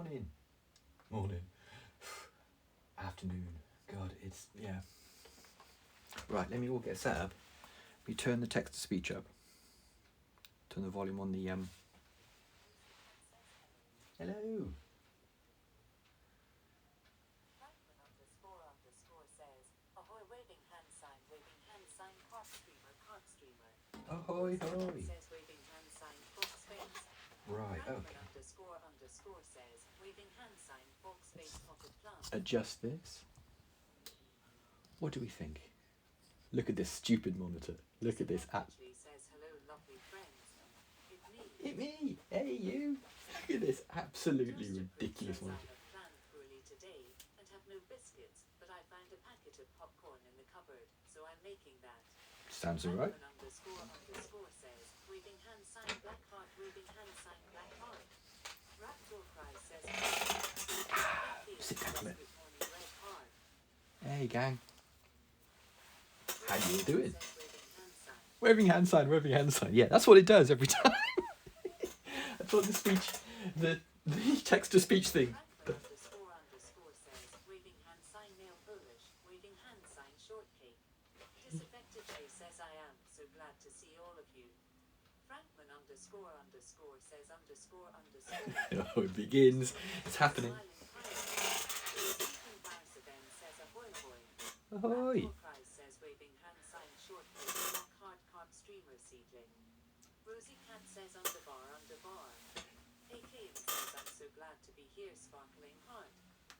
Morning. Morning. Afternoon. God, it's, yeah. Right, let me all get set up. We turn the text-to-speech up. Turn the volume on the, Hello. Ahoy, hoy. Right, okay. Adjust this. What do we think? Look at this stupid monitor. Look at this app. It me. Hey, you. Look at this absolutely ridiculous monitor. Sounds alright. Sit down a minute. Hey, gang. How you doing? Waving hand sign, waving hand sign. Yeah, that's what it does every time. That's what the text-to-speech thing. Oh, it begins. It's happening. Ahoy.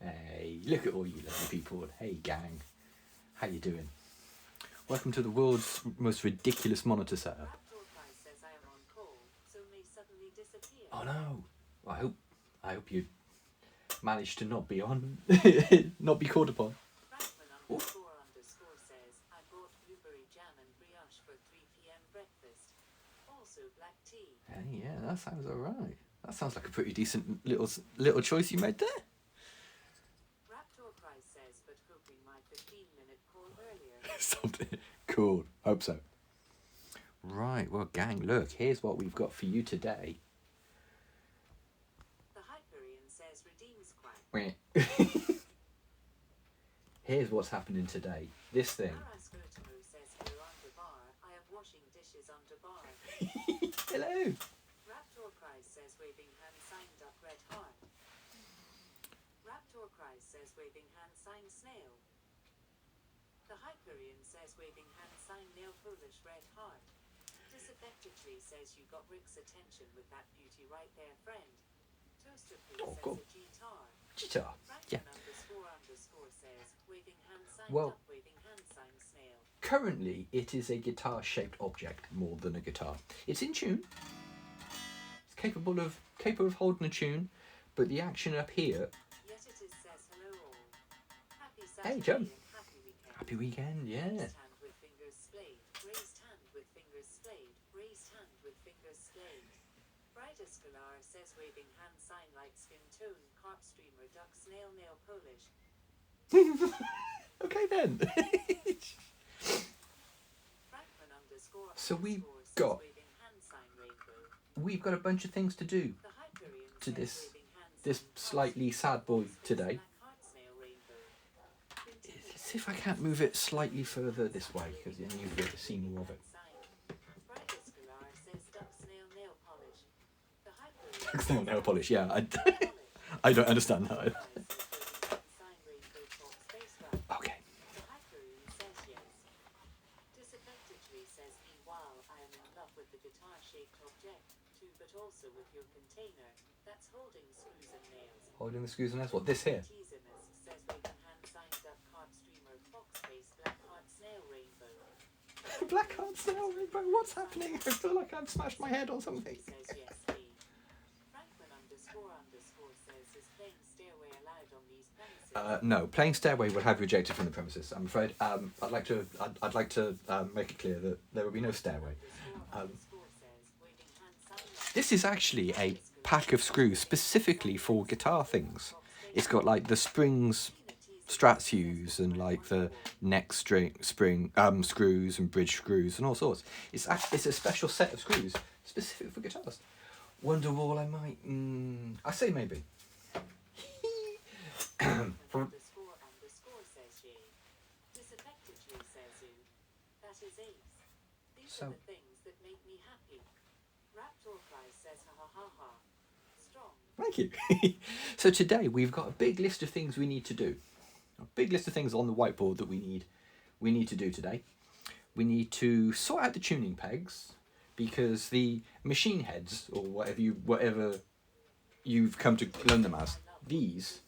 Hey, look at all you lovely people. Hey, gang. How you doing? Welcome to the world's most ridiculous monitor setup. Oh no. I hope you managed to not be on, not be called upon. Oof. Hey, yeah, that sounds alright. That sounds like a pretty decent little choice you made there. Something cool. Hope so. Right, well, gang, look, here's what we've got for you today. Here's what's happening today. This thing. Hello. The Hyperion says waving hand sign nail Polish red heart. Disaffectedly says you got Rick's attention with that beauty right there, friend. Toaster please says a guitar. Guitar. Yeah. Says waving hand sign well, waving hand sign snail. Currently it is a guitar shaped object more than a guitar. It's in tune. It's capable of holding a tune, but the action up here. Yet it is says hello all. Happy Saturday. Hey John. Happy weekend, yeah. Raised hand with fingers splayed. Raised hand with fingers splayed. Raised hand with fingers splayed. Brighter Scholar says waving hand sign like skin tone. Carp streamer duck snail nail Polish. Okay then. So we've got a bunch of things to do to this slightly sad boy today. Let's see if I can't move it slightly further this way, because then you get to see more of it. Duck snail nail polish, yeah. I don't understand that. Okay. Holding the screws and nails. What, this here? Black heart snail rainbow. What's happening? I feel like I've smashed my head on something. No, playing Stairway will have you ejected from the premises. I'm afraid. I'd like to make it clear that there will be no Stairway. This is actually a pack of screws specifically for guitar things. It's got like the springs Strats use and like the neck spring screws and bridge screws and all sorts. It's a special set of screws specific for guitars. Wonderwall, I might. I say maybe. ___ says ye. Disaffectedly says you. That is ace. These So- are the things that make me happy. Raptor Cries says ha ha ha ha. Strong. Thank you. So today we've got a big list of things we need to do. A big list of things on the whiteboard that we need to do today. We need to sort out the tuning pegs because the machine heads or whatever you've come to learn them as, these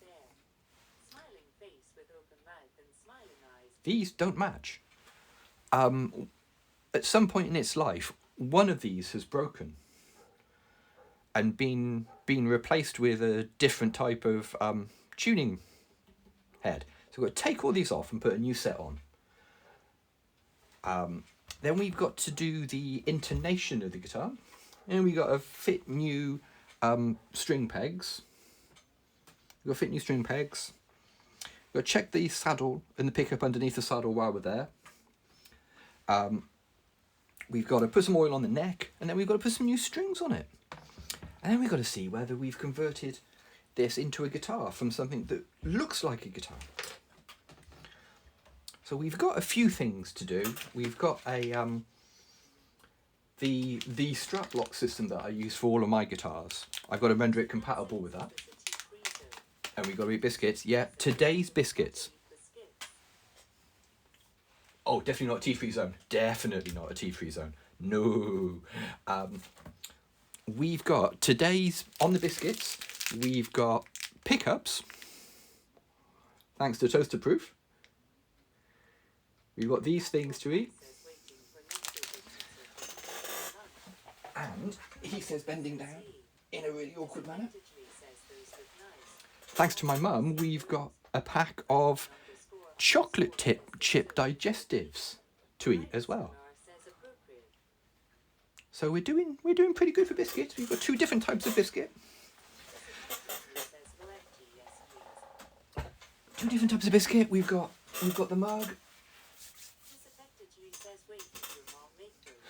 Smiling face with open mouth and smiling eyes. these don't match. At some point in its life, one of these has broken and been replaced with a different type of tuning head. So we've got to take all these off and put a new set on. Then we've got to do the intonation of the guitar, and we've got to fit new string pegs. We've got to fit new string pegs. We've got to check the saddle and the pickup underneath the saddle while we're there. We've got to put some oil on the neck, and then we've got to put some new strings on it. And then we've got to see whether we've converted this into a guitar from something that looks like a guitar. So we've got a few things to do. We've got a the strap lock system that I use for all of my guitars. I've got to render it compatible with that. And we've got to eat biscuits. Yeah, today's biscuits. Oh, definitely not a tea-free zone. Definitely not a tea-free zone. No. We've got today's, on the biscuits, we've got pickups. Thanks to Toaster Proof. We've got these things to eat. And he says bending down in a really awkward manner. Thanks to my mum, we've got a pack of chocolate chip digestives to eat as well. So we're doing pretty good for biscuits. We've got two different types of biscuit. Two different types of biscuit. We've got the mug.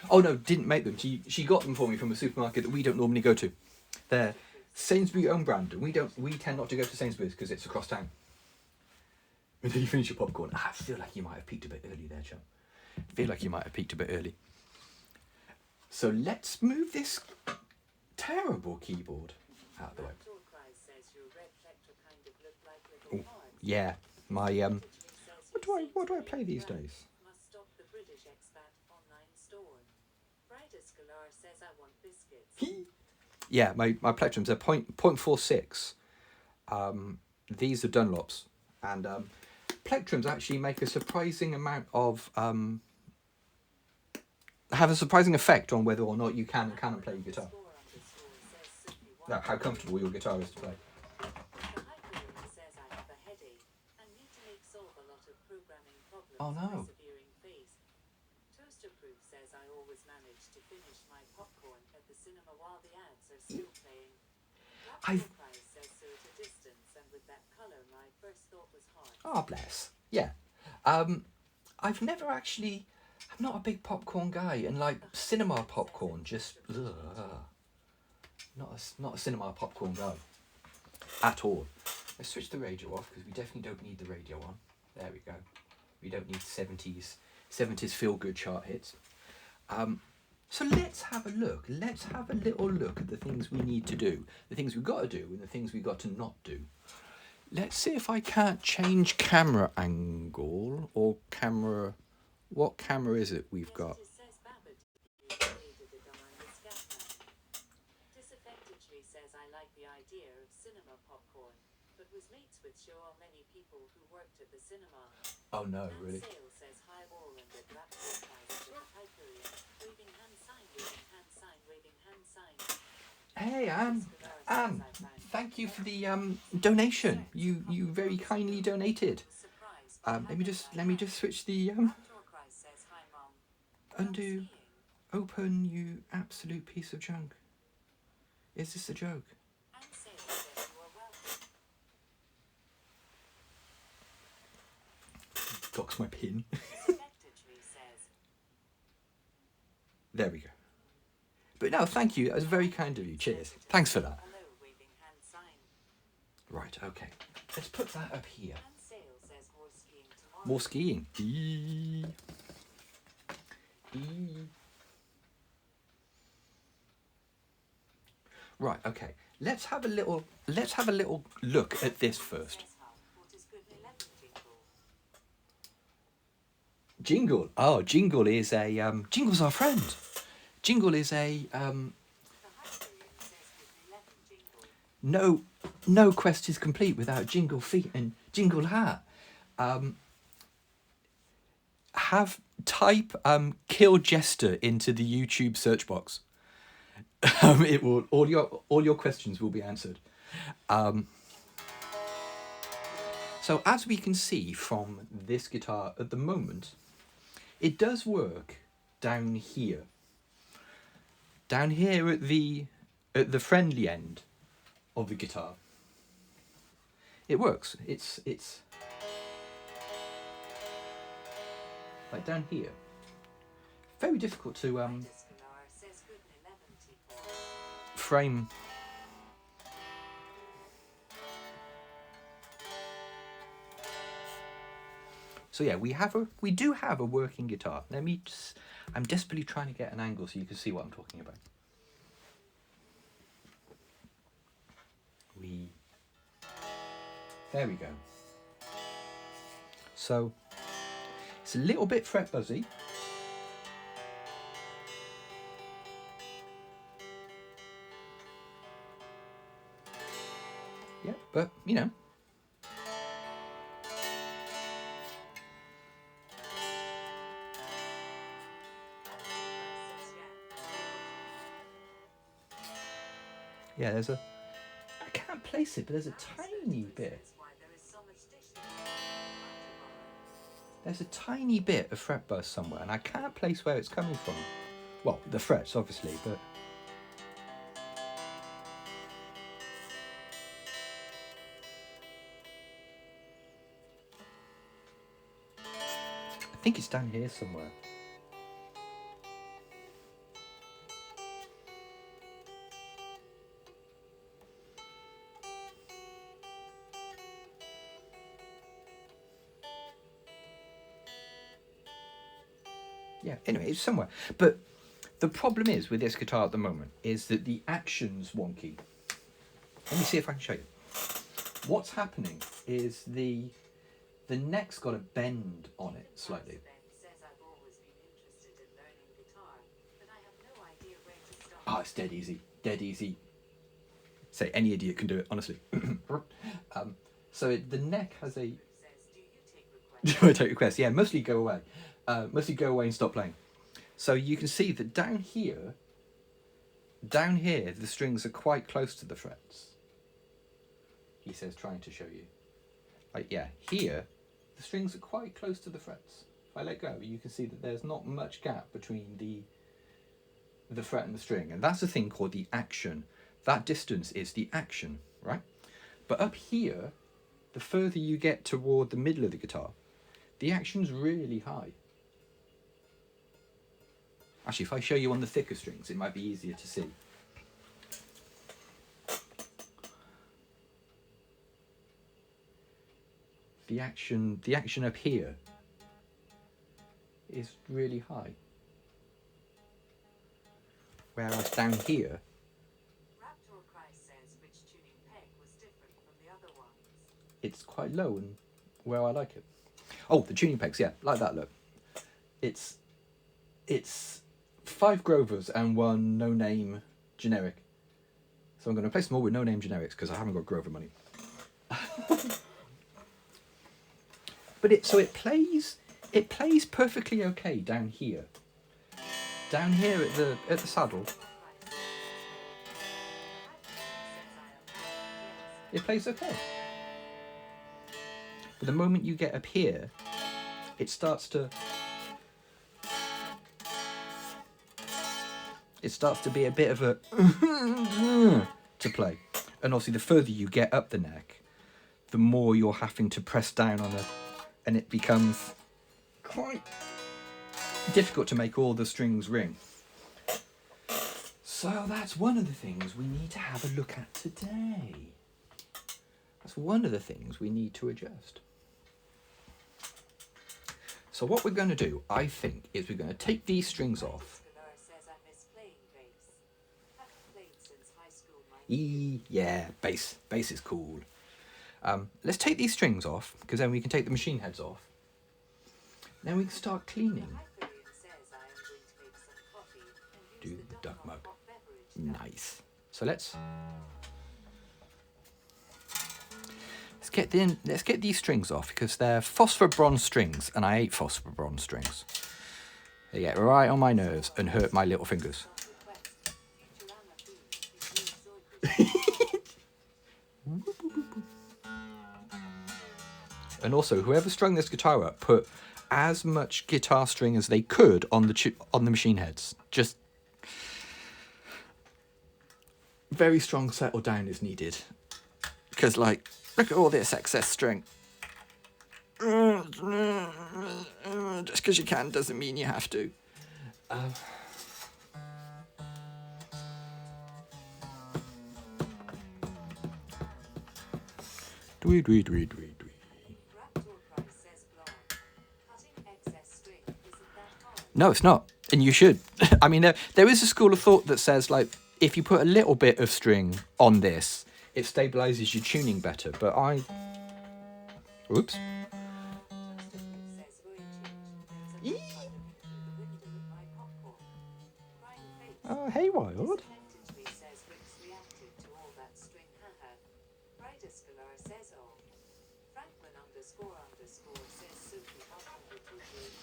Oh no, didn't make them. She got them for me from a supermarket that we don't normally go to. They're Sainsbury own brand, and we tend not to go to Sainsbury's because it's across town. Until you finish your popcorn. I feel like you might have peaked a bit early there, chum. I feel like you might have peaked a bit early. So let's move this terrible keyboard out of the way. Oh, yeah, my what do I play these days? Yeah, my plectrums are .46. These are Dunlops, and plectrums actually make a surprising amount of have a surprising effect on whether or not you can and cannot play your guitar. How comfortable your guitar is to play. Oh no. Toaster Proof says I always manage to finish my popcorn at the cinema while the ads are still playing. Says so at a distance, and with that colour, my first thought was hard. Oh bless. Yeah. I've never actually. I'm not a big popcorn guy, and like cinema popcorn, just not a cinema popcorn guy at all. Let's switch the radio off because we definitely don't need the radio on. There we go. We don't need 70s feel good chart hits. So let's have a look. Let's have a little look at the things we need to do, the things we've got to do, and the things we've got to not do. Let's see if I can't change camera angle or camera. What camera is it we've got? Disaffectedly says I like the idea of cinema popcorn, but was mates with sure many people who worked at the cinema. Oh no, really? Sale says hi all and the black Hyperion, waving hand sign, waving hand sign, waving hand sign. Hey Anne, thank you for the donation. You very kindly donated. Let me just switch the undo, open, you absolute piece of junk. Is this a joke? Docks my pin. There we go. But no, thank you. That was very kind of you. Cheers. Thanks for that. Right, okay. let's put that up here. And Sale says more skiing tomorrow. More skiing. Eee. Eee. Right, okay. Let's have a little look at this first. Says how, what is good in 11 jingle? Jingle. Oh, Jingle is a Jingle's our friend. Jingle is a The Hyperion says good in 11 jingle. no quest is complete without Jingle feet and Jingle hat. Type kill Jester into the YouTube search box. It will all your questions will be answered. So as we can see from this guitar at the moment, it does work down here. Down here at the friendly end of the guitar. It works. It's like down here. Very difficult to Titus Galar says good in 11 T4. frame. So yeah, we do have a working guitar. I'm desperately trying to get an angle so you can see what I'm talking about. There we go. So it's a little bit fret buzzy. Yeah, but you know. Yeah, I can't place it, but there's a tiny bit. There's a tiny bit of fret buzz somewhere, and I can't place where it's coming from. Well, the frets, obviously, but... I think it's down here somewhere. Yeah, anyway, it's somewhere. But the problem is with this guitar at the moment is that the action's wonky. Let me see if I can show you. What's happening is the neck's got a bend on it slightly. Oh, it's dead easy. Dead easy. Say, any idiot can do it, honestly. So the neck has a... Do I take requests? Yeah, mostly go away. Mostly go away and stop playing. So you can see that down here, the strings are quite close to the frets. He says, trying to show you. Like, yeah, here, the strings are quite close to the frets. If I let go, you can see that there's not much gap between the fret and the string. And that's a thing called the action. That distance is the action, right? But up here, the further you get toward the middle of the guitar, the action's really high. Actually, if I show you on the thicker strings, it might be easier to see. The action up here is really high. Whereas down here, Raptor Christ says which tuning peg was different from the other ones. it's quite low and where I like it. Oh, the tuning pegs, yeah, like that, look. It's 5 Grovers and 1 no-name generic. So I'm going to replace them all with no-name generics because I haven't got Grover money. But it plays perfectly okay down here. Down here at the saddle, it plays okay. But the moment you get up here, it starts to be a bit of a to play. And obviously the further you get up the neck, the more you're having to press down on it, and it becomes quite difficult to make all the strings ring. So that's one of the things we need to have a look at today. That's one of the things we need to adjust. So what we're going to do, I think, is we're going to take these strings off. Scholar says I miss playing bass. Haven't played since high school, my Yeah, bass. Bass is cool. Let's take these strings off, because then we can take the machine heads off. Then we can start cleaning. The Hyperion says I am going to make some coffee and Do use the the duck Duck mug. hot beverage. Nice. So let's get these strings off, because they're phosphor bronze strings, and I hate phosphor bronze strings. They get right on my nerves and hurt my little fingers. Request. Futurama theme is Zoidberg. And also, whoever strung this guitar up put as much guitar string as they could on the machine heads. Just very strong settle down is needed, because like, look at all this excess string. Just because you can doesn't mean you have to. Raptor Price says blog. Cutting excess string isn't that hard. No, it's not, and you should. I mean, there is a school of thought that says, like, if you put a little bit of string on this, it stabilizes your tuning better. But oops. Says Roy Chich. There's a lot of the window with my popcorn. Crying face. Oh, hey, Wild. Disaffectedly says Rick's reacted to all that string, haha. Brighter Scholar says oh. Franklin __ says Sophie 128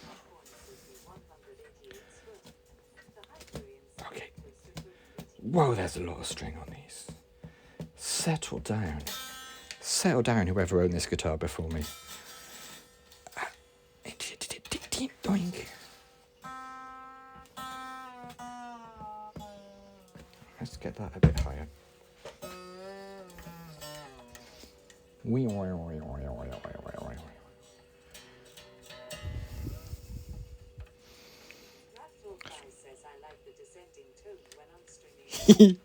popcorn Sophie 188 foot. The Hyperion says Okay. Toaster Fruit Whoa, there's a lot of string on these. Settle down. Settle down, whoever owned this guitar before me. Doink. Let's get that a bit higher. Raptor Price says I like the descending tone when unstringing.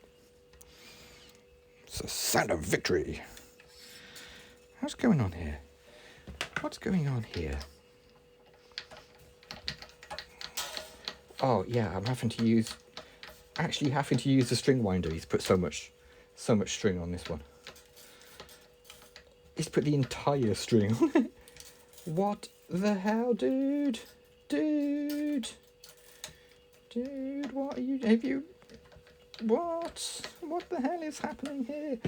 It's a sound of victory. What's going on here? What's going on here? Oh yeah, I'm having to use the string winder. He's put so much string on this one. He's put the entire string on it. What the hell, dude? Dude, what are you? What the hell is happening here?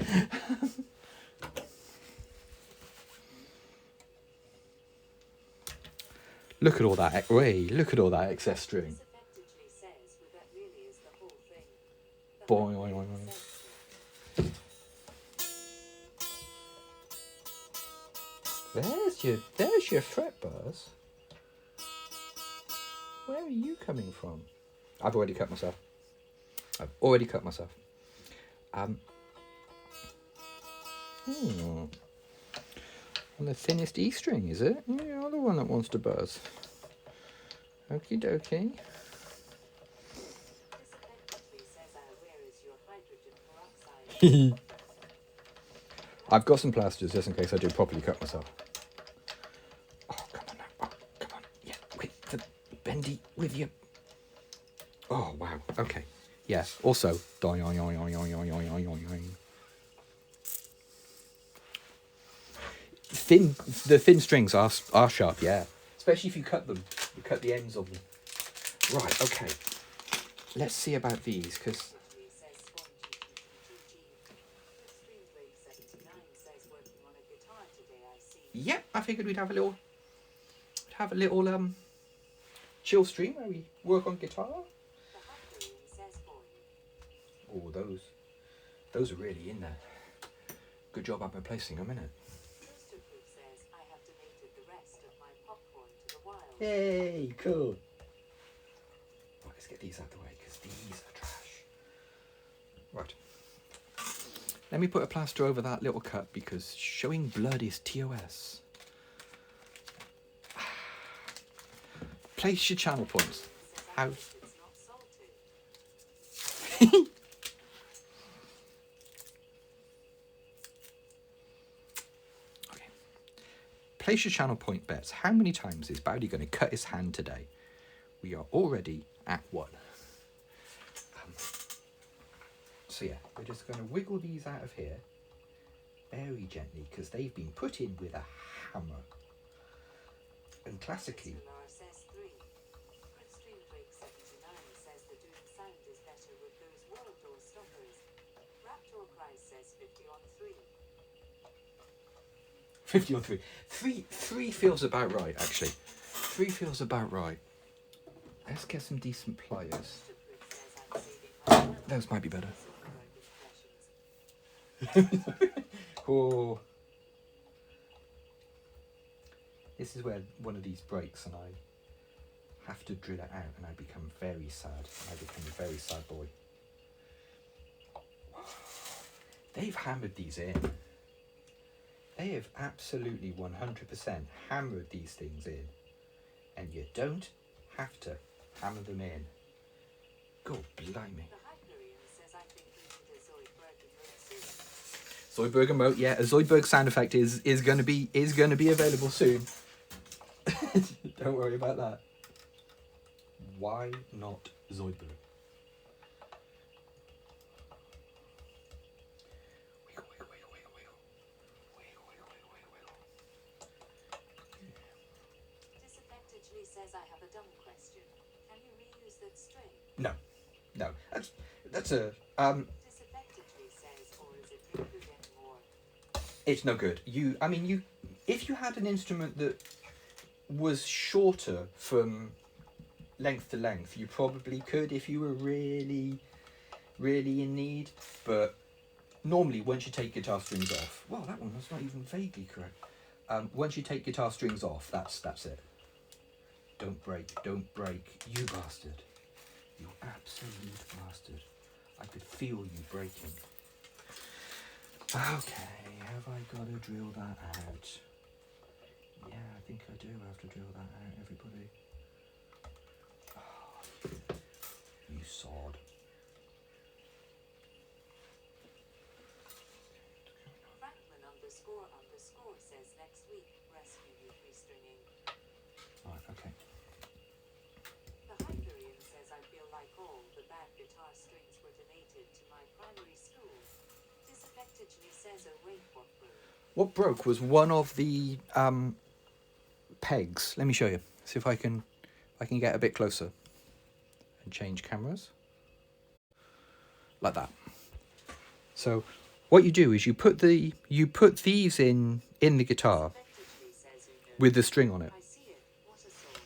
Look at all that. Look at all that excess string. Disaffectedly says well, that really is the whole thing. The Boing, Hyperion boing, boing. says There's your fret bars. Where are you coming from? I've already cut myself. On the thinnest E string, is it? You're the one that wants to buzz. Okie dokie. Disaffectedly says where is your hydrogen peroxide? I've got some plasters just in case I do properly cut myself. Oh, come on now. Oh, come on. Yeah, wait, bendy with you. Oh, wow. Okay. Yeah, also. The thin strings are sharp, yeah. Especially if you cut them. You cut the ends of them. Right, okay. Let's see about these, because... Says Spawn Stream Break 79 says working on a guitar today I see. Yep, I figured we'd have a little chill stream where we work on guitar. The Hyperion says boy. Oh, those are really in there. Good job I'm replacing them, innit? Toaster Fruit says I have donated the rest of my popcorn to the wild. Yay, cool. Right, let's get these out of the way because these are trash. Right. Let me put a plaster over that little cut because showing blood is TOS. Place your channel points. Says How? I hope it's not salted. Place your channel point bets. How many times is Bowdy going to cut his hand today? We are already at 1. So yeah, we're just going to wiggle these out of here very gently because they've been put in with a hammer. And classically, Solar says 3. Extreme Drake 79 says the Doom sound is better with those wall door stoppers. Raptor Cries says 50 on 3. 50 on 3. 3 feels about right, actually. 3 feels about right. Let's get some decent pliers. Toaster Proof says I'm saving my money. Those might be better. Zuckerberg impressions. Oh. This is where one of these breaks and I have to drill it out and I become very sad. I become a very sad boy. They've hammered these in. They have absolutely 100% hammered these things in. And you don't have to hammer them in. God blimey. The Hyperion says I think we need a Zoidberg emote soon. Zoidberg emote, yeah, a Zoidberg sound effect is gonna be available soon. Don't worry about that. Why not Zoidberg? Wiggle, wiggle, wiggle, wiggle, wiggle. Wiggle, wiggle, wiggle, wiggle, wiggle. Disaffectedly says I have a dumb question. Can you reuse that string? No. That's a Disaffectedly says, or is it no good anymore? it's no good. If you had an instrument that was shorter from length to length, you probably could if you were really, really in need. But normally, once you take guitar strings off, well, that one was not even vaguely correct. Once you take guitar strings off, that's it. Don't break, you bastard. You absolute bastard. I could feel you breaking. Okay, have I got to drill that out? Yeah, I think I do have to drill that out, everybody. Oh, you sod. Franklin__ says next week, rescue you free-stringing. Right, okay. The Hyperion says I feel like all the bad guitar strings were donated to my primary school. Disaffectedly says, oh wait, what broke? What broke was one of the pegs. Let me show you. See if I can get a bit closer and change cameras like that. So what you do is you put these in the guitar Disaffectedly says, who knows? with the string on it, I see it. What a soul.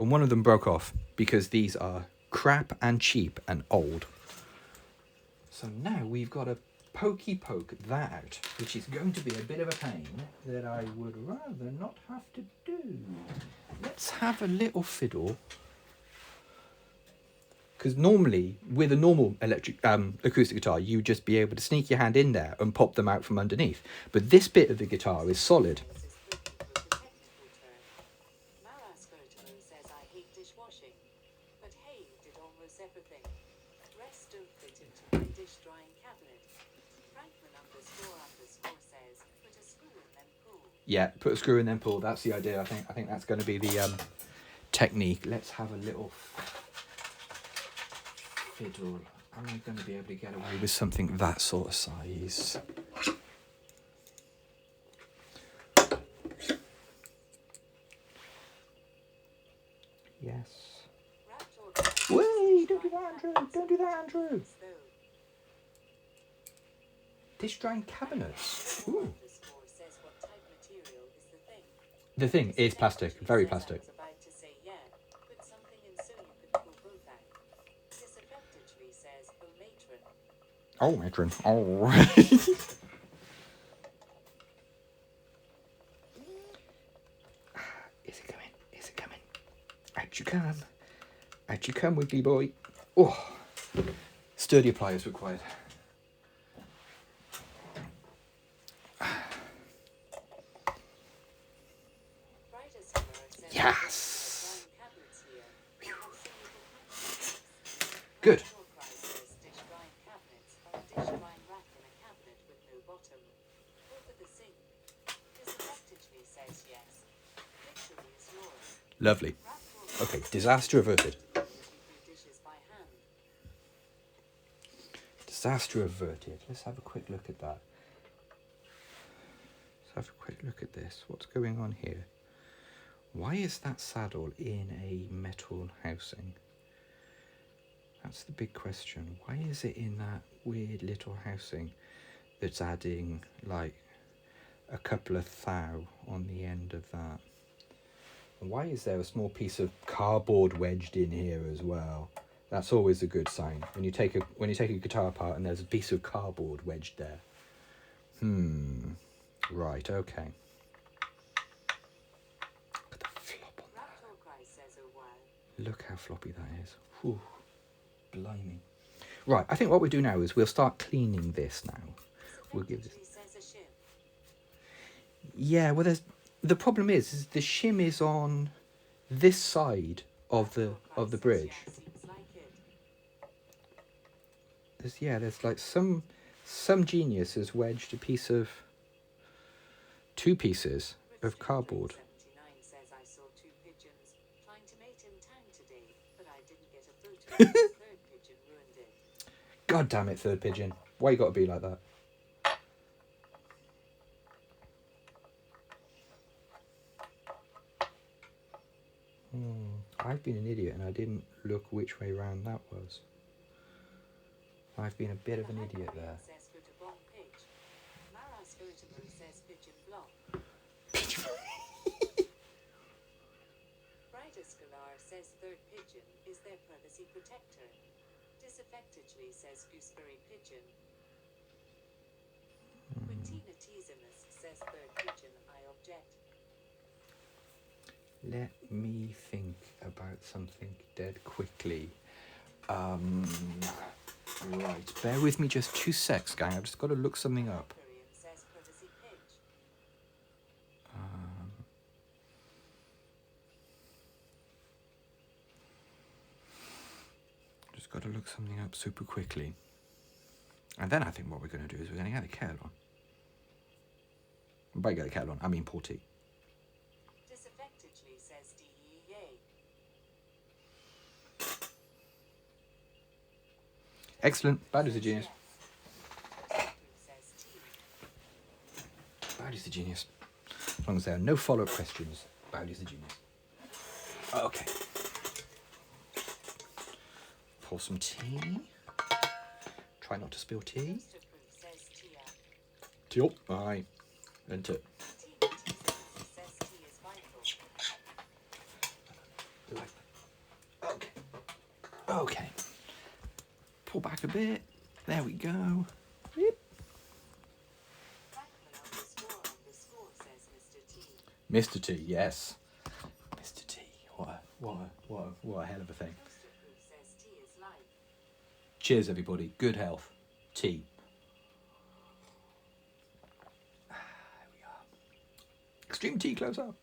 and one of them broke off because these are crap and cheap and old. So now we've got to pokey poke that out, which is going to be a bit of a pain that I would rather not have to do. Let's have a little fiddle. Because normally, with a normal electric acoustic guitar, you'd just be able to sneak your hand in there and pop them out from underneath. But this bit of the guitar is solid. This is looking for the technical term. Maras Bertolo says I hate dishwashing. But hey, did almost everything. Rest don't fit into my dish drying cabinet. Franklin__ says put a screw in then pull. Yeah, put a screw in then pull. That's the idea. I think that's going to be the technique. Let's have a little fiddle. Am I going to be able to get away with something that sort of size? Yes. Raptor Wait, don't do that, Andrew. Don't do that, Andrew. Dish drying cabinets. Ooh. Says what type material is the thing. The thing is plastic, very plastic. I was about to say yeah, put something in so you could pull both out. Disaffectedly says, oh matron. Oh, matron. Oh. Is it coming? Is it coming? Out you come. Out you come, Wiggly boy. Oh. Sturdier pliers required. Yes. Good. says yes. Victory is yours. Lovely. Raptor Okay, disaster averted. that you do dishes by hand. Disaster averted. Let's have a quick look at that. Let's have a quick look at this. What's going on here? Why is that saddle in a metal housing? That's the big question. Why is it in that weird little housing that's adding like a couple of thou on the end of that? And why is there a small piece of cardboard wedged in here as well? That's always a good sign. When you take a guitar apart and there's a piece of cardboard wedged there. Right, okay. Look at the flop on that. Raptor Cry says oh wow. Look how floppy that is. Whew. Blimey. Right, I think what we'll do now is we'll start cleaning this now. We'll give this... Says a shim. Yeah, well, the problem is the shim is on this side of the bridge. Yeah, seems like it. There's like some genius has wedged two pieces of cardboard. 79 says I saw two pigeons trying to mate in town today, but I didn't get a photo. The third pigeon ruined it. God damn it, third pigeon. Why you got to be like that? I've been an idiot and I didn't look which way round that was. I've been a bit of an idiot there. Says go to bomb pitch. Maras Vertimer says pigeon block. Brightest Galar says third pigeon is their privacy protector. Disaffectedly says gooseberry pigeon. Quintina Teasimus says third pigeon, I object. Let me think about something dead quickly. Right, bear with me just 2 secs, gang. I've just got to look something up. Hyperion says privacy pitch. Just got to look something up super quickly. And then I think what we're going to do is we're going to get the kettle on. By get the kettle on, I mean pour tea. Disaffectedly says DEA. Excellent. Bad is a genius. Says tea. Bad is the genius. As long as there are no follow-up questions, Bad is the genius. Okay. Pour some tea. Try not to spill tea. Toasterproof says tea. Tea up. Aye. Enter. Tea says tea is vital. Okay. Okay. Pull back a bit. There we go. Yep. Franklin underscore says Mr. T. Mr. T, yes. Mr. T. What a hell of a thing. Toasterproof says tea is life. Cheers, everybody. Good health. Tea. There we are. Extreme tea close up.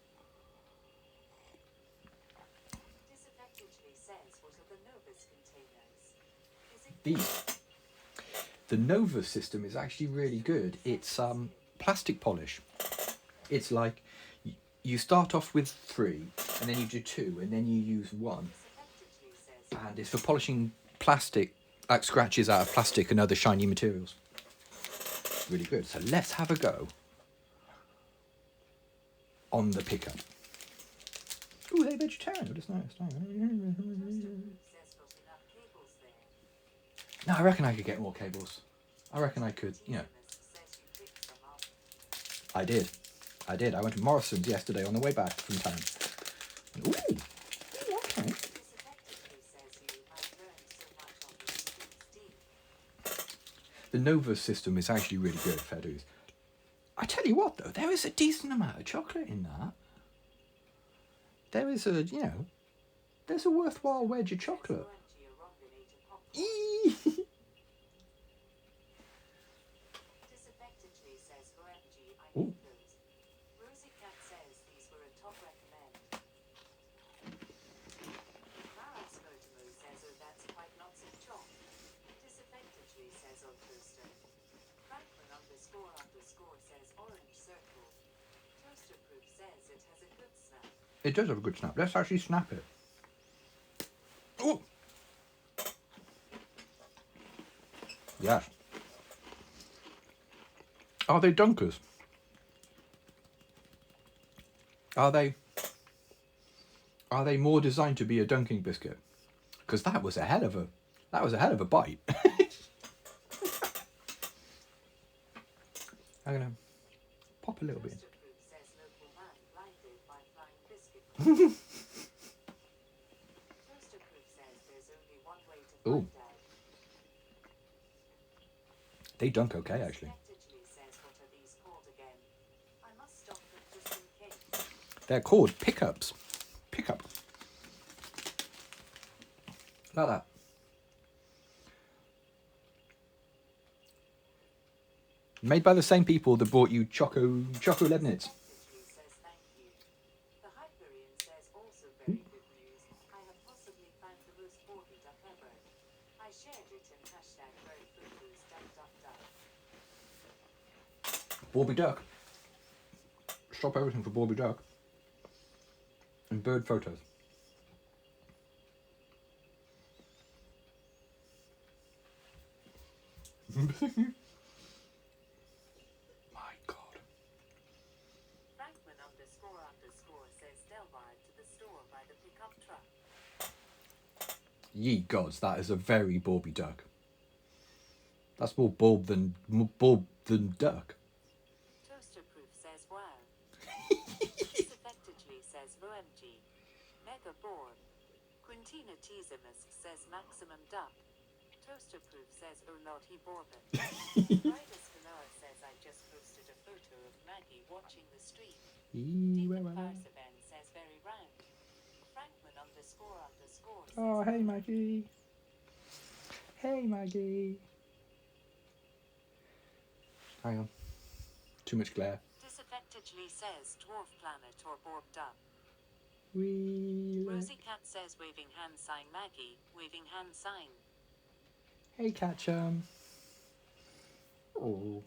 Disaffectedly says what are the Novus containers? Is it The Nova system is actually really good. It's plastic polish. It's like you start off with 3, and then you do 2, and then you use 1. disaffectedly says And it's for polishing plastic, like scratches out of plastic and other shiny materials. Really good. So let's have a go on the pickup. Ooh, they're vegetarian. That's nice. Toasterproof says got enough cables there. No, I reckon I could get more cables. I reckon I could, you know. Says you picked some up. I did. I went to Morrison's yesterday on the way back from town. Ooh, okay. Disaffectedly says you have learned so much on this Steam. The Nova system is actually really good, fair dues. I tell you what, though, there is a decent amount of chocolate in that. There is a, you know, there's a worthwhile wedge of chocolate. OMG, a rockinator pop. Eee. Disaffectedly says OMG, I Ooh. need those. Rosie Cat says these were a top recommend. Maras Vertimer says oh that's quite lots of chalk. Disaffectedly says oh toaster. Franklin underscore says orange circle. Toasterproof says it has a good snap. It does have a good snap. Let's actually snap it. Oh! Yes. Are they dunkers? Are they more designed to be a dunking biscuit? Because that was a hell of a bite. I'm gonna pop a little bit. Toaster Proof says local man blinded by flying biscuit. Toaster Proof says there's only one way to Ooh. find out. They dunk okay, actually. Disadvantagely says what are these called again? I must stop them just in case. They're called pickups. Pickup. Like that. Made by the same people that brought you Choco Leibniz. Disadvantagely says thank you. The Hyperion says also very good news. I have possibly found the most Borby duck ever. I shared it in hashtag very footloose duck duck duck. Borby Duck. Stop everything for Borby Duck. And bird photos. My God. Frankman __ says Delbar to the store by the pickup truck. Ye gods, that is a very Borby Duck. That's more bulb than duck. Toaster Proof says wow. Disaffectedly says OMG. Mega Born. Quintina Teasimus says maximum duck. Toaster Proof says oh lord he Bourbon. Riders Canara says I just posted a photo of Maggie watching the stream. Deacon Farsaben says very round. Frankman __ says Oh, hey Maggie. Hey Maggie. Hang on. Too much glare. Disaffectedly says dwarf planet or Borb duck. We Rosie Cat says waving hand sign Maggie, waving hand sign. Hey Catchum. Oh.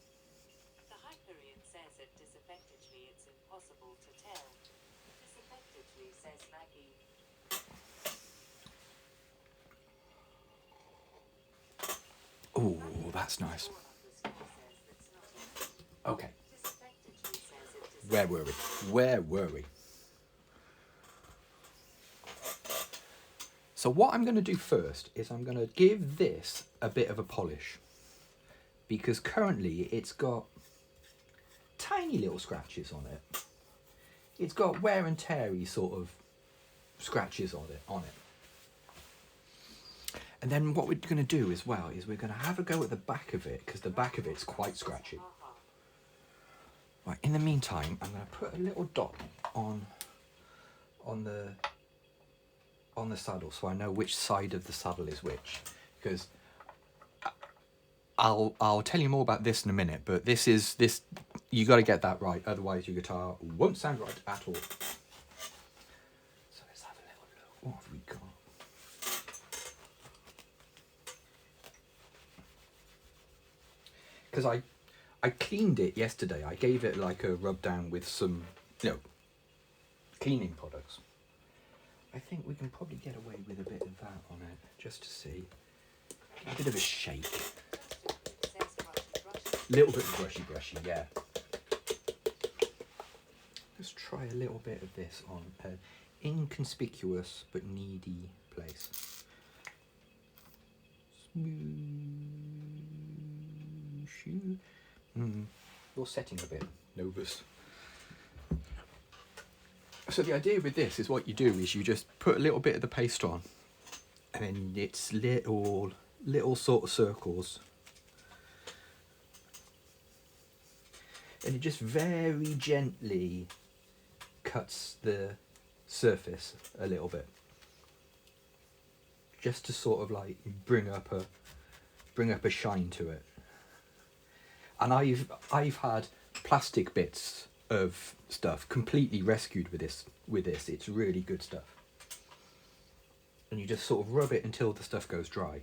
The Hyperion says it disaffectedly it's impossible to tell. Disaffectedly says Maggie. Oh, that's nice. Born says it's not easy. Okay. Disaffectedly says it Where were we? Where were we? So what I'm going to do first is I'm going to give this a bit of a polish. Because currently it's got tiny little scratches on it. It's got wear and teary sort of scratches on it. And then what we're going to do as well is we're going to have a go at the back of it because the back of it's quite scratchy. Right, in the meantime, I'm going to put a little dot on the saddle so I know which side of the saddle is which, because I'll tell you more about this in a minute, but this you got to get that right, otherwise your guitar won't sound right at all. So let's have a little look. What have we got? Because I cleaned it yesterday. I gave it like a rub down with some, cleaning products. I think we can probably get away with a bit of that on it, just to see. A bit of a shake. Little bit brushy, yeah. Let's try a little bit of this on an inconspicuous but needy place. Smoosh. You're setting a bit, Novus. So the idea with this is what you do is you just put a little bit of the paste on, and then it's little sort of circles, and it just very gently cuts the surface a little bit, just to sort of like bring up a shine to it. And I've had plastic bits of stuff completely rescued with this. It's really good stuff. And you just sort of rub it until the stuff goes dry.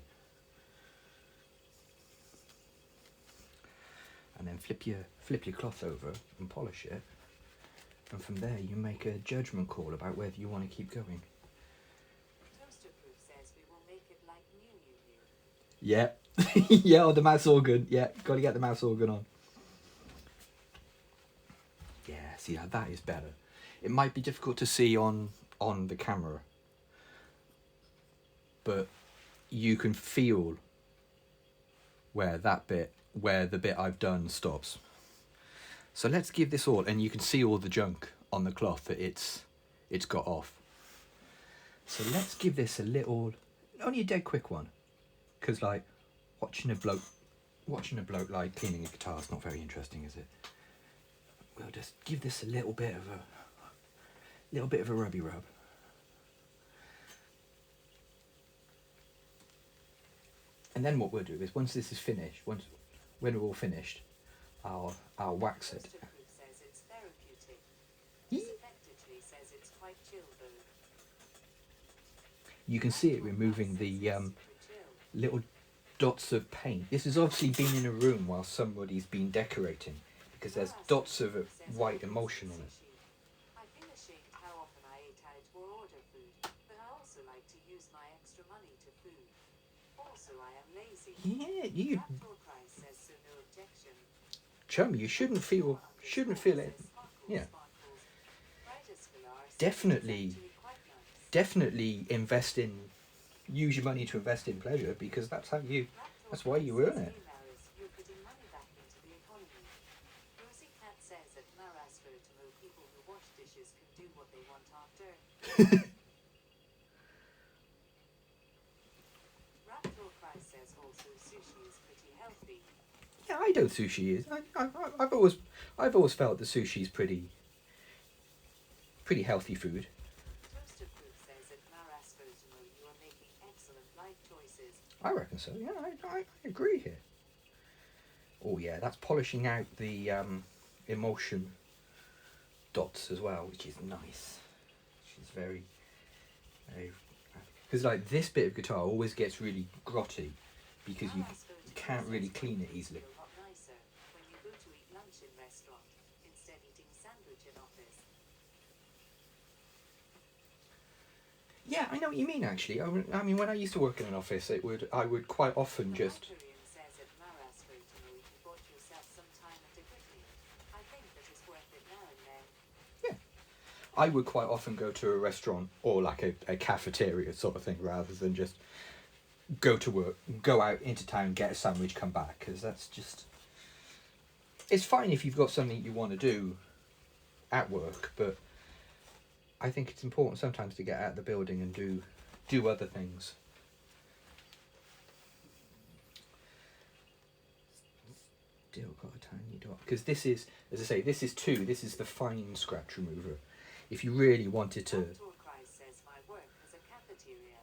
And then flip your cloth over and polish it. And from there, you make a judgment call about whether you want to keep going. Toaster Proof says we will make it like new. Yeah. Yeah, oh, the mouse organ. Yeah, got to get the mouse organ on. Yeah, see, that is better. It might be difficult to see on the camera, but you can feel where the bit I've done stops. So let's give this all, and you can see all the junk on the cloth that it's got off. So let's give this a little, only a dead quick one, because like watching a bloke like cleaning a guitar is not very interesting, is it? We'll just give this a little bit of a rubby rub. And then what we'll do is once this is finished, when we're all finished, I'll wax it. Toaster Proof says it's therapeutic. Yee. Disaffectedly says it's quite chill though. You can see it removing the little dots of paint. This has obviously been in a room while somebody's been decorating, because there's dots of white emulsion on it. I feel ashamed how often I ate out or order food, but I also like to use my extra money to food. Also, I am lazy. Yeah, you Raptor Price says so, no objection. chum, you shouldn't feel it. Yeah. Definitely use your money to invest in pleasure, because that's why you earn it. You're putting money back into the economy. Rosie Cat says at Marasvertimo, people who wash dishes can do what they want after. Raptor Price says also sushi is pretty healthy. Yeah, I know sushi is. I've always felt that sushi is pretty healthy food. Toaster Proof says at Marasvertimo, you are making excellent life choices. I reckon so. Yeah, I agree here. Oh yeah, that's polishing out the emulsion dots as well, which is nice. Which is very, very. Because like this bit of guitar always gets really grotty because you can't really clean it easily. A lot nicer when you go to eat lunch in restaurant instead eating sandwich in office. Yeah, I know what you mean. Actually, I mean, when I used to work in an office, I would quite often just. Hyperion says at Marasvertimo, you bought yourself some time at a good meal. I think that is worth it now and then. I would quite often go to a restaurant or like a cafeteria sort of thing, rather than just go to work, go out into town, get a sandwich, come back, because that's just. It's fine if you've got something you want to do at work, but I think it's important sometimes to get out of the building and do other things. Still got a tiny dot, because this is, as I say, this is the fine scratch remover. If you really wanted to. Raptor Christ says my work has a cafeteria.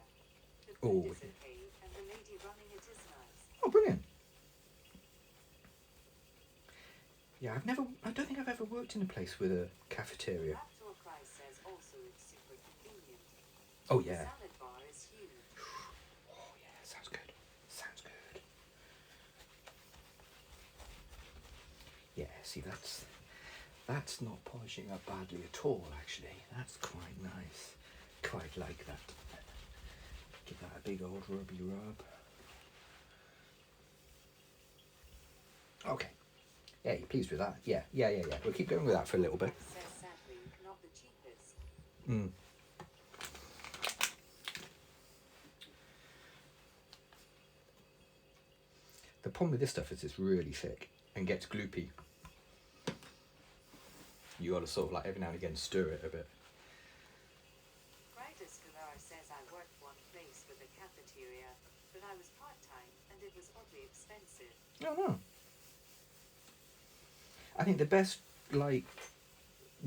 The food Oh, is okay, and the lady running it is nice. Oh, brilliant. Yeah, I don't think I've ever worked in a place with a cafeteria. Raptor Christ says also it's super convenient. Oh The yeah. salad bar is huge. Oh yeah, sounds good. Sounds good. Yeah, see that's not polishing up badly at all, actually. That's quite nice. Quite like that. Give that a big old rubby rub. Okay. Yeah, you pleased with that? Yeah. We'll keep going with that for a little bit. Says sadly, not the cheapest. Mm. The problem with this stuff is it's really thick and gets gloopy. You got to sort of like every now and again stir it a bit. Brightus Galar says I worked one place with a cafeteria, but I was part-time and it was oddly expensive. I don't know. I think the best like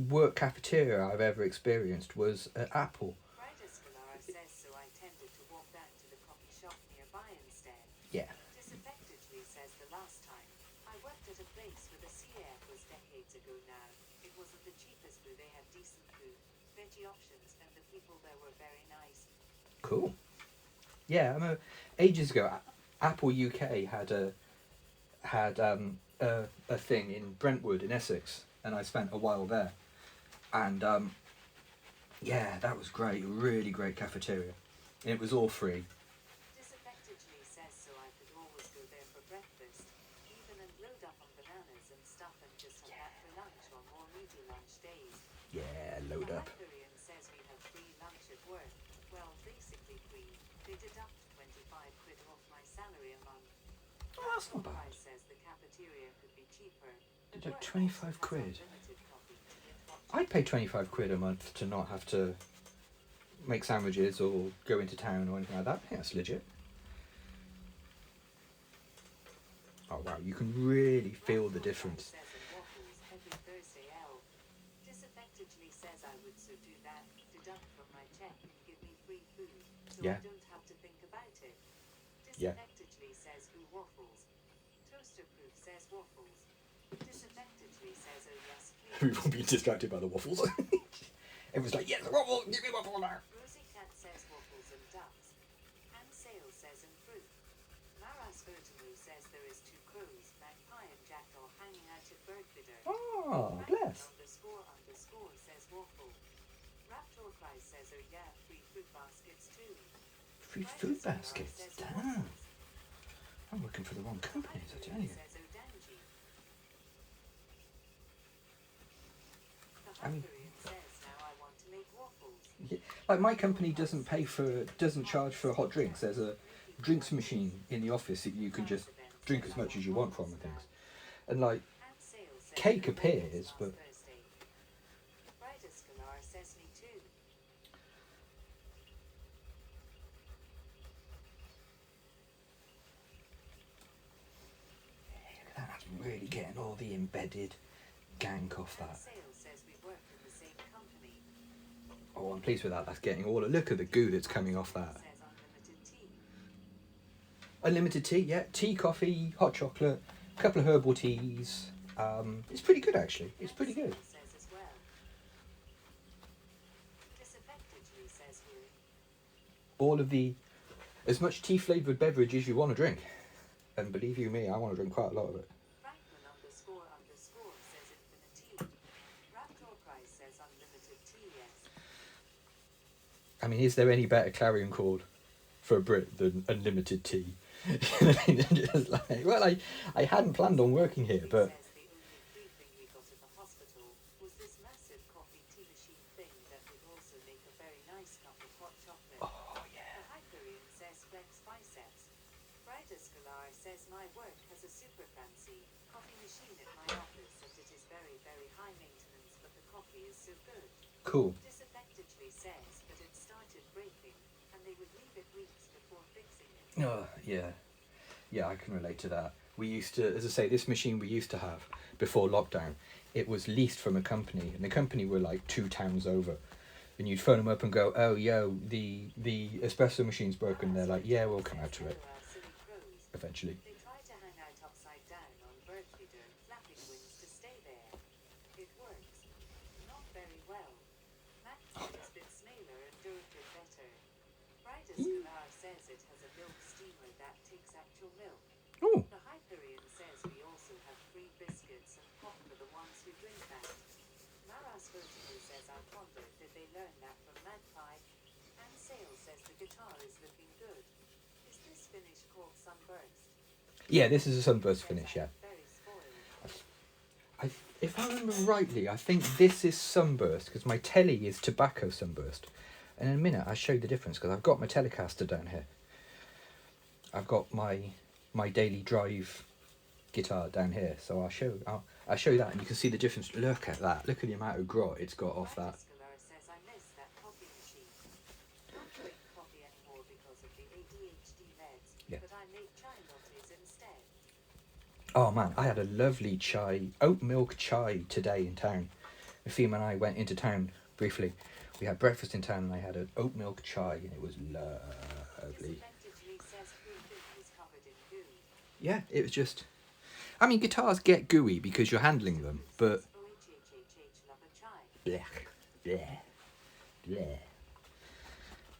work cafeteria I've ever experienced was at Apple. Brightus Galar says so I tended to walk down to the coffee shop nearby instead. Yeah. Disaffectedly says the last time I worked at a place with a CF was decades ago now. It wasn't the cheapest, but they had decent food, veggie options, and the people there were very nice. Cool. Yeah, I know. Ages ago, Apple UK had a thing in Brentwood in Essex, and I spent a while there. And yeah, that was great. Really great cafeteria. And it was all free. Disaffectedly says so I could always go there for breakfast, even and load up on bananas and stuff and just have that for lunch on more meaty lunch days. Yeah, load The up. Hyperion says we have free lunch at work. Well, basically free. They deduct 25 quid off my salary a month. Oh, that's not bad. Price says the cafeteria could be cheaper. but Deduct work 25 also has quid. unlimited coffee to get hot I'd pay 25 quid a month to not have to make sandwiches or go into town or anything like that. I think that's legit. Oh wow, you can really feel the difference. Says and waffles every Thursday L. Disaffectedly says I would so do that, deduct from my check and give me free food, so Yeah. I don't have to think about it. Yeah. Disaffectedly says who waffles. Toaster proof says waffles. Disaffectedly says oh yes please. We won't be distracted by the waffles. Everyone's like, yes, waffle, give me waffle now. Rosie Cat says waffles and ducks. Anne Sale says and fruit. Maras Vertimu says there is two crows, magpie and jackdaw hanging out at Birdfeeder. Oh, bless. Underscore says waffle. Raptor Cry says oh yeah, free fruit baskets too. Free food baskets. Damn. I'm working for the wrong companies, I tell you. Says oh Danji. The I mean- Hyperion says now I want to make waffles. Yeah, like my company doesn't charge for hot drinks. There's a drinks machine in the office that you can just drink as much as you want from and things. And like Anne Sale says cake no appears, waffles but last Thursday. Brighter Scalar says me too. that's really getting all the embedded gank off Anne that. Sale says we work in the same company. Oh, I'm pleased with that. That's getting all. Look at the goo that's coming off that. Says unlimited tea. Unlimited tea, yeah. Tea, coffee, hot chocolate, a couple of herbal teas. It's pretty good actually. It's pretty good. Says as well. Disaffectedly says who. All of the, as much tea flavoured beverage as you want to drink. And believe you me, I want to drink quite a lot of it. Franklin underscore says infinite tea. Raptor Price says unlimited tea, yes. I mean, is there any better clarion call for a Brit than unlimited tea? Just like, well, I hadn't planned on working here, He but says the only free thing we got at the hospital was this massive coffee tea machine thing that would also make a very nice cup of hot chocolate. oh yeah. The Hyperion says flex biceps. Brighter Scalar says my work has a super fancy coffee machine at my office and it is very, very high maintenance, but the coffee is so good. Cool. Disaffectedly says, but it started breaking and they would leave it weeks before fixing it. Oh yeah, yeah. I can relate to that. We used to, as I say, this machine we used to have before lockdown. It was leased from a company, and the company were like 2 towns over. And you'd phone them up and go, "Oh, yo, the espresso machine's broken." They're like, "Yeah, we'll come out to it Silly crows. eventually." They try to hang out upside down on bird feeder, flapping wings to stay there. It works. Not very well. Max is a bit smaller and Durford better. Brighter Scalar says it has a milk steamer that takes actual milk. Oh, The Hyperion says we also have free biscuits and pop for the ones who drink that. Maras Vertigo says I wonder did they learn that from Magpie? And Sale says the guitar is looking good. Is this finish called Sunburst? yeah. This is a sunburst finish. Yeah. Very spoiled. If I remember rightly, I think this is sunburst because my telly is tobacco sunburst. And in a minute, I'll show you the difference because I've got my Telecaster down here. I've got my daily drive guitar down here, so I'll show you that, and you can see the difference. Look at that! Look at the amount of grot it's got off that. Scalar says I miss that coffee machine. Don't drink coffee anymore because of the ADHD meds, Yeah. but I make chai lattes instead. Oh man, I had a lovely oat milk chai today in town. Efim and I went into town briefly. We had breakfast in town, and I had an oat milk chai, and it was lovely. Disaffectedly says blue thing is covered in goo. Yeah, it was just. I mean, guitars get gooey because you're handling them, but OHHHH love a chai. bleh, bleh, bleh.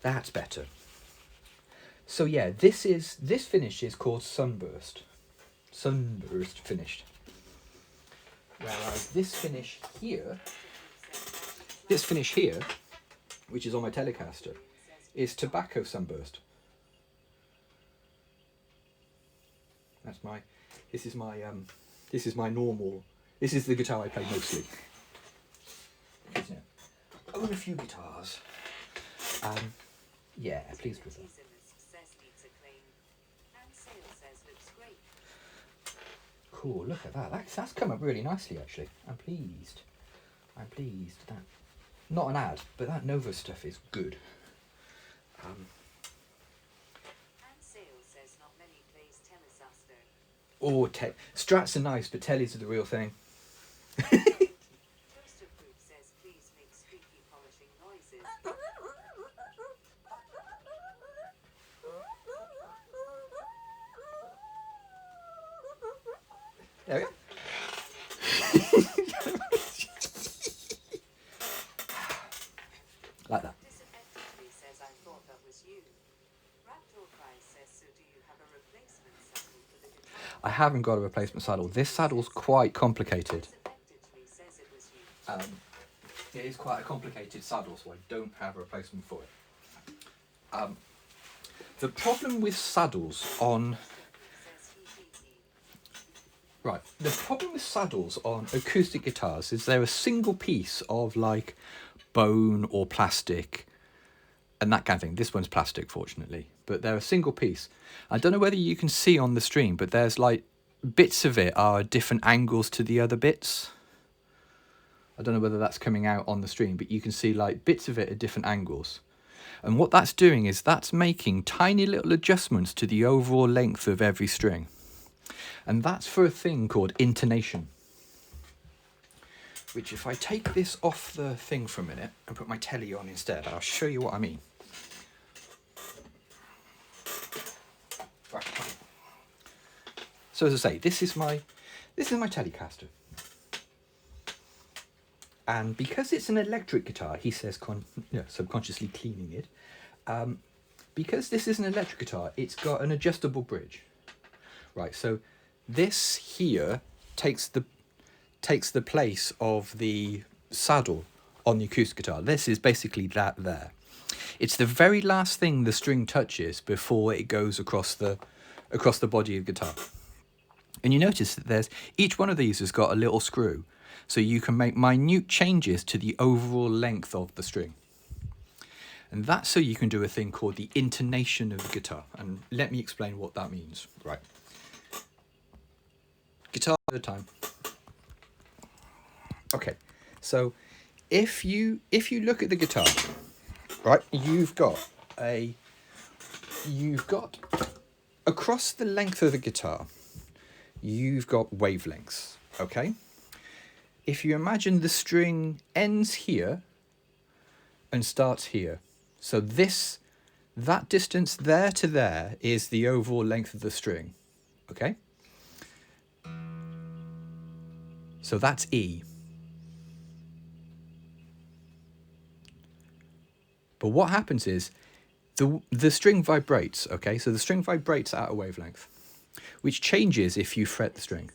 That's better. So yeah, this finish is called Sunburst. Sunburst finished. Whereas this finish here this finish here, which is on my Telecaster, is Tobacco Sunburst. That's my, this is my normal, this is the guitar I play mostly. Because, you know, I own a few guitars. Yeah, pleased with that. Cool, look at that. That's come up really nicely, actually. I'm pleased. I'm pleased. That, not an ad, but that Nova stuff is good. Oh, Strats are nice, but Tellys are the real thing. There we go. Like that. Says, I thought that was you. Raptor Price says, so do you have a replacement saddle for the guitar? I haven't got a replacement saddle. This saddle's quite complicated. It is quite a complicated saddle, so I don't have a replacement for it. The problem with saddles on... Right, the problem with saddles on acoustic guitars is they're a single piece of like bone or plastic and that kind of thing. This one's plastic, fortunately, but they're a single piece. I don't know whether you can see on the stream, but there's like bits of it are different angles to the other bits. I don't know whether that's coming out on the stream, but you can see like bits of it at different angles. And what that's doing is that's making tiny little adjustments to the overall length of every string. And that's for a thing called intonation. Which, if I take this off the thing for a minute and put my telly on instead, I'll show you what I mean. Right. So as I say, this is my Telecaster. And because it's an electric guitar, he says, subconsciously cleaning it. Because this is an electric guitar, it's got an adjustable bridge. Right, so this here takes the place of the saddle on the acoustic guitar. This is basically that there. It's the very last thing the string touches before it goes across the body of the guitar. And you notice that each one of these has got a little screw, so you can make minute changes to the overall length of the string. And that's so you can do a thing called the intonation of the guitar. And let me explain what that means. Right. Guitar at a time. Okay, so if you look at the guitar, right, you've got across the length of the guitar, you've got wavelengths, okay? If you imagine the string ends here and starts here, so that distance there to there is the overall length of the string, okay? So that's E. But what happens is the string vibrates, okay? So the string vibrates at a wavelength, which changes if you fret the string.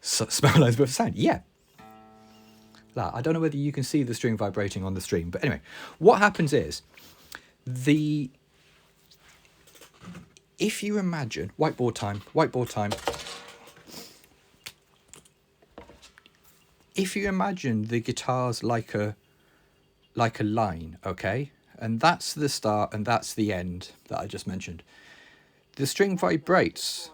So, smell lines but for sound, yeah. I don't know whether you can see the string vibrating on the stream, but anyway, what happens is if you imagine, whiteboard time. If you imagine the guitar's like a line, okay? And that's the start and that's the end that I just mentioned. The string vibrates.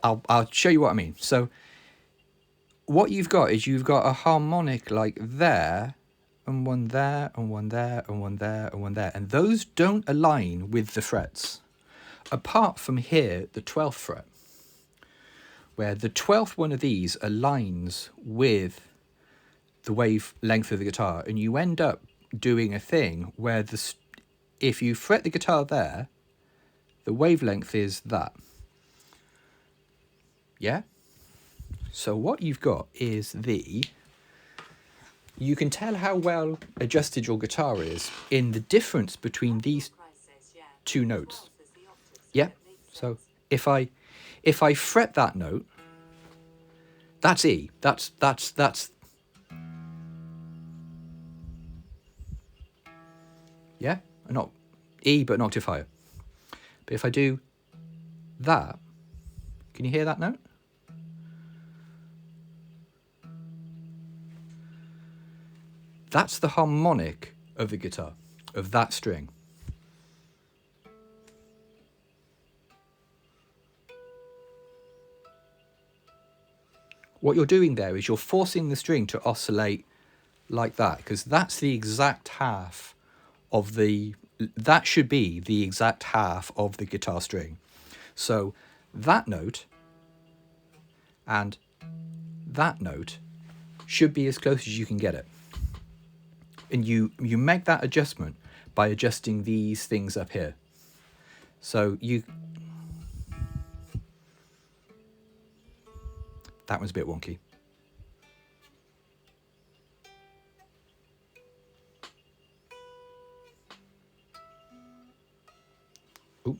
I'll show you what I mean. So what you've got is you've got a harmonic like there, and one there, and one there, and one there, and one there. And those don't align with the frets. Apart from here, the 12th fret, where the 12th one of these aligns with the wave length of the guitar, and you end up doing a thing where if you fret the guitar there, the wavelength is that. Yeah? So what you've got is you can tell how well adjusted your guitar is in the difference between these two notes. Yeah. That makes So sense. if I fret that note, that's E. That's yeah, not E, but an octave higher. But if I do that, can you hear that note? That's the harmonic of the guitar, of that string. What you're doing there is you're forcing the string to oscillate like that, because that's the exact half of the, that should be the exact half of the guitar string. So that note and that note should be as close as you can get it. And you make that adjustment by adjusting these things up here. So that one's a bit wonky. Ooh.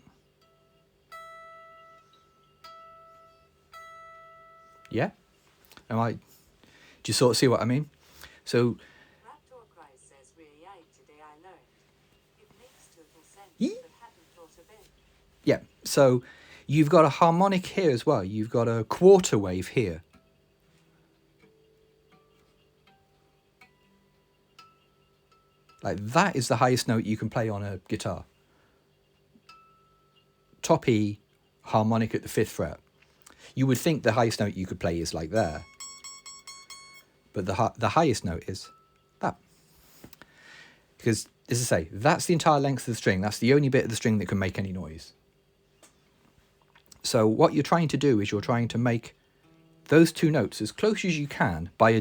Yeah? Do you sort of see what I mean? So Raptor Christ says, really, today I learned. It makes total sense, Yee. but hadn't thought of it. yeah, so you've got a harmonic here as well. You've got a quarter wave here. Like that is the highest note you can play on a guitar. Top E, harmonic at the 5th fret. You would think the highest note you could play is like there. But the highest note is that. Because, as I say, that's the entire length of the string. That's the only bit of the string that can make any noise. So what you're trying to do is you're trying to make those two notes as close as you can by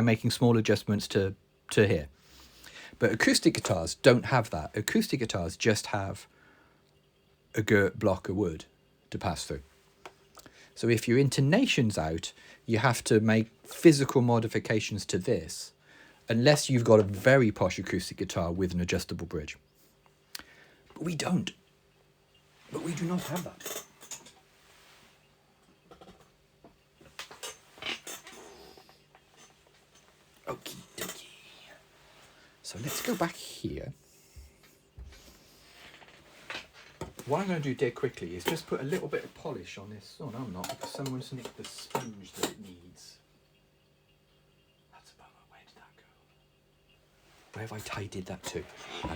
making small adjustments to here. But acoustic guitars don't have that. Acoustic guitars just have a girt block of wood to pass through. So if your intonation's out, you have to make physical modifications to this, unless you've got a very posh acoustic guitar with an adjustable bridge. But we don't. But we do not have that. Okie dokie. So let's go back here. What I'm going to do dead quickly is just put a little bit of polish on this. Oh no, I'm not, because someone's nicked the sponge that it needs. That's a bummer. Where did that go? Where have I tidied that to? I'll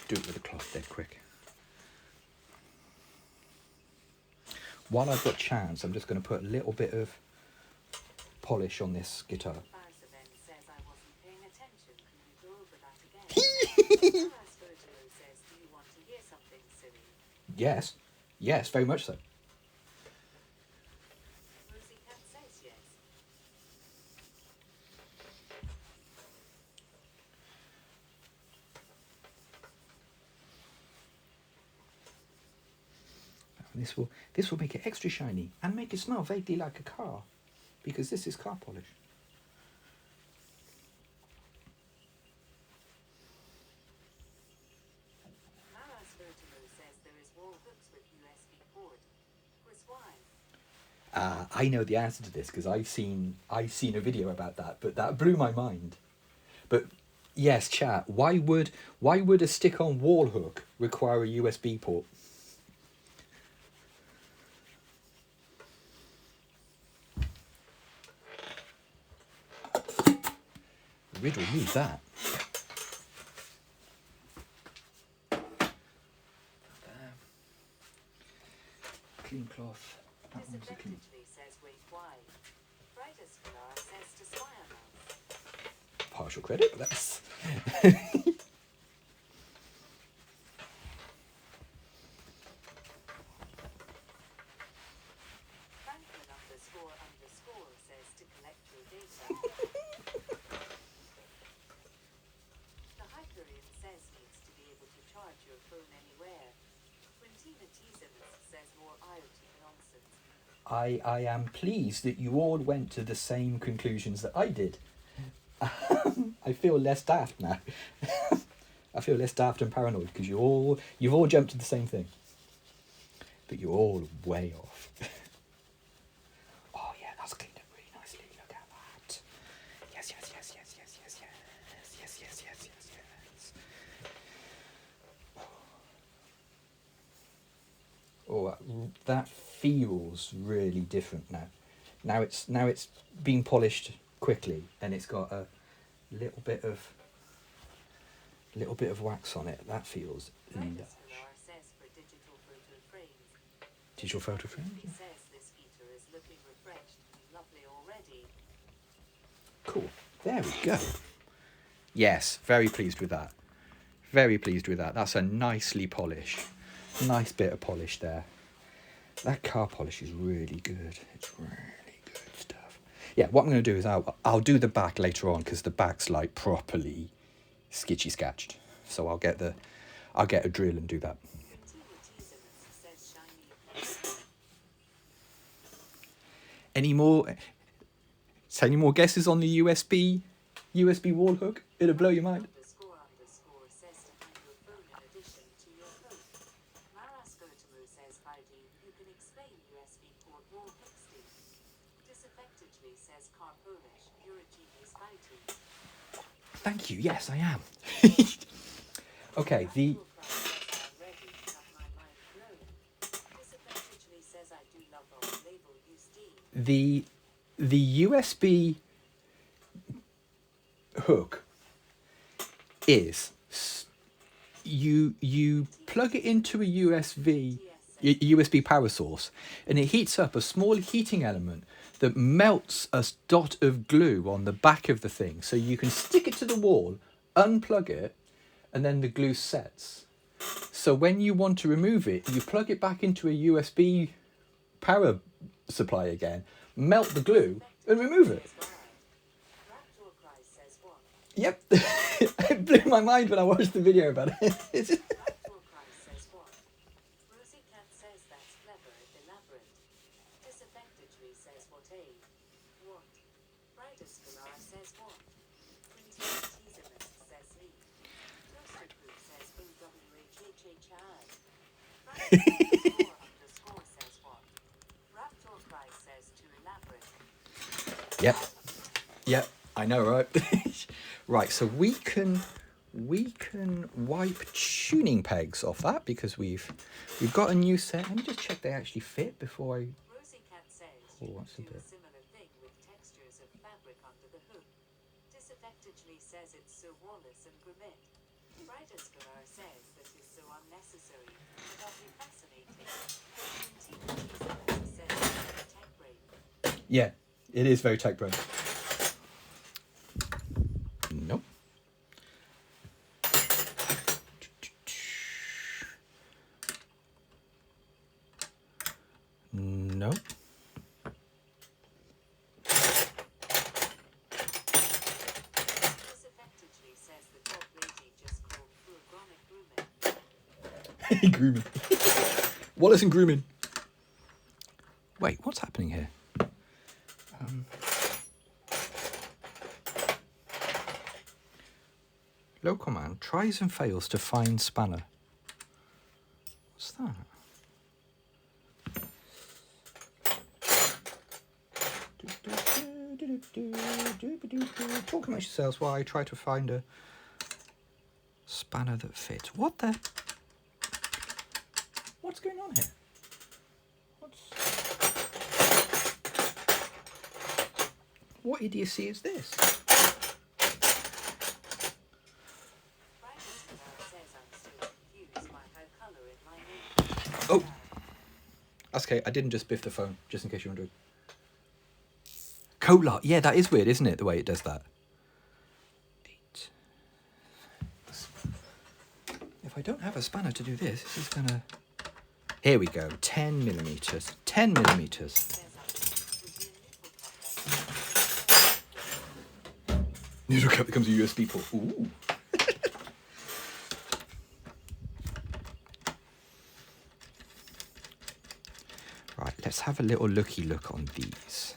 do it with a cloth dead quick. While I've got chance, I'm just going to put a little bit of polish on this guitar. Barcevan says I wasn't paying attention. Can you go over that again? Maras Virgilo says, do you want to hear something silly? Yes, yes, very much so. Rosie Cat says yes. This will make it extra shiny and make it smell vaguely like a car, because this is car polish. Maras Virgilo says there is wall hooks with USB port. Chris, why? I know the answer to this because I've seen a video about that, but that blew my mind. But yes, chat. Why would a stick-on wall hook require a USB port? Riddle me that. Clean cloth. That one's a clean. Disadvantagely says wait why. Brightest Pilar says to Swire Mouse. Partial credit. That's. Franklin__ says to collect your data. The Hyperion says needs to be able to charge your phone anywhere. Quintina Teasons says more IoT nonsense. I am pleased that you all went to the same conclusions that I did. I feel less daft now. I feel less daft and paranoid because you've all jumped to the same thing. but you're all way off. Oh yeah, that's cleaned up really nicely. Look at that. Yes, yes, yes, yes, yes, yes, yes, yes, yes, yes, yes, yes. Oh, that feels really different now. Now it's been polished quickly, and it's got a little bit of wax on it. That feels lush. Digital photo frame. Cool. There we go. Yes, very pleased with that. Very pleased with that. That's a nicely polished. Nice bit of polish there. That car polish is really good. It's really good stuff. Yeah, what I'm going to do is I'll do the back later on, because the back's like properly skitchy sketched. So I'll get a drill and do that. Any more guesses on the USB wall hook? It'll blow your mind. Thank you. Yes, I am. Okay, the USB hook is you plug it into a USB power source, and it heats up a small heating element that melts a dot of glue on the back of the thing, so you can stick it to the wall, unplug it, and then the glue sets. So when you want to remove it, you plug it back into a USB power supply again, melt the glue, and remove it. Yep. It blew my mind when I watched the video about it. Yep, I know, right? Right, so we can wipe tuning pegs off that, because we've got a new set. Let me just check they actually fit before I. Oh, what's a bit? Yeah, it is very tech brain. Nope. Nope. Grooming. Wallace and grooming. Wait, what's happening here? Low command tries and fails to find spanner. What's that? Talk amongst yourselves while I try to find a spanner that fits. What the? What's going on here? What idiocy is this? Oh, that's okay. I didn't just biff the phone, just in case you're wondering. Coat lock. Yeah, that is weird, isn't it? The way it does that. 8. If I don't have a spanner to do this, this is gonna. Here we go. 10 millimeters. 10 millimeters. Needle cap becomes a USB port. Ooh. Right, let's have a little looky look on these.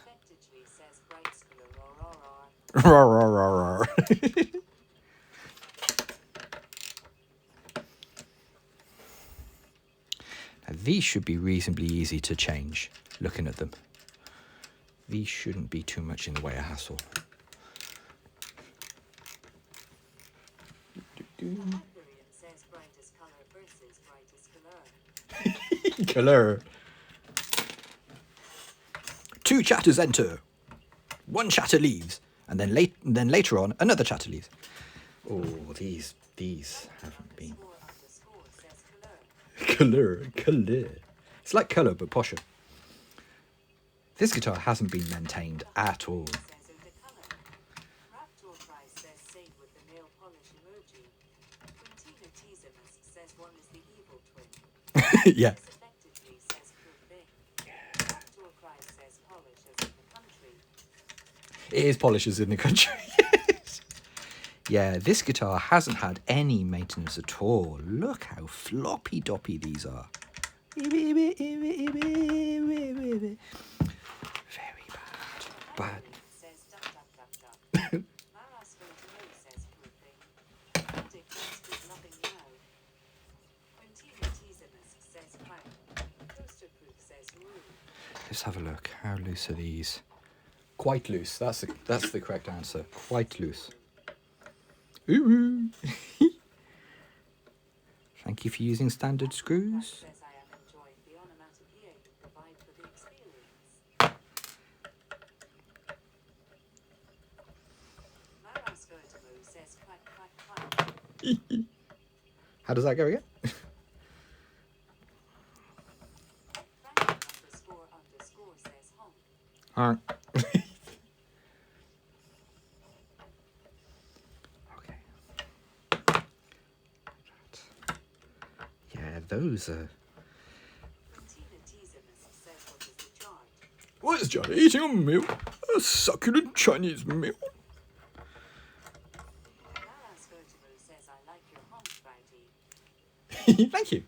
Now these should be reasonably easy to change, looking at them. These shouldn't be too much in the way of hassle. The Hyperion says brightest color versus brightest color. Color. 2 chatters enter. 1 chatter leaves. And then later on, another chatter leaves. Oh, these haven't been. Underscore says color. Colour. It's like colour, but posher. This guitar hasn't been maintained at all. Says eau de color. Raptor Price says same with the nail polish emoji. Quintina Teasimus says one is the evil twin. Yeah. Disaffectedly says cool thing. Raptor Price says polish as in the country. It is polishers in the country. Yeah, this guitar hasn't had any maintenance at all. Look how floppy doppy these are. Very bad. Bad. Says duck duck duck duck. Maras Photo says cool thing. Dick is loving now. Quintina Teasimus says crank. Toaster Proof says rude. Let's have a look. How loose are these? Quite loose. That's the correct answer. Quite loose. Ooh. Thank you for using standard screws. Says I am enjoying the onomatopoeia you provide for the experience. Maras Photo says quack quack quack. How does that go again? Franklin underscore says honk. Alright. Okay. Yeah, those are. Quintina Teasimus says what is the charge? What is Johnny eating a meal? A succulent Chinese meal? Maras Photo says I like your honk, Sprouty. Thank you.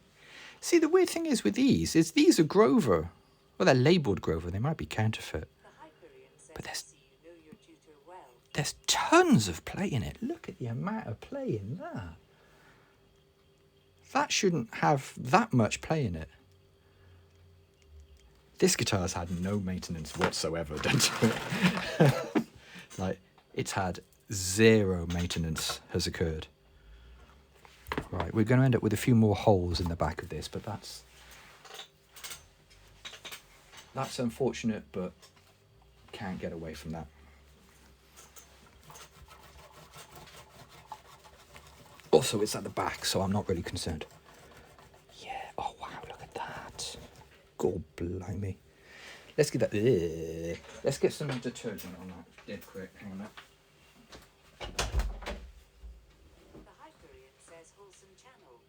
See, the weird thing is with these are Grover. Well, they're labelled Grover. They might be counterfeit. The Hyperion says But I there's- see you know your tutor well. There's tons of play in it. Look at the amount of play in that. That shouldn't have that much play in it. This guitar's had no maintenance whatsoever done to it. Like, it's had 0 maintenance has occurred. Right, we're going to end up with a few more holes in the back of this, but that's unfortunate, but can't get away from that. Also, it's at the back, so I'm not really concerned. Yeah, oh wow, look at that. God blimey. Let's get that. Let's get some detergent on that dead quick. Hang on a minute. The Hyperion says wholesome channel.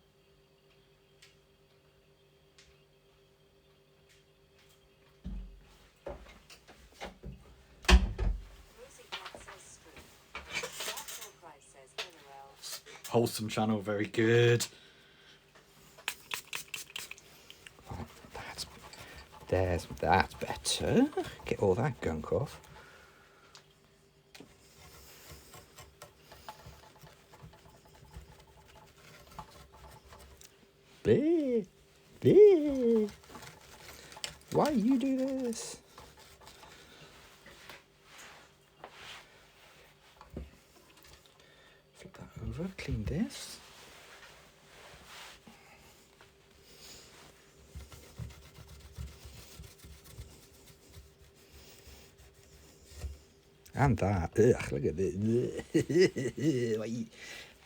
Rosie Cat says stream. Raptor Price says LOL. Wholesome channel, very good. Right, that's better. Get all that gunk off. Bleh, bleh. Why you do this? Flip that over, clean this. And that. Ugh, look at this.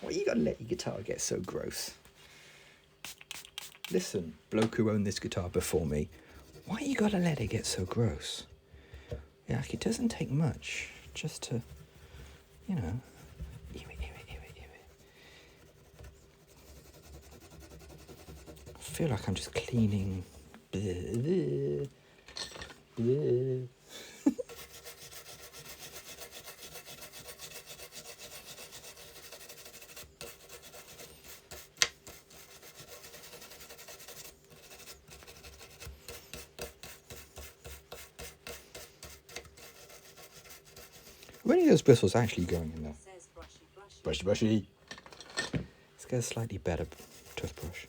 Why you gotta let your guitar get so gross? Listen, bloke who owned this guitar before me, why you gotta let it get so gross? Yeah, like it doesn't take much just to, you know. Ew it. I feel like I'm just cleaning. Bleh, bleh. Where are those bristles actually going in there? Says brushy brushy. Brushy. Let's get a slightly better toothbrush.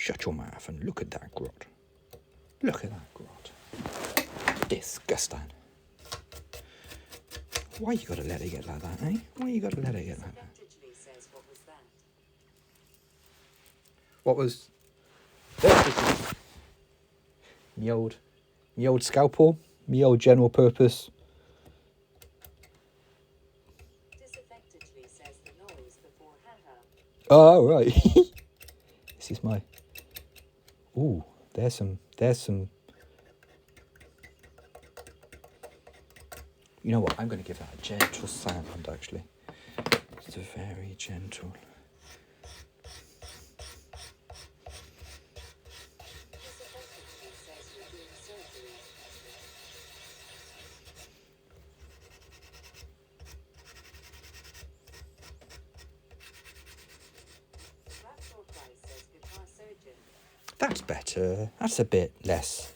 Shut your mouth and look at that grot. Look at that grot. Disgusting. Why you gotta let it get like that, eh? Why you gotta let it get like that? Disadvantagely says, what was that? What was... me old scalpel, me old general purpose. Disaffectedly says the noise before haha. Oh, right. This is my... Ooh, there's some... You know what? I'm going to give that a gentle sound, actually. It's a very gentle... Disaffectedly says you're doing surgery. Raptor Price says guitar surgeon. That's better. That's a bit less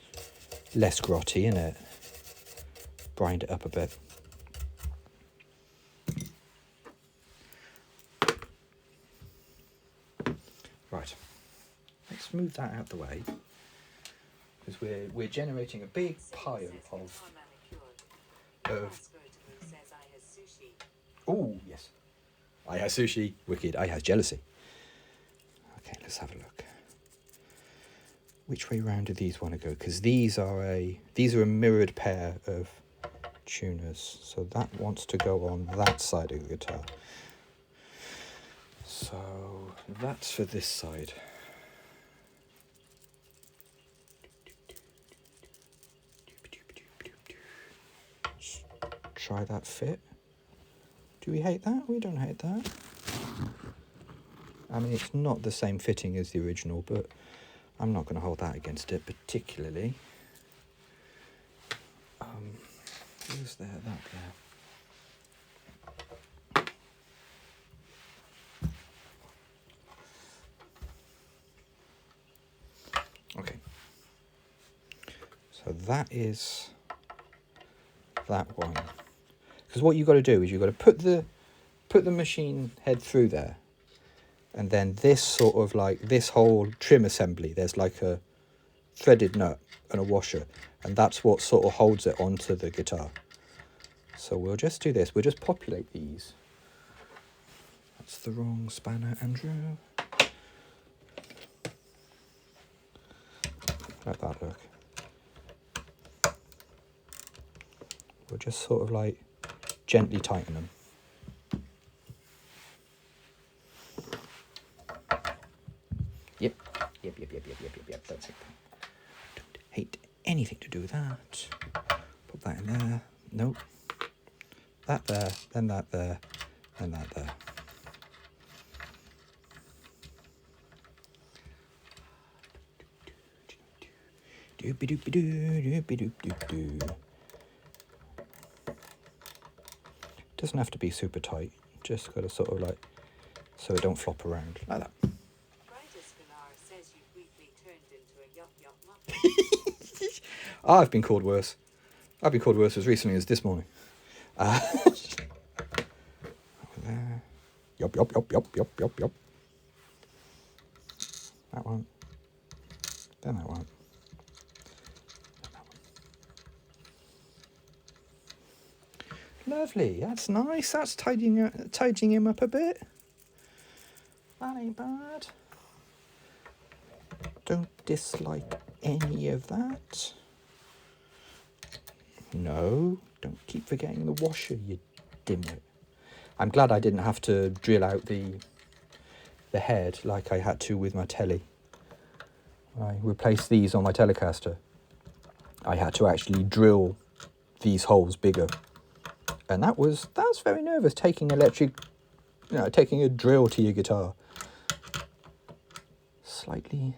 grotty, isn't it? Grind it up a bit. Right. Let's move that out the way. Because we're generating a big pile of... Says I has sushi. Oh, yes. I has sushi. Wicked. I has jealousy. Okay, let's have a look. Which way round do these want to go? Because these are a mirrored pair of tuners. So that wants to go on that side of the guitar. So that's for this side. Try that fit. Do we hate that? We don't hate that. I mean, it's not the same fitting as the original, but I'm not going to hold that against it particularly. Who's there? That there. Okay. So that is that one. Because what you've got to do is you've got to put the machine head through there, and then this sort of like this whole trim assembly, there's like a threaded nut and a washer, and that's what sort of holds it onto the guitar. So we'll just do this. We'll just populate these. That's the wrong spanner, Andrew. Let that look. We'll just sort of like gently tighten them. Yep. That's it. Don't hate anything to do with that. Put that in there. Nope. That there, then that there, then that there. Doopy-doopy-doo. Doesn't have to be super tight. Just got to sort of like, so it don't flop around like that. Says you briefly turned into a yup yup muppet. I've been called worse. I've been called worse as recently as this morning. There. Yup. That one. Then that one. Lovely. That's nice. That's tidying him up a bit. That ain't bad. Don't dislike any of that. No, don't keep forgetting the washer, you dimwit. I'm glad I didn't have to drill out the head like I had to with my telly. When I replaced these on my Telecaster, I had to actually drill these holes bigger. And that was very nervous, taking taking a drill to your guitar. Slightly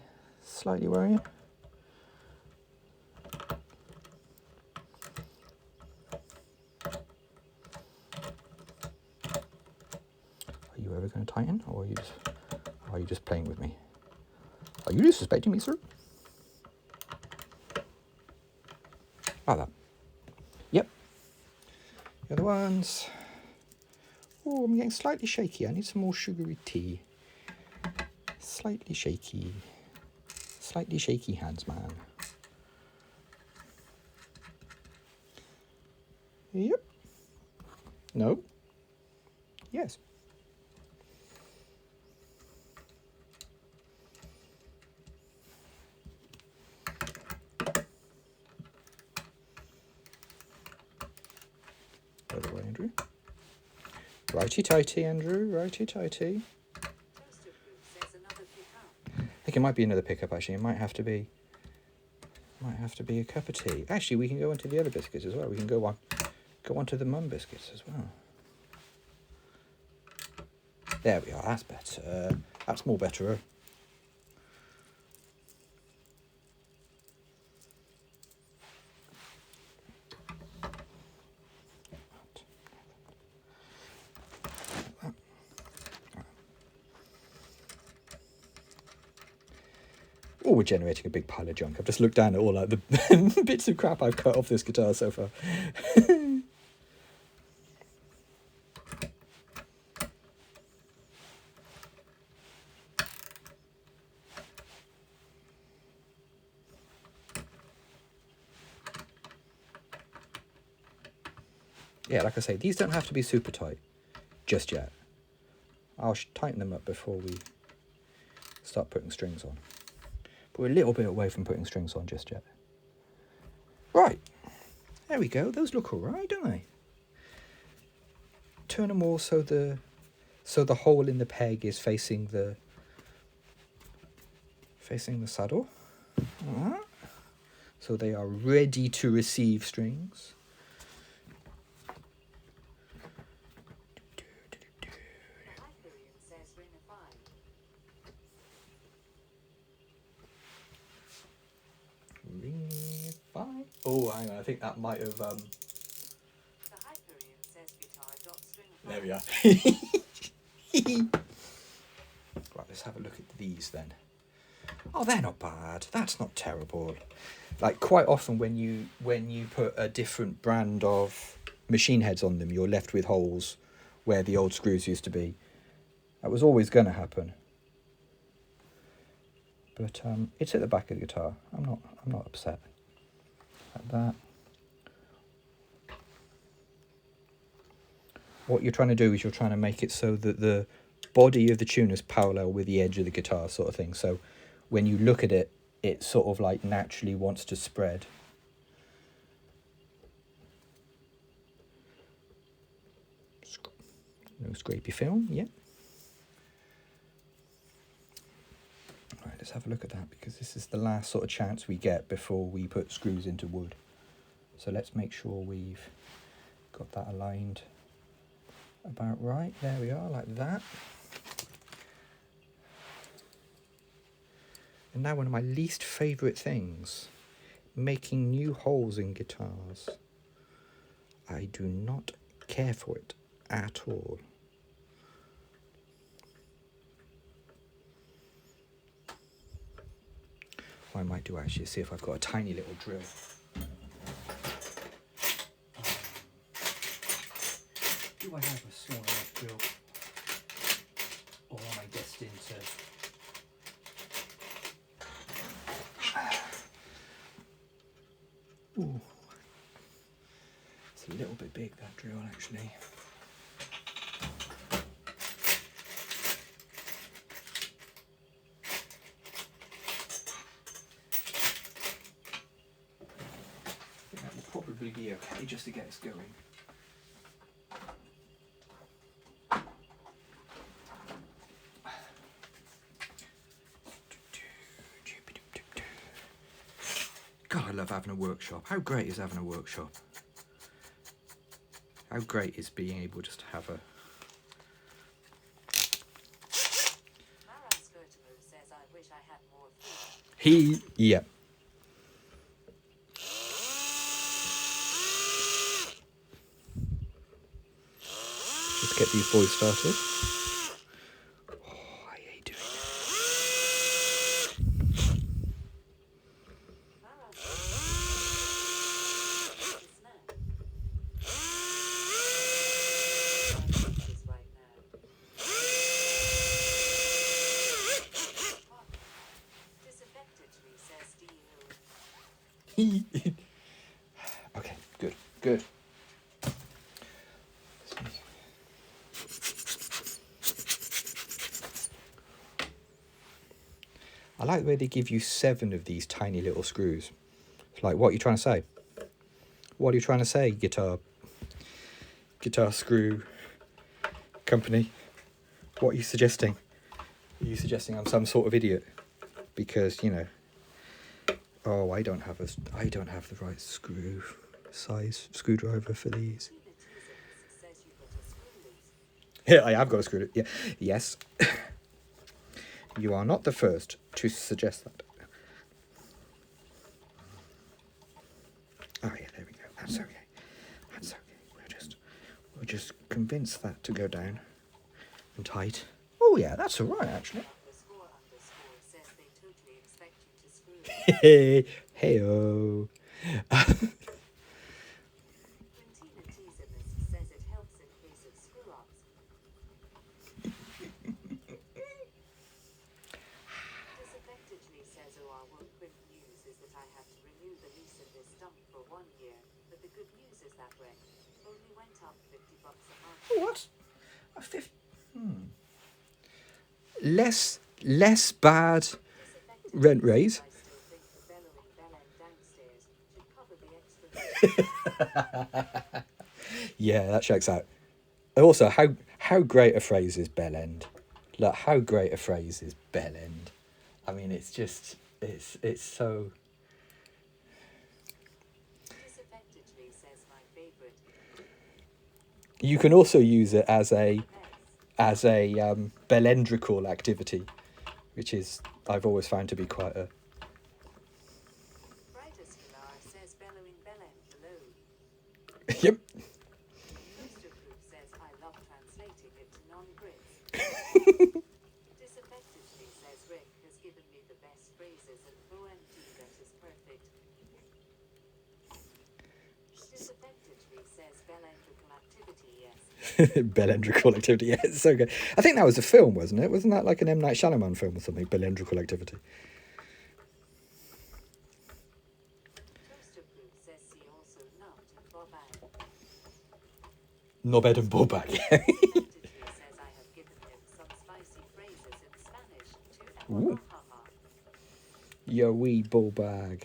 worrying. Are you ever going to tighten, or are you just playing with me? Are you disrespecting me, sir? Like that. Yep. The other ones. Oh, I'm getting slightly shaky. I need some more sugary tea. Slightly shaky. Slightly shaky hands, man. Yep. No. Yes. Other way, Andrew. Righty-tighty, Andrew. Righty-tighty. Toaster Poo says another pickup. I think it might be another pickup, actually. It might have to be a cup of tea. Actually, we can go on to the other biscuits as well. We can go on to the mum biscuits as well. There we are. That's better. That's more better. Oh, we're generating a big pile of junk. I've just looked down at all like the bits of crap I've cut off this guitar so far. Yeah, like I say, these don't have to be super tight just yet. I'll tighten them up before we start putting strings on. But we're a little bit away from putting strings on just yet. Right, there we go. Those look all right, don't they? Turn them all so the hole in the peg is facing the saddle. So they are ready to receive strings. Hyperion says ring of 5. Ring 5. Oh, hang on. I think that might have. The Hyperion says guitar dot string of 5. There we are. Right, let's have a look at these then. Oh, they're not bad. That's not terrible. Like quite often when you put a different brand of machine heads on them, you're left with holes where the old screws used to be. That was always going to happen. But it's at the back of the guitar. I'm not upset at that. What you're trying to do is you're trying to make it so that the body of the tune is parallel with the edge of the guitar, sort of thing. So when you look at it, it sort of like naturally wants to spread. No scrapey film, yeah. Right, let's have a look at that because this is the last sort of chance we get before we put screws into wood. So let's make sure we've got that aligned about right. There we are, like that. And now one of my least favourite things, making new holes in guitars. I do not care for it at all. What I might do actually is see if I've got a tiny little drill. Do I have a small enough drill? Or am I destined to... Ooh. It's a little bit big, that drill, actually. I think that will probably be okay, just to get us going. God, I love having a workshop. How great is having a workshop? How great is being able just to have a... Maras Vertigo says I wish I had more food. Yeah. Let's get these boys started. Oh, I hate doing it. Maras Vertigo says snack. Right now. Disaffected Okay, good, good. I like the way they give you 7 of these tiny little screws. It's like, what are you trying to say? What are you trying to say, guitar screw company? What are you suggesting? Are you suggesting I'm some sort of idiot? Because, you know, oh, I don't have the right size screwdriver for these. Yeah, I have got a screwdriver. Yeah, yes. You are not the first to suggest that. Oh yeah, there we go. That's okay. That's okay. We'll just convince that to go down and tight. Oh yeah, that's all right actually. Hey, hey-oh. What? A fifth? Less bad rent raise. Yeah, that checks out. And also, how great a phrase is bell end? Like, how great a phrase is bell end? I mean, it's just, it's so. You can also use it as a bellendrical activity, which is I've always found to be quite a. Yep. Bellendrical activity, yeah, it's so good. I think that was a film, wasn't it? Wasn't that like an M. Night Shyamalan film or something? Bellendrical activity. Knobhead and ballbag. Ooh. Your wee ballbag.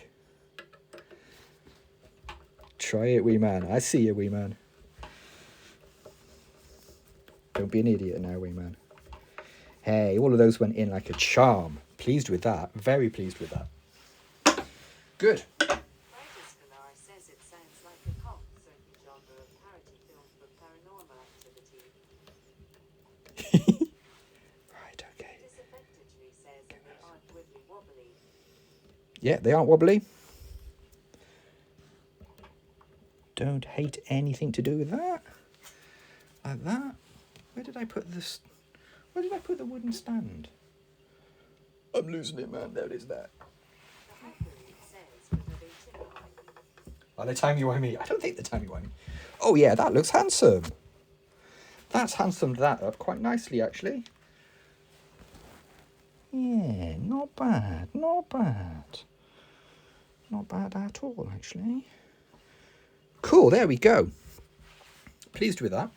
Try it, wee man. I see you, wee man. Don't be an idiot now, wee man. Hey, all of those went in like a charm. Pleased with that. Very pleased with that. Good. Right, okay. Yeah, they aren't wobbly. Don't hate anything to do with that. Like that. Where did I put this? Where did I put the wooden stand? I'm losing it, man. There it is there. Are they timey-wimey? I don't think they're timey-wimey. Oh, yeah, that looks handsome. That's handsomed that up quite nicely, actually. Yeah, not bad. Not bad. Not bad at all, actually. Cool, there we go. Pleased with that.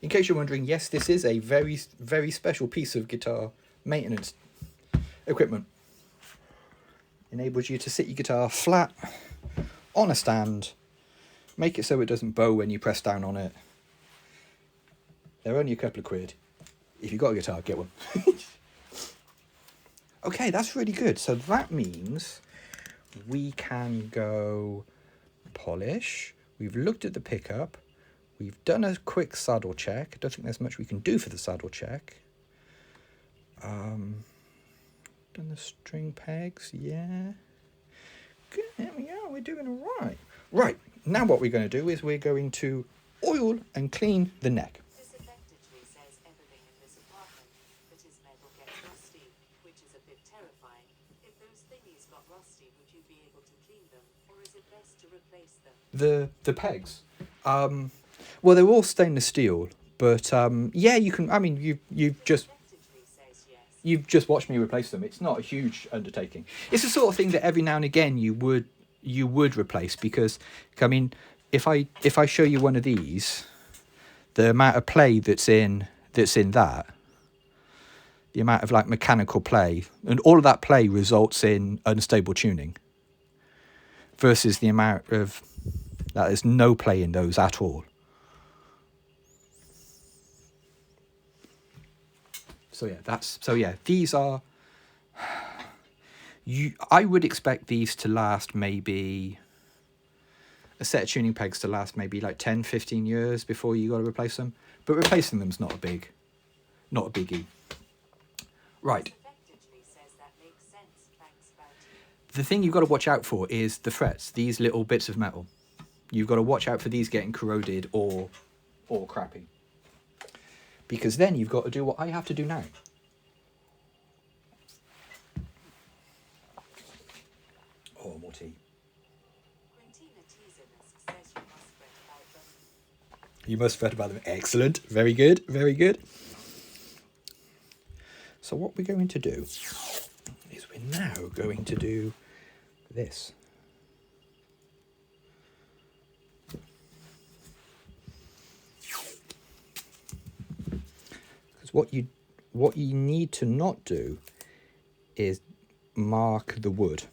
In case you're wondering, yes, this is a very, very special piece of guitar maintenance equipment. Enables you to sit your guitar flat on a stand, make it so it doesn't bow when you press down on it. They're only a couple of quid. If you've got a guitar, get one. Okay, that's really good. So that means we can go polish. We've looked at the pickup. We've done a quick saddle check. I don't think there's much we can do for the saddle check. Done the string pegs, yeah. Good, there we are, we're doing all right. Right, now what we're going to do is we're going to oil and clean the neck. This effectively says everything in this apartment that is metal gets rusty, which is a bit terrifying. If those thingies got rusty, would you be able to clean them, or is it best to replace them? The pegs? Well, they're all stainless steel, but yeah, you can. I mean, you've just watched me replace them. It's not a huge undertaking. It's the sort of thing that every now and again you would you would replace, because I mean, if I show you one of these, the amount of play that's in that, the amount of like mechanical play, and all of that play results in unstable tuning, versus the amount of that there's no play in those at all. So yeah, these are. I would expect these to last maybe. A set of tuning pegs to last maybe like 10, 15 years before you got to replace them. But replacing them's not a biggie. Right. The thing you've got to watch out for is the frets, these little bits of metal. You've got to watch out for these getting corroded or crappy. Because then you've got to do what I have to do now. Oh, more tea. You must fret about them. Excellent. Very good. Very good. So what we're going to do is we're now going to do this. Because what you need to not do is mark the wood.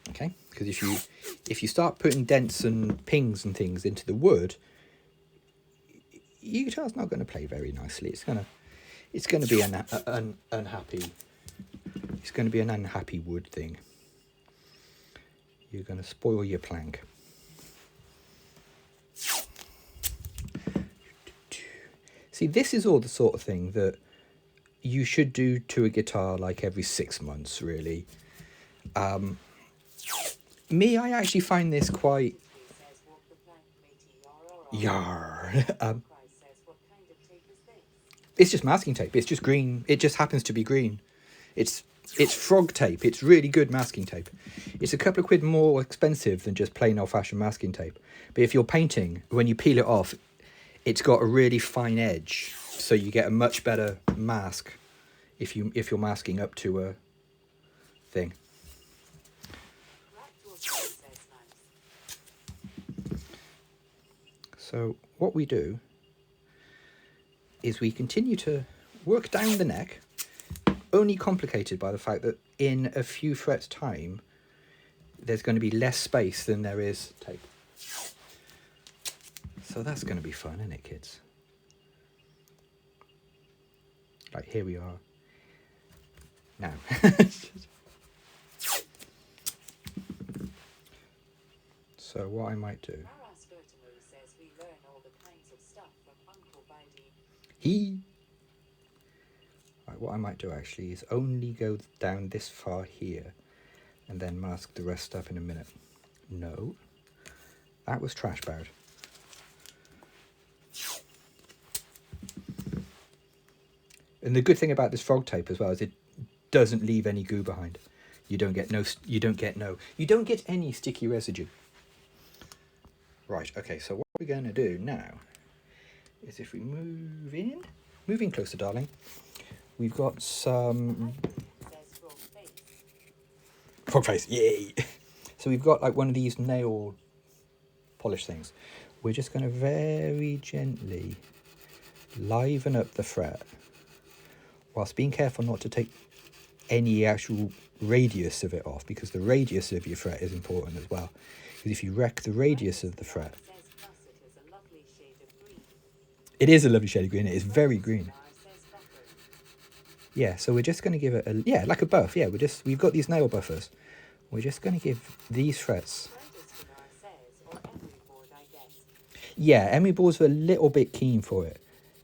Okay? Because if you start putting dents and pings and things into the wood, your guitar's not going to play very nicely. It's going to be unhappy. It's going to be an unhappy wood thing. You're going to spoil your plank. See, this is all the sort of thing that you should do to a guitar like every 6 months, really. Me, I actually find this quite... Yar. It's just masking tape. It's just green. It just happens to be green. It's frog tape. It's really good masking tape. It's a couple of quid more expensive than just plain old-fashioned masking tape. But if you're painting, when you peel it off, it's got a really fine edge, so you get a much better mask if you're masking up to a thing. So what we do is we continue to work down the neck, only complicated by the fact that in a few frets time, there's going to be less space than there is tape. So that's going to be fun, isn't it, kids? Like, here we are. Now. So what I might do... Right, what I might do actually is only go down this far here and then mask the rest up in a minute. No, that was trash bad. And the good thing about this frog tape as well is it doesn't leave any goo behind. You don't get any sticky residue. Right, okay, so what we're going to do now is if we move in closer, darling, we've got some frog face, yay! So we've got like one of these nail polish things. We're just going to very gently liven up the fret whilst being careful not to take any actual radius of it off, because the radius of your fret is important as well. Because if you wreck the radius of the fret, it is a lovely shade of green. It is very green. Yeah, so we're just going to give it a, like a buff. Yeah, we've got these nail buffers. We're just going to give these frets. Yeah, Emery boards are a little bit keen for it.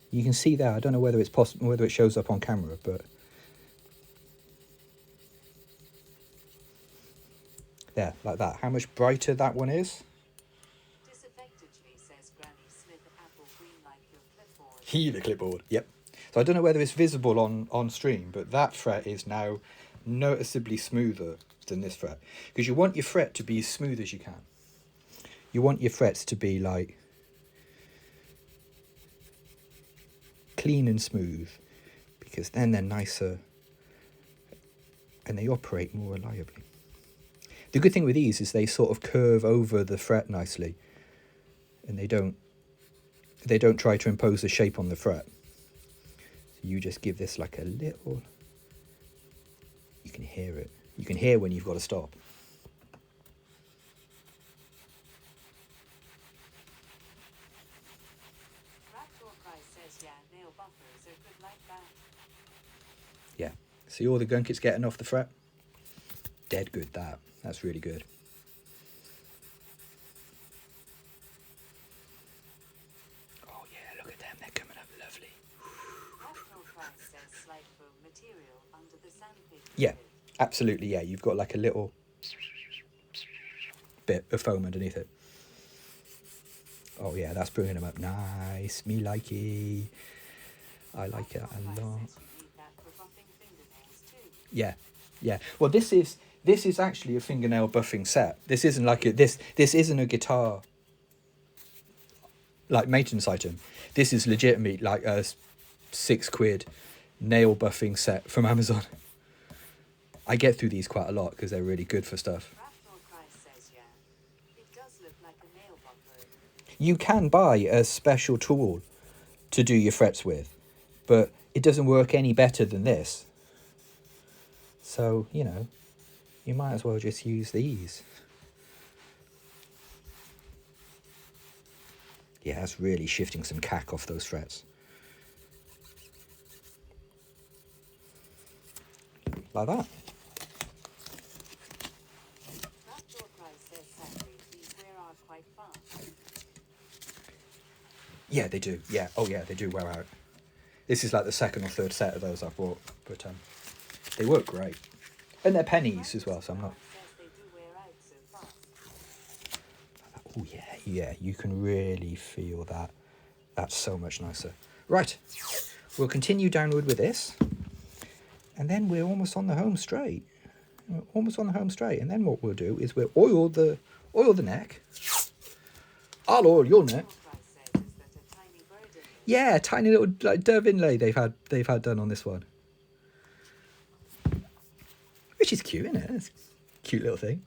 You can see that. I don't know whether it's possible, whether it shows up on camera, but there, like that. How much brighter that one is? The clipboard. Yep. So I don't know whether it's visible on stream, but that fret is now noticeably smoother than this fret, because you want your fret to be as smooth as you can. You want your frets to be like clean and smooth, because then they're nicer and they operate more reliably. The good thing with these is they sort of curve over the fret nicely, and they don't try to impose the shape on the fret. So you just give this like a little, you can hear it. You can hear when you've got to stop. Raptor Price says, yeah, nail buffers are good like that. Yeah. See all the gunk it's getting off the fret? Dead good, that. That's really good. Oh yeah, look at them. They're coming up lovely. Raptor Price says slide foam material under the sandpaper. Yeah, absolutely, yeah. You've got like a little bit of foam underneath it. Oh yeah, that's bringing them up nice. Me likey. I like it a lot. You need that for buffing fingernails too. Yeah, yeah. Well, this is actually a fingernail buffing set. This isn't like this isn't a guitar like maintenance item. This is legitimately like a £6 nail buffing set from Amazon. I get through these quite a lot because they're really good for stuff. Raptor Price says, yeah, it does look like a nail buffer. You can buy a special tool to do your frets with, but it doesn't work any better than this. So, you know, you might as well just use these. Yeah, that's really shifting some cack off those frets. Like that. Raptor Price says, sadly, these wear out quite fast. Yeah, they do. Yeah. Oh, yeah, they do wear out. This is like the second or third set of those I've bought, but they work great. And they're pennies as well, so I'm not... Says they do wear out so fast. Oh, yeah, yeah, you can really feel that. That's so much nicer. Right, we'll continue downward with this. And then we're almost on the home straight. We're almost on the home straight. And then what we'll do is we'll oil the neck. I'll oil your neck. Raptor Price says, is that a tiny bird in there? Yeah, tiny little like dove inlay they've had done on this one. Which is cute, isn't it? It's a cute little thing.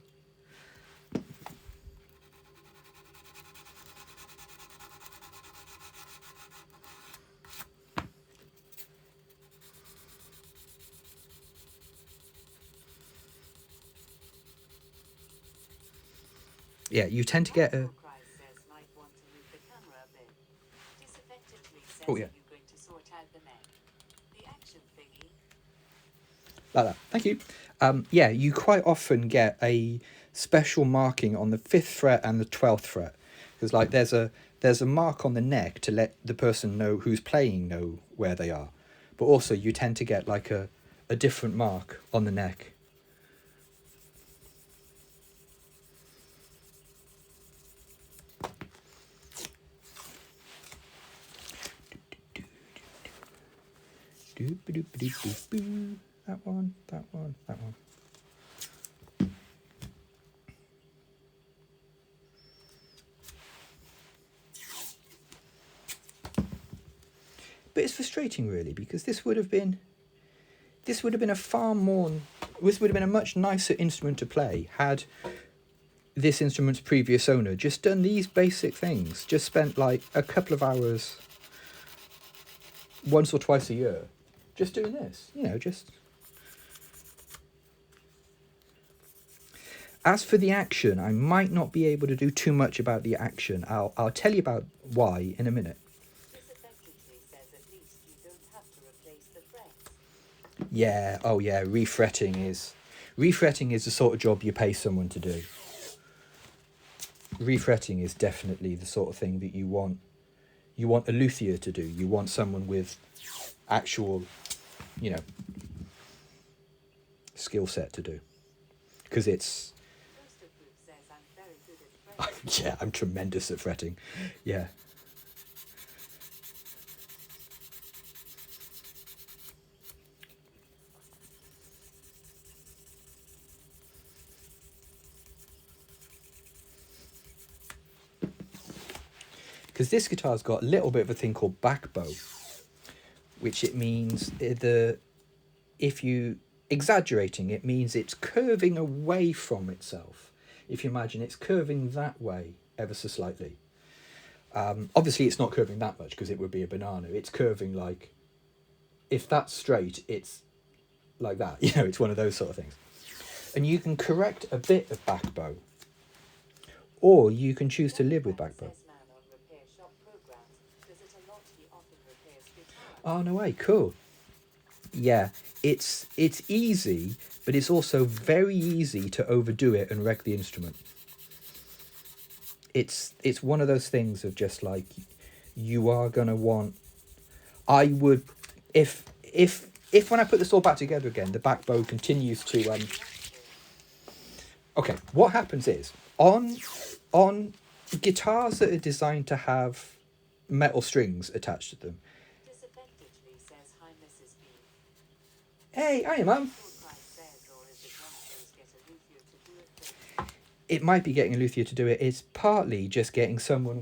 Yeah, you tend to get a... Raptor Price says, might want to move the camera a bit. Disaffectedly says, Oh, yeah. are you going to sort out the neck? The action thingy. Like that. Thank you. Yeah, you quite often get a special marking on the 5th fret and the 12th fret. Because like there's a mark on the neck to let the person know who's playing know where they are. But also you tend to get like a different mark on the neck. That one, that one, that one. But it's frustrating really because this would have been a much nicer instrument to play had this instrument's previous owner just done these basic things, just spent like a couple of hours once or twice a year just doing this, you know, just... As for the action, I might not be able to do too much about the action. I'll tell you about why in a minute. Disaffectedly says, at least you don't have to replace the frets. Yeah, oh yeah, refretting is the sort of job you pay someone to do. Refretting is definitely the sort of thing that you want a luthier to do. You want someone with actual, you know, skill set to do. Because it's... Toaster Proof says, I'm very good at fretting. Yeah, I'm tremendous at fretting. Yeah. Because this guitar's got a little bit of a thing called back bow, which it means if you exaggerating, it means it's curving away from itself. If you imagine it's curving that way ever so slightly. Obviously, it's not curving that much because it would be a banana. It's curving like, if that's straight, it's like that. You know, it's one of those sort of things. And you can correct a bit of back bow, or you can choose to live with back bow. Oh, no way, cool. Yeah, it's easy, but it's also very easy to overdo it and wreck the instrument. It's one of those things of just like, you are gonna want. I would, if when I put this all back together again, the back bow continues to Okay, what happens is on guitars that are designed to have metal strings attached to them. Hey, hiya, Mum. It might be getting a luthier to do it. It's partly just getting someone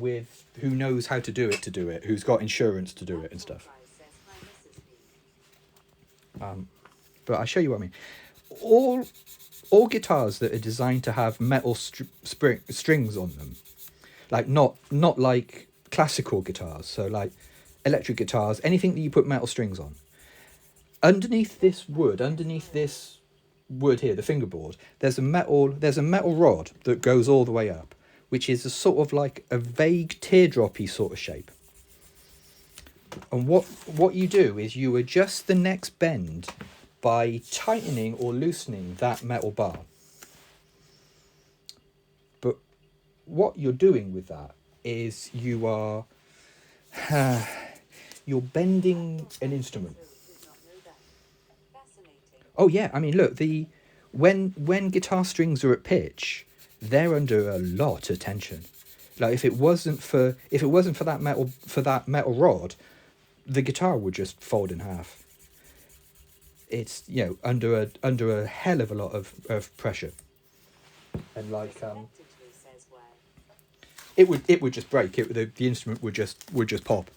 who knows how to do it, who's got insurance to do it and stuff. But I'll show you what I mean. All guitars that are designed to have metal strings on them, like not like classical guitars, so like electric guitars, anything that you put metal strings on. Underneath this wood here, the fingerboard, there's a metal rod that goes all the way up, which is a sort of like a vague teardroppy sort of shape. And what you do is you adjust the next bend by tightening or loosening that metal bar. But what you're doing with that is you're bending an instrument. Oh yeah, I mean, look, when guitar strings are at pitch, they're under a lot of tension. Like if it wasn't for that metal rod, the guitar would just fold in half. It's, you know, under a hell of a lot of pressure, and like it would just break. The instrument would just pop.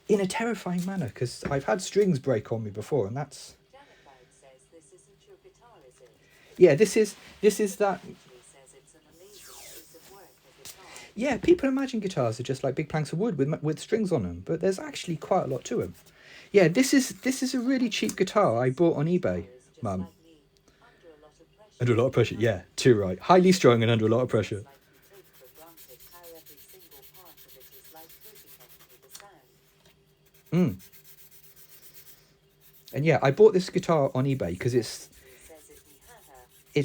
In a terrifying manner, because I've had strings break on me before, and that's. Yeah, this is that. Yeah, people imagine guitars are just like big planks of wood with strings on them, but there's actually quite a lot to them. Yeah, this is a really cheap guitar I bought on eBay, Mum. Under a lot of pressure, yeah, too right. Highly strung and under a lot of pressure. And yeah, I bought this guitar on eBay because it's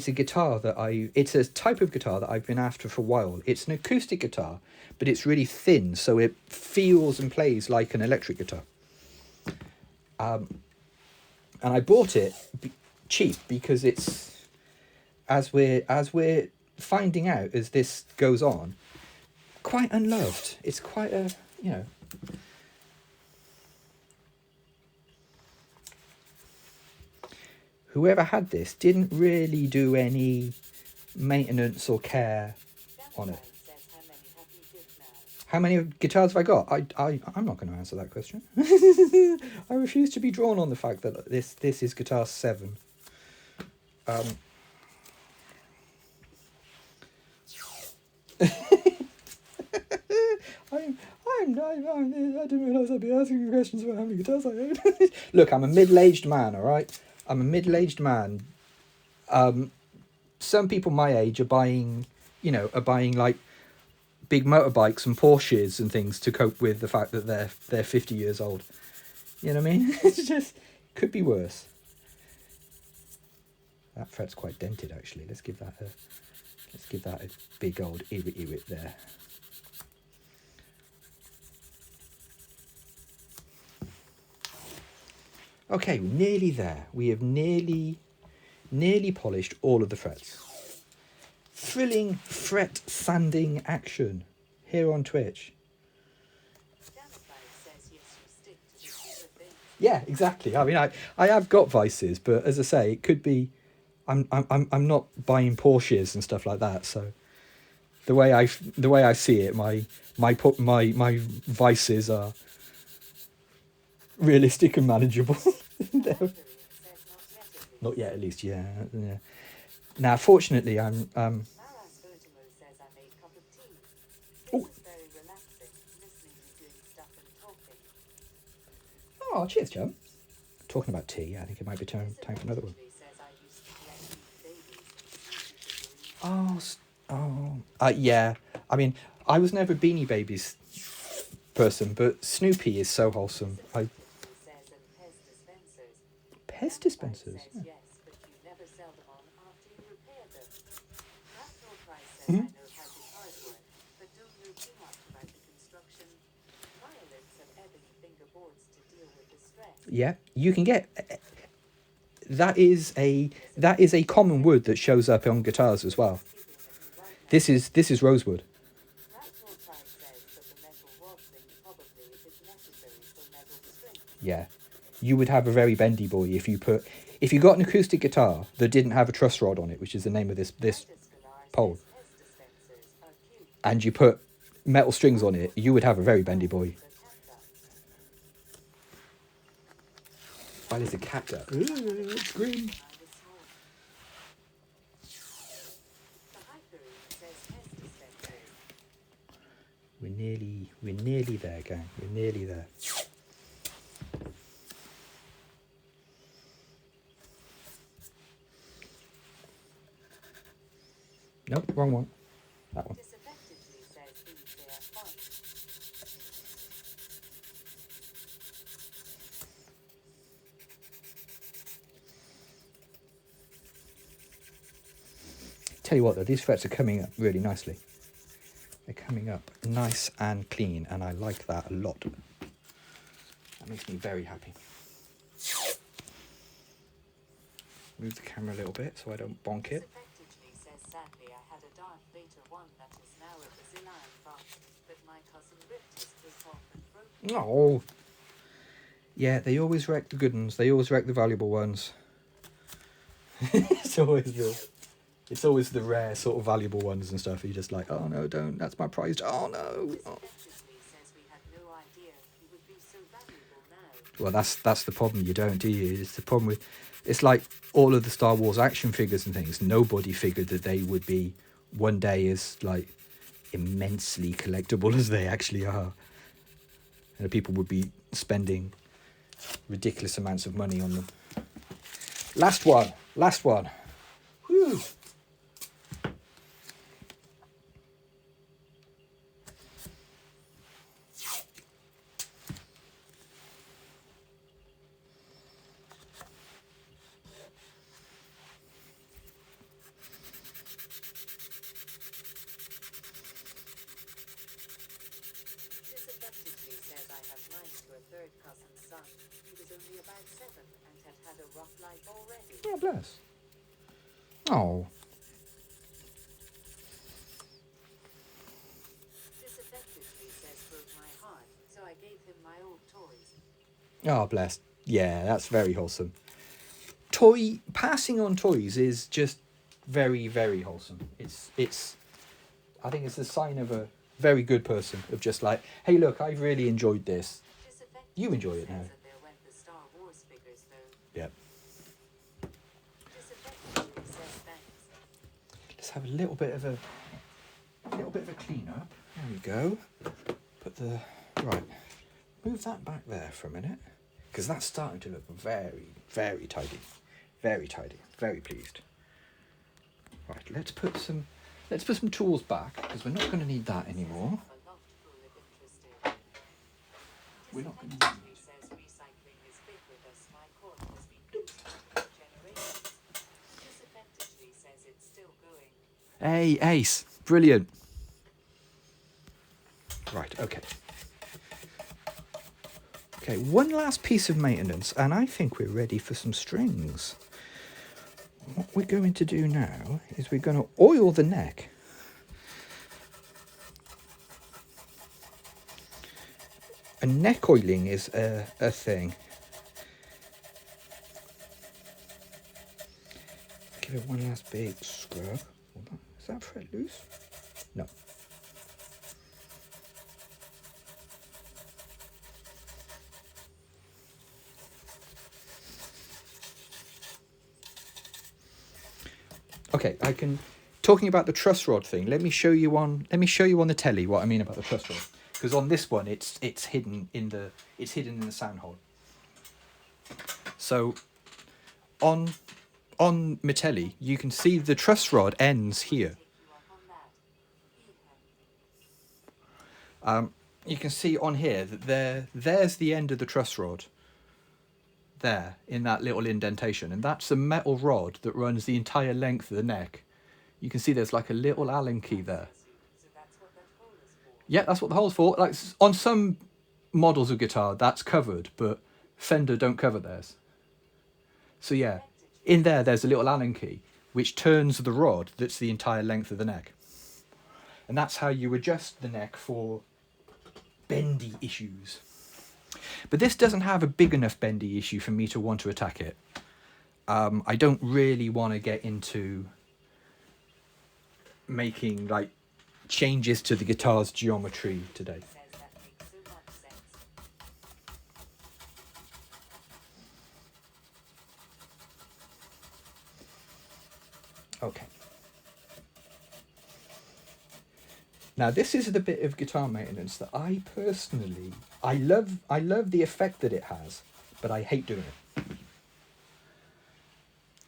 a guitar it's a type of guitar that I've been after for a while. It's an acoustic guitar, but it's really thin, so it feels and plays like an electric guitar. And I bought it cheap because it's, as we're finding out as this goes on, quite unloved. It's quite a, you know. Whoever had this didn't really do any maintenance or care on it. How many guitars have I got? I'm not going to answer that question. I refuse to be drawn on the fact that this is guitar 7. I didn't realise I'd be asking you questions about how many guitars I own. Look, I'm a middle-aged man, all right? I'm a middle-aged man. Some people my age are buying like big motorbikes and Porsches and things to cope with the fact that they're 50 years old. You know what I mean? It's just, could be worse. That fret's quite dented actually. Let's give that a big old iwit there. Okay, we're nearly there. We have nearly polished all of the frets. Thrilling fret sanding action here on Twitch. Yeah, exactly. I mean, I have got vices, but as I say, it could be. I'm not buying Porsches and stuff like that. So the way I see it, my vices are realistic and manageable. The Hyperion says Not yet, at least. Yeah. Now, fortunately, I'm. Maras Vertimo says I made cup of tea. This Oh. is very relaxing, listening to doing stuff and talking. Oh, cheers, chum. Talking about tea, I think it might be time for another one. Says I used to collect babies. Yeah. I mean, I was never Beanie Babies person, but Snoopy is so wholesome. Says and Pez Pez dispensers. dispensers. Says yes, but you never sell them on after you repair them. Rational Price says Mhm. I know how guitars work, but don't know too much about the construction. Violets have ebony fingerboards to deal with the stress. Yeah, you can get. That is a common wood that shows up on guitars as well. This is rosewood. Rational Price says that the metal rod thing probably is necessary for metal strings. Yeah, you would have a very bendy boy if you got an acoustic guitar that didn't have a truss rod on it, which is the name of this Titus Galar pole, says Pez dispensers are cute. and you put metal strings on it, you would have a very bendy boy. Why is the cat there? It's green. The Hyperion says Pez dispensers. We're nearly there, gang. We're nearly there. Nope, wrong one. That one. Disaffectedly says these they are fun. Tell you what though, these frets are coming up really nicely. They're coming up nice and clean, and I like that a lot. That makes me very happy. Move the camera a little bit so I don't bonk it. Disaffectedly says sadly I had a Darth Vader one that is now a Brazilian box, but my cousin ripped his case off and broke it. Oh, yeah, they always wreck the good ones. They always wreck the valuable ones. It's always the rare sort of valuable ones and stuff. You're just like, oh no, don't. That's my prized. Oh no. Oh. Disaffectedly says we had no idea he would be so valuable now. Well, that's the problem. You don't, do you? It's the problem with. It's like all of the Star Wars action figures and things. Nobody figured that they would be one day as like immensely collectible as they actually are. And people would be spending ridiculous amounts of money on them. Last one. Whew. Disaffectedly says I have mine to a third cousin's son. He was only about 7 and had a rough life already. Oh, bless. Oh. Disaffectedly says broke my heart, so I gave him my old toys. Oh, bless. Yeah, that's very wholesome. Passing on toys is just very, very wholesome. It's. I think it's a sign of a very good person, of just like, hey, look, I've really enjoyed this. You enjoy it now. Says that there went the Star Wars figures though. Yep. Disaffectedly says thanks. Let's have a little bit of a clean up. There we go. Right. Move that back there for a minute, because that's starting to look very, very tidy. Very tidy. Very pleased. Right. Let's put some tools back, because we're not going to need that anymore. A loft full if interested. We're not going to Disaffectedly need. says recycling is big with us. My corn has been used for generations. Disaffectedly says it's still going. Hey, Ace. Brilliant. Right, okay. Okay, one last piece of maintenance, and I think we're ready for some strings. What we're going to do now is we're going to oil the neck. And neck oiling is a thing. Give it one last big scrub. Hold on. Is that fret loose? No. Okay, I can. Talking about the truss rod thing, let me show you on the telly what I mean about the truss rod. Because on this one, it's hidden in the sound hole. So on my telly, you can see the truss rod ends here. Take you up on that. Here. You can see on here that there's the end of the truss rod. There, in that little indentation, and that's a metal rod that runs the entire length of the neck. You can see there's like a little Allen key there. So that's what that hole is for. Yeah, that's what the hole's for. Like on some models of guitar, that's covered, but Fender don't cover theirs. So yeah, in there's a little Allen key which turns the rod that's the entire length of the neck, and that's how you adjust the neck for bendy issues. But this doesn't have a big enough bendy issue for me to want to attack it. I don't really want to get into making like changes to the guitar's geometry today. Says that makes so much sense. Okay. Now this is the bit of guitar maintenance that I personally, I love the effect that it has, but I hate doing it.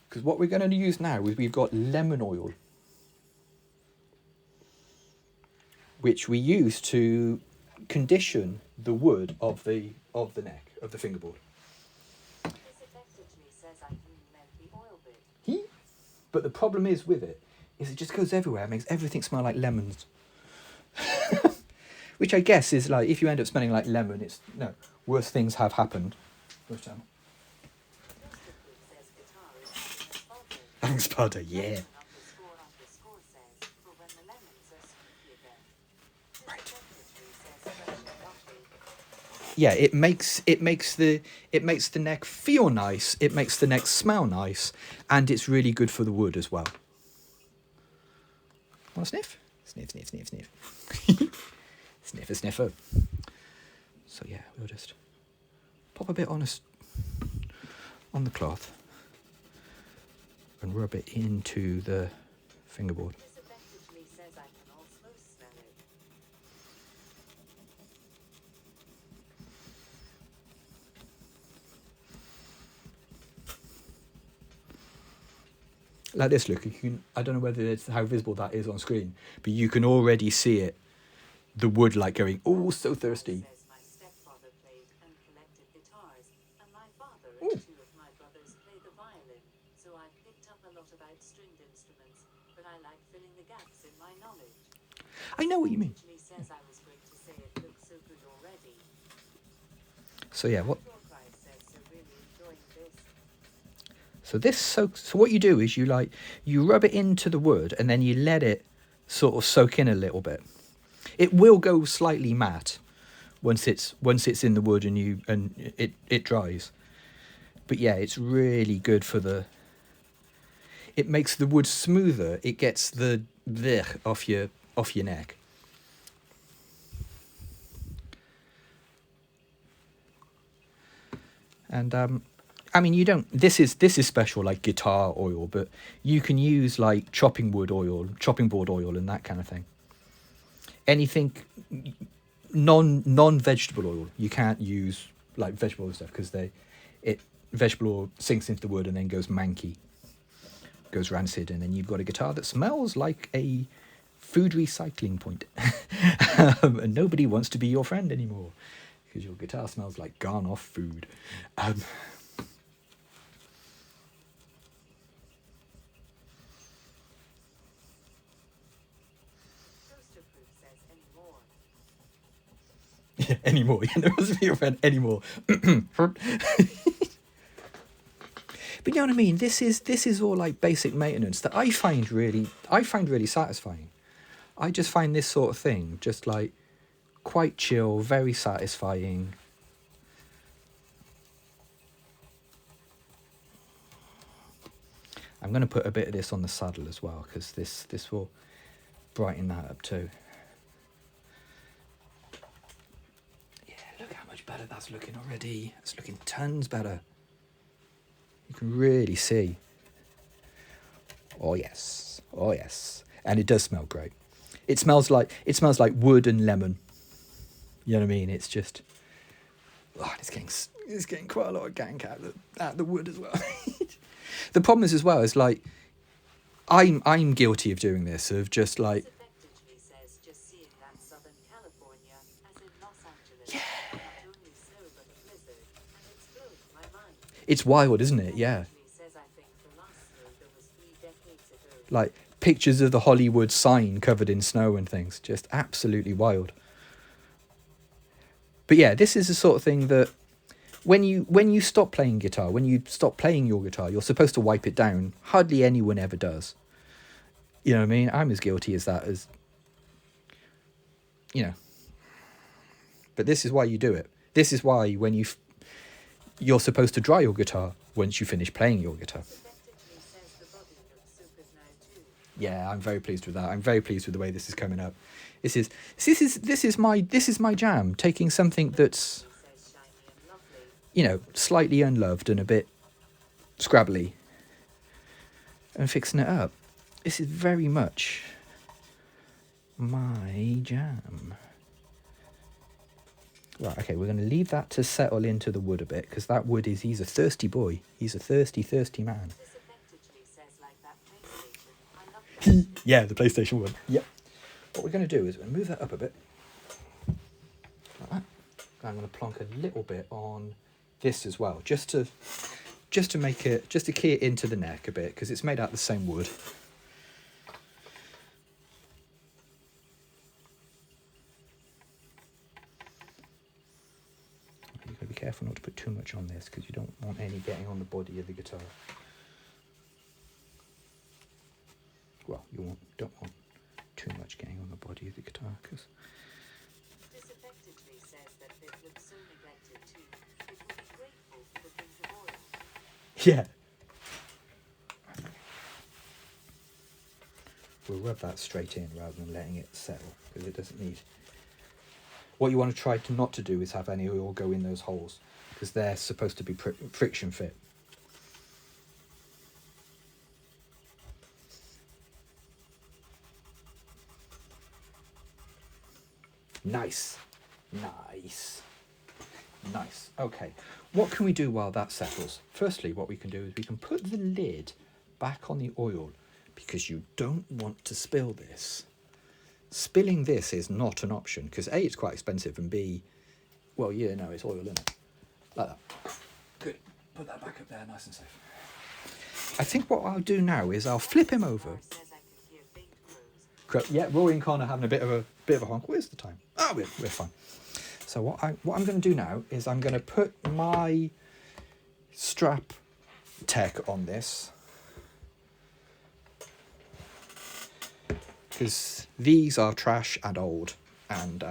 Because what we're going to use now is we've got lemon oil, which we use to condition the wood of the neck, of the fingerboard. This effectively says I can melt the oil bit. But the problem is with it just goes everywhere, it makes everything smell like lemons. Which I guess is like, if you end up smelling like lemon, it's no, worse things have happened. Which time? Toasterproof says guitar is having a Having sputter, yeah. Underscore says for when the lemons are squeaky again. This Right. effectively says fresh and lovely. Yeah, it makes the neck feel nice, it makes the neck smell nice, and it's really good for the wood as well. Want a sniff? Sniff, sniff, sniff, sniff. Sniffer, sniffer. So yeah, we'll just pop a bit on the cloth and rub it into the fingerboard. This effectively says I can also smell it. Like this, look, you can, I don't know whether it's how visible that is on screen, but you can already see it, the wood like going, oh, so thirsty. Says my stepfather played and collected guitars, and my father and two of my brothers play the violin. So I picked up a lot about stringed instruments, but I like filling the gaps in my knowledge. I know what you mean. Actually says I was going to say it looks so good already. So yeah, what? Your price says so really enjoying this. So this soaks. So what you do is you rub it into the wood and then you let it sort of soak in a little bit. It will go slightly matte once it's in the wood and it dries. But yeah, it's really good for the. It makes the wood smoother. It gets the blech off your neck. And I mean, you don't. This is special, like guitar oil, but you can use like chopping board oil, and that kind of thing. Anything non vegetable oil, you can't use like vegetable oil stuff because vegetable oil sinks into the wood and then goes manky, goes rancid, and then you've got a guitar that smells like a food recycling point, and nobody wants to be your friend anymore because your guitar smells like gone off food. Toasterproof says anymore. Yeah, anymore. Yeah, no one's be your friend anymore. But you know what I mean? This is all like basic maintenance that I find really satisfying. I just find this sort of thing just like quite chill, very satisfying. I'm going to put a bit of this on the saddle as well because this will brighten that up too. Yeah, look how much better that's looking already. It's looking tons better. You can really see. Oh yes, oh yes, and it does smell great. It smells like wood and lemon. You know what I mean? It's just, oh, it's getting quite a lot of gank out the wood as well. The problem is as well is like, I'm guilty of doing this, of just like, Effectively says just seeing that Southern California, as in Los Angeles, not only snow but a blizzard, and it's blown my mind. it's wild, isn't it? Yeah. Effectively says I think the last snow there was 3 decades ago. Like pictures of the Hollywood sign covered in snow and things, just absolutely wild. But yeah, this is the sort of thing that when you stop playing guitar, when you stop playing your guitar, you're supposed to wipe it down. Hardly anyone ever does. You know what I mean? I'm as guilty as that, as, you know. But this is why you do it. This is why when you're supposed to dry your guitar once you finish playing your guitar. Effectively says the body looks super now too. Yeah, I'm very pleased with that. I'm very pleased with the way this is coming up. This is my jam. Taking something that's, It says shiny and lovely. you know, slightly unloved and a bit scrabbly, and fixing it up. This is very much my jam. Right, okay, we're going to leave that to settle into the wood a bit, because that wood he's a thirsty boy. He's a thirsty, thirsty man. This effectively says like that PlayStation. I love that. Yeah, the PlayStation 1. Yep. What we're going to do is we're going to move that up a bit. Like that. And I'm going to plonk a little bit on this as well, just to key it into the neck a bit, because it's made out of the same wood. You've got to be careful not to put too much on this, because you don't want any getting on the body of the guitar. Well, don't want too much getting on the body of the guitar, because This effectively says that it looks so neglected too. It will be grateful for the pinch of oil. yeah. We'll rub that straight in rather than letting it settle, because it doesn't need. What you want to try not to do is have any oil go in those holes, because they're supposed to be friction fit. Nice. Okay, what can we do while that settles? Firstly, what we can do is we can put the lid back on the oil, because you don't want to spill this. Spilling this is not an option, because A, it's quite expensive, and B, well, yeah, no, it's oil, isn't it? Like that. Good. Put that back up there, nice and safe. I think what I'll do now is I'll flip him over. Says I can hear faint crows. Yeah, Rory and Connor having a bit of a honk. Where's the time? Oh, we're fine. So what I'm going to do now is I'm going to put my strap tech on this, because these are trash and old, and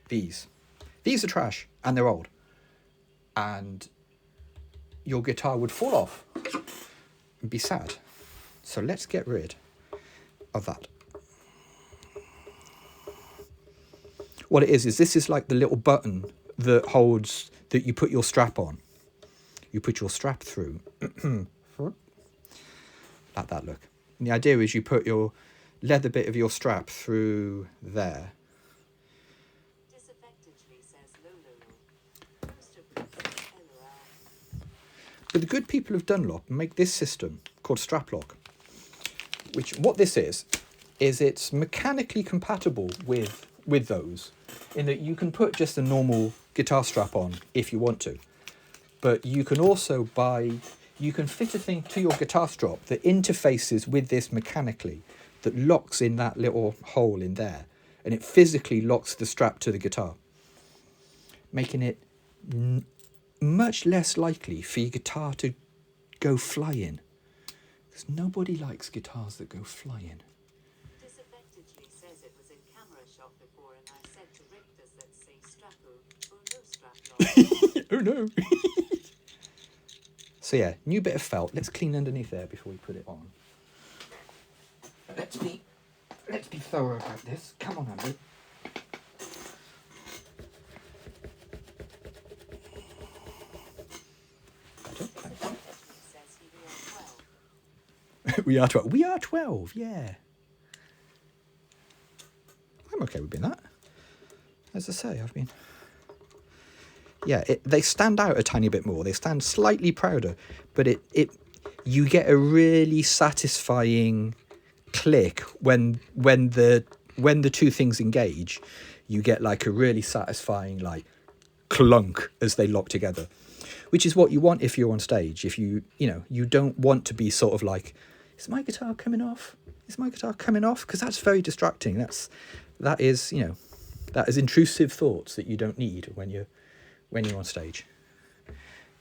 these are trash and they're old, and your guitar would fall off and be sad. So let's get rid of that. What it is this is like the little button that holds, that you put your strap on. You put your strap through. Like that, look. And the idea is you put your leather bit of your strap through there. This effectively says lo. Most of them say LOL. But the good people of Dunlop make this system called Straplock, which, what this is it's mechanically compatible with those, in that you can put just a normal guitar strap on if you want to, but you can also you can fit a thing to your guitar strap that interfaces with this mechanically, that locks in that little hole in there, and it physically locks the strap to the guitar, making it much less likely for your guitar to go flying, because nobody likes guitars that go flying. This effectively says it was in camera shot before, and I said to Rick, does that say Strapo? Oh no, Straplock. Oh no. So yeah, new bit of felt. Let's clean underneath there before we put it on. Let's be thorough about this. Come on, Andy. This effectively says he hears well. We are 12. We are 12, yeah. I'm okay with being that. As I say, I've been... Yeah, they stand out a tiny bit more. They stand slightly prouder, but you get a really satisfying click when the two things engage. You get like a really satisfying like clunk as they lock together, which is what you want if you're on stage. If you don't want to be sort of like, is my guitar coming off? Is my guitar coming off? Because that's very distracting. That is intrusive thoughts that you don't need when you're on stage.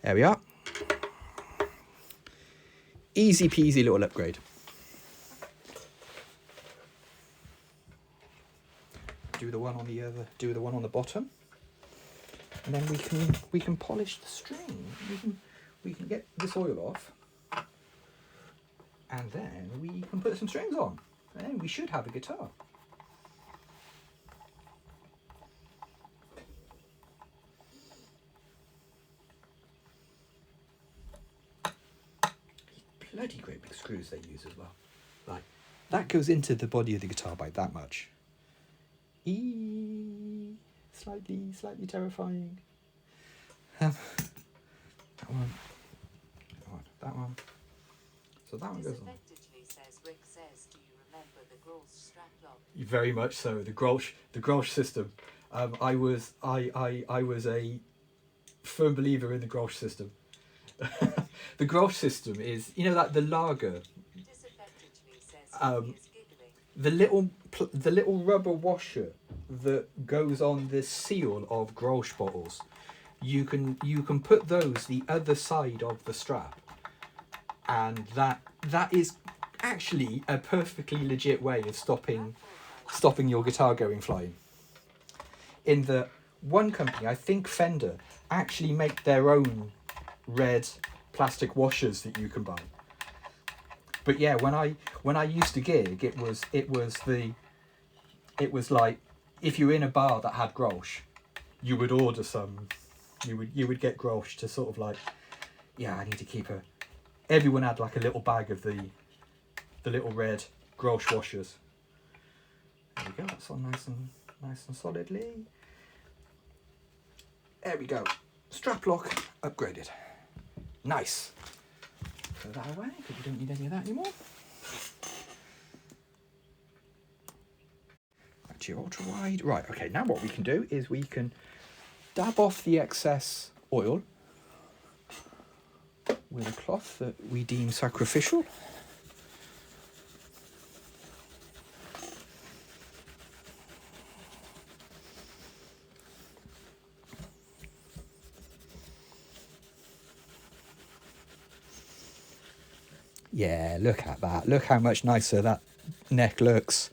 There we are. Easy peasy little upgrade. Do the one on the bottom, and then we can polish the string. We can get this oil off, and then we can put some strings on, and then we should have a guitar. Bloody great big screws they use as well. Like, that goes into the body of the guitar by that much. Slightly terrifying. That one. So that one goes on. Says Rick says, do you remember the Grolsch strap lock? Very much so. The Grolsch system. I was a firm believer in the Grolsch system. The Grolsch system is, like the lager. The little rubber washer that goes on the seal of Grolsch bottles. You can put those the other side of the strap, and that is actually a perfectly legit way of stopping your guitar going flying. In the one company, I think Fender, actually make their own red plastic washers that you can buy. But yeah, when I used to gig, it was like, if you were in a bar that had Grolsch, you would order some. You would get Grolsch to sort of like, yeah, I need to keep a. Everyone had like a little bag of the little red Grolsch washers. There we go. That's on nice and solidly. There we go. Strap lock upgraded. Nice. Throw that away because we don't need any of that anymore. That's your ultra wide. Right, okay, now what we can do is we can dab off the excess oil with a cloth that we deem sacrificial. Yeah, look at that. Look how much nicer that neck looks.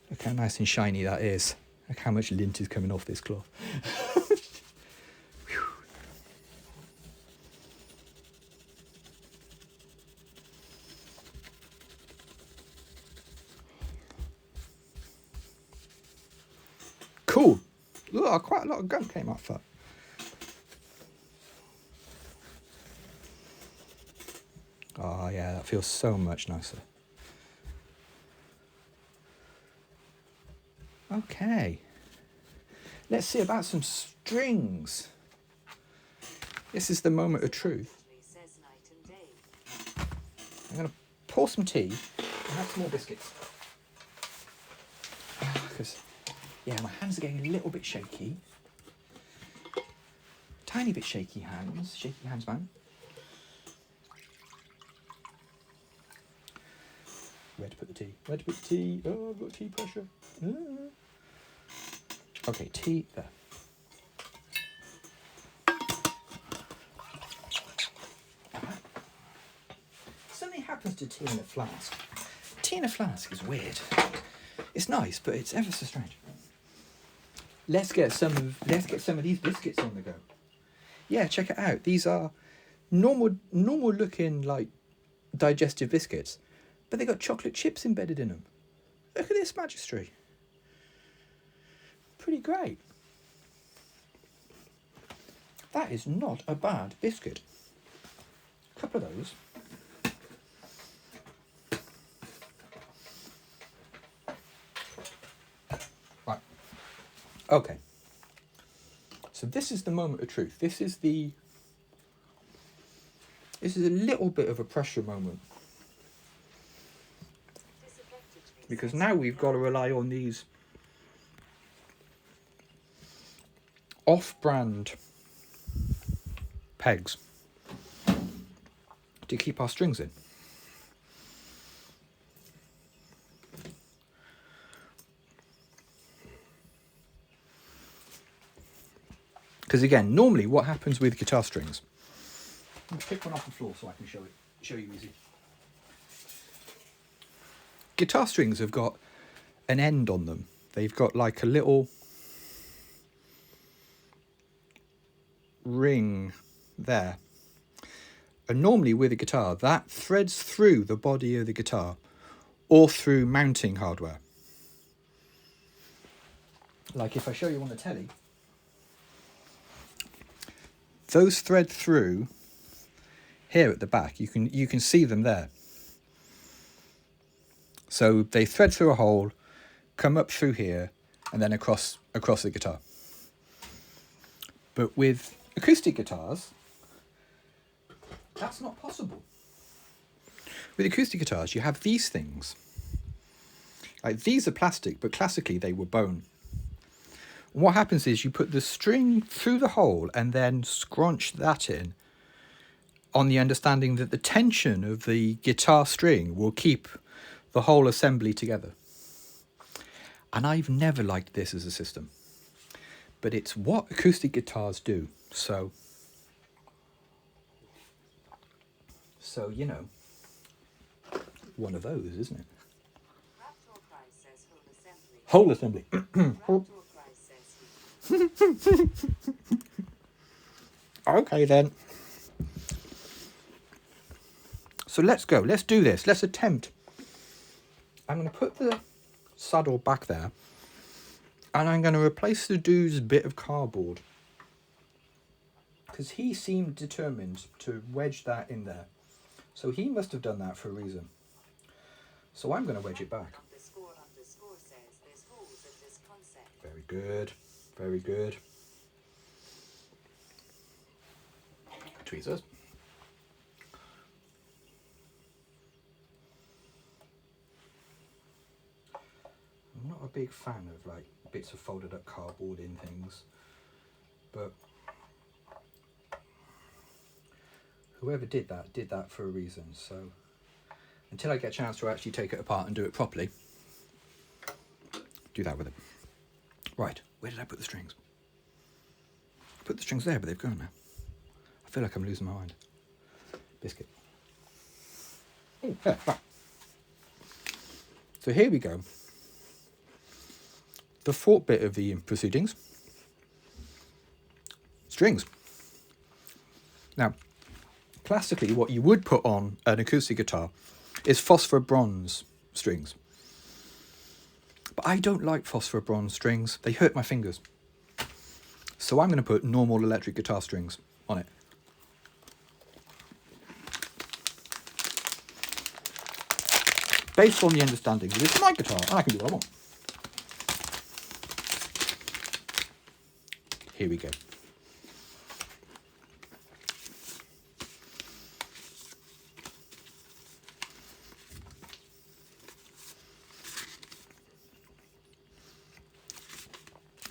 Look how nice and shiny that is. Look how much lint is coming off this cloth. Cool. Look, quite a lot of gunk came off that. Oh yeah, that feels so much nicer. Okay. Let's see about some strings. This is the moment of truth. I'm going to pour some tea and have some more biscuits. Because, yeah, my hands are getting a little bit shaky. Tiny bit shaky hands. Shaky hands, man. Where to put the tea? Where to put the tea? Oh, I've got tea pressure. Okay, tea there. Something happens to tea in a flask. Tea in a flask is weird. It's nice, but it's ever so strange. Let's get some of these biscuits on the go. Yeah, check it out. These are normal looking like digestive biscuits, but they got chocolate chips embedded in them. Look at this magistry. Pretty great. That is not a bad biscuit. A couple of those. Okay. So this is the moment of truth. This is a little bit of a pressure moment. Because now we've got to rely on these off-brand pegs to keep our strings in. Because again, normally what happens with guitar strings, let me pick one off the floor so I can show you easy. Guitar strings have got an end on them. They've got like a little ring there. And normally with a guitar, that threads through the body of the guitar or through mounting hardware. Like if I show you on the telly, those thread through here at the back. You can see them there. So they thread through a hole, come up through here, and then across the guitar. But with acoustic guitars, that's not possible. With acoustic guitars, you have these things. Like these are plastic, but classically they were bone. And what happens is you put the string through the hole and then scrunch that in on the understanding that the tension of the guitar string will keep the whole assembly together. And I've never liked this as a system, but it's what acoustic guitars do. So you know, one of those, isn't it? Whole assembly. Okay then. So let's go. Let's do this. Let's attempt. I'm going to put the saddle back there, and I'm going to replace the dude's bit of cardboard, because he seemed determined to wedge that in there. So he must have done that for a reason. So I'm going to wedge it back. Very good. Very good. Tweezers. I'm not a big fan of like bits of folded up cardboard in things, but whoever did that for a reason. So until I get a chance to actually take it apart and do it properly, do that with it. Right, where did I put the strings? I put the strings there, but they've gone now. I feel like I'm losing my mind. Biscuit. Oh, yeah, right. So here we go. The fourth bit of the proceedings. Strings. Now, classically, what you would put on an acoustic guitar is phosphor bronze strings. But I don't like phosphor bronze strings. They hurt my fingers. So I'm going to put normal electric guitar strings on it. Based on the understanding that it's my guitar and I can do what I want. Here we go.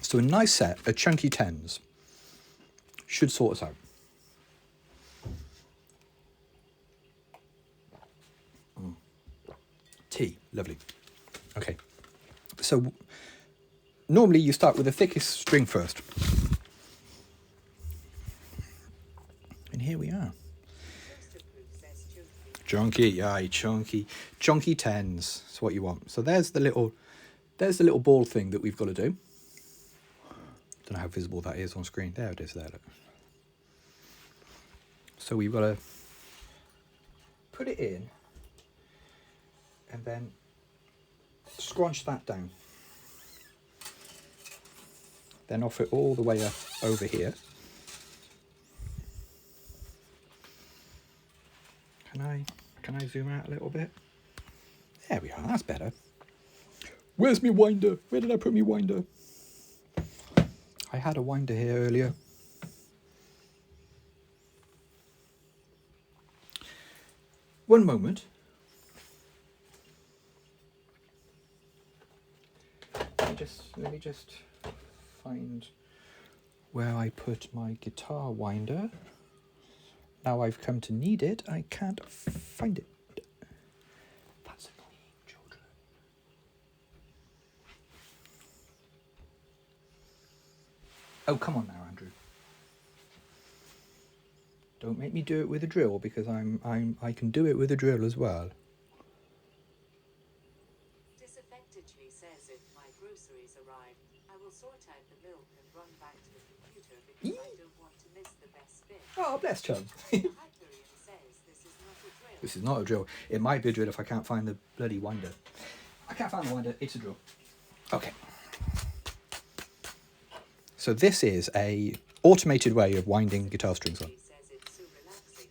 So a nice set of chunky 10s should sort us out. Tea, lovely. Okay, so normally you start with the thickest string first. And here we are. Chunky, aye, chunky 10s. That's what you want. So there's the little ball thing that we've got to do. Don't know how visible that is on screen. There it is there, look. So we've got to put it in and then scrunch that down. Then off it all the way up over here. Can I zoom out a little bit? There we are, that's better. Where's me winder? Where did I put me winder? I had a winder here earlier. One moment. Let me just find where I put my guitar winder. Now I've come to need it, I can't find it. That's annoying, children. Oh, come on now, Andrew. Don't make me do it with a drill, because I can do it with a drill as well. Disaffectedly says if my groceries arrive, I will sort out the milk and run back to the computer because I don't want to miss the best bit. Oh, bless chum. The Hyperion says this is not a drill. This is not a drill. It might be a drill if I can't find the bloody winder. I can't find the winder, it's a drill. Okay. So this is a automated way of winding guitar strings on. He says it's so relaxing.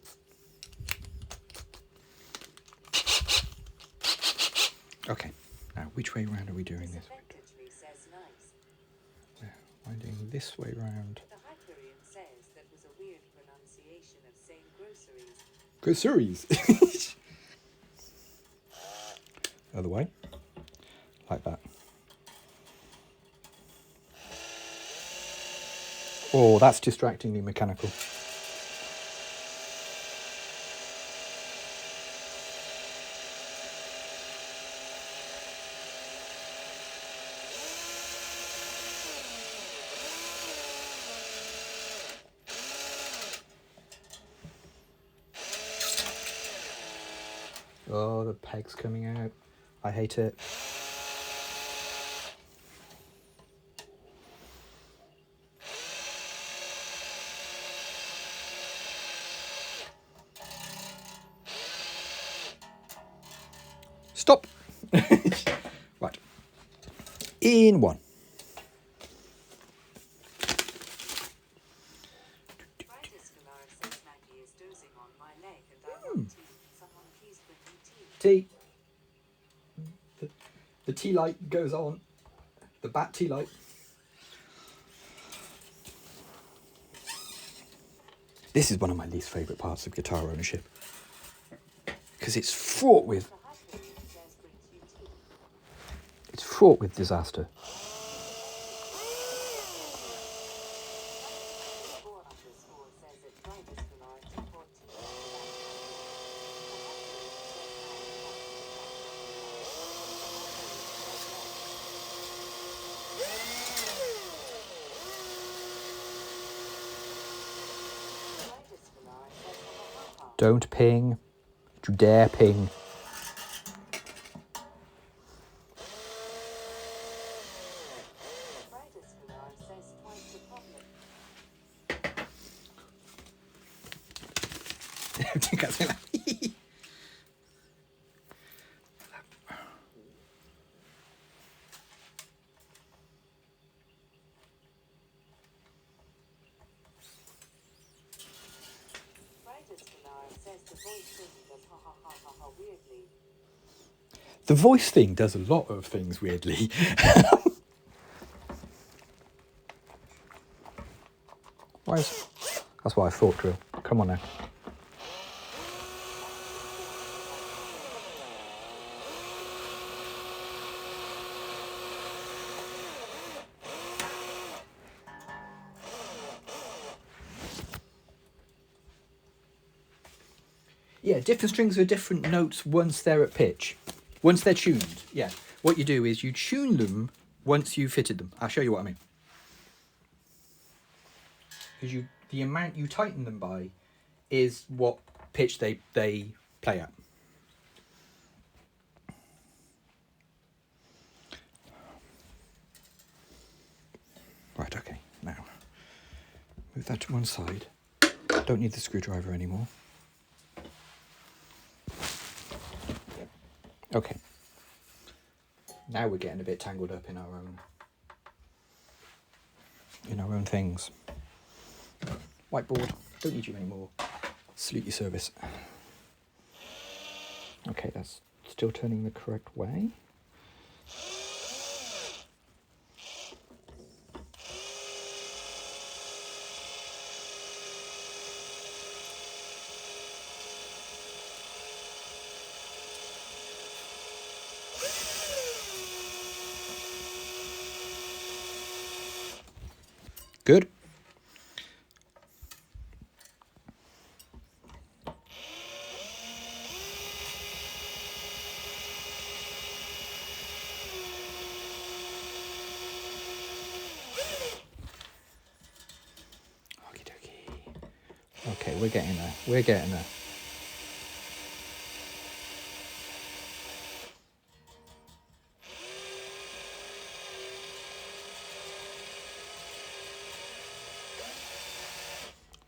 Okay. Now, which way round are we doing this? Disaffectedly says nice. We're winding this way round. The Hyperion says that was a weird pronunciation of saying groceries. Groceries. Other way. Like that. Oh, that's distractingly mechanical. Oh, the peg's coming out. I hate it. Stop. Right. In one. Brightest Galar says Maggie is dozing on my leg and I want tea. Someone please bring me tea. Tea. The tea light goes on. The bat tea light. This is one of my least favourite parts of guitar ownership. Because it's fraught with... The Hyperion says brings you tea. It's fraught with disaster. 4 underscore says that Brightest Galar to 14. Brightest Galar says ha ha ha. Don't ping. Don't you dare ping. Brightest Galar says twice the problem. Brightest Galar says the voice thing does ha ha ha ha ha weirdly. The voice thing does a lot of things weirdly. Why is... That's what I thought, Drill. Come on now. Yeah, different strings are different notes once they're at pitch. Once they're tuned, yeah. What you do is you tune them once you've fitted them. I'll show you what I mean. Because the amount you tighten them by is what pitch they play at. Right, okay, now move that to one side. Don't need the screwdriver anymore. Okay. Now we're getting a bit tangled up in our own things. Whiteboard, don't need you anymore. Salute your service. Okay, that's still turning the correct way. Good. Okie dokie. Okay, we're getting there. We're getting there.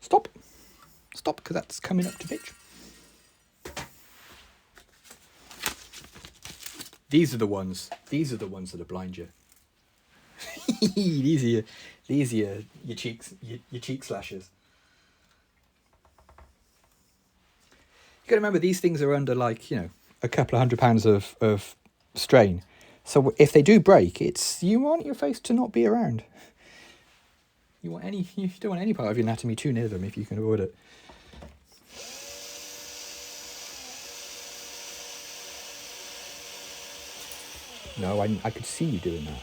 Stop. Stop, because that's coming up to pitch. These are the ones that are blind you. these are your cheek slashers. You got to remember, these things are under, like, you know, a couple of £100 of strain. So if they do break, you want your face to not be around. You don't want any part of your anatomy too near them if you can avoid it. No, I could see you doing that.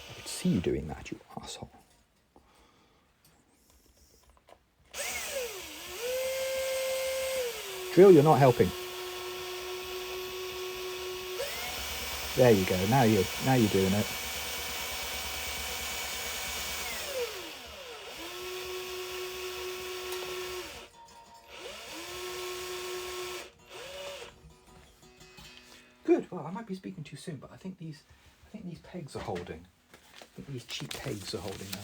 I could see you doing that, you asshole. Drill, you're not helping. There you go. Now you're doing it. Good. Well, I might be speaking too soon, but I think these pegs are holding. I think these cheap pegs are holding up.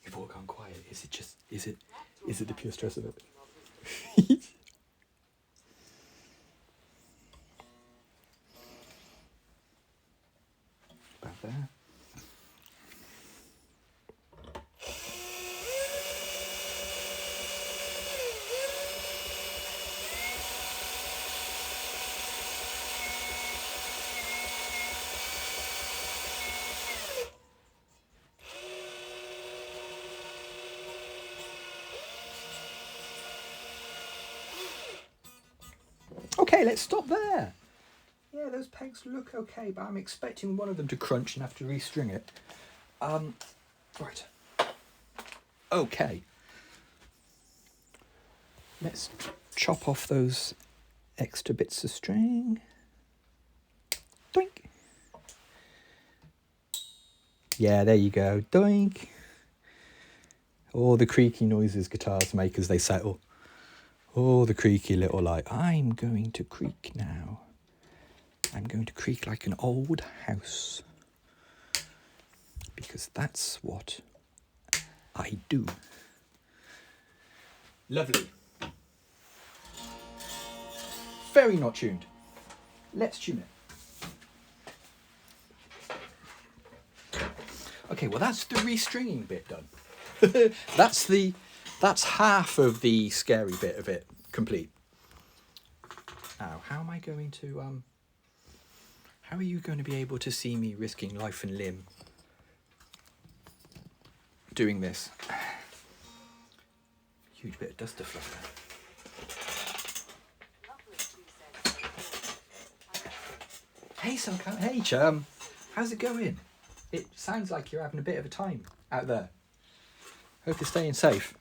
You've all gone quiet. Is it the pure stress of it? About there. Okay, let's stop there. Yeah, those pegs look okay, but I'm expecting one of them to crunch and have to restring it. Right. Okay. Let's chop off those extra bits of string. Doink. Yeah, there you go. Doink. All the creaky noises guitars make as they settle. Oh, the creaky little, like, I'm going to creak now. I'm going to creak like an old house. Because that's what I do. Lovely. Very not tuned. Let's tune it. Okay, well, that's the restringing bit done. That's half of the scary bit of it complete. Now, how am I going to how are you going to be able to see me risking life and limb doing this? Huge bit of dust to fluff there. Hey, Suncat. Hey, chum. How's it going? It sounds like you're having a bit of a time out there. Hope you're staying safe.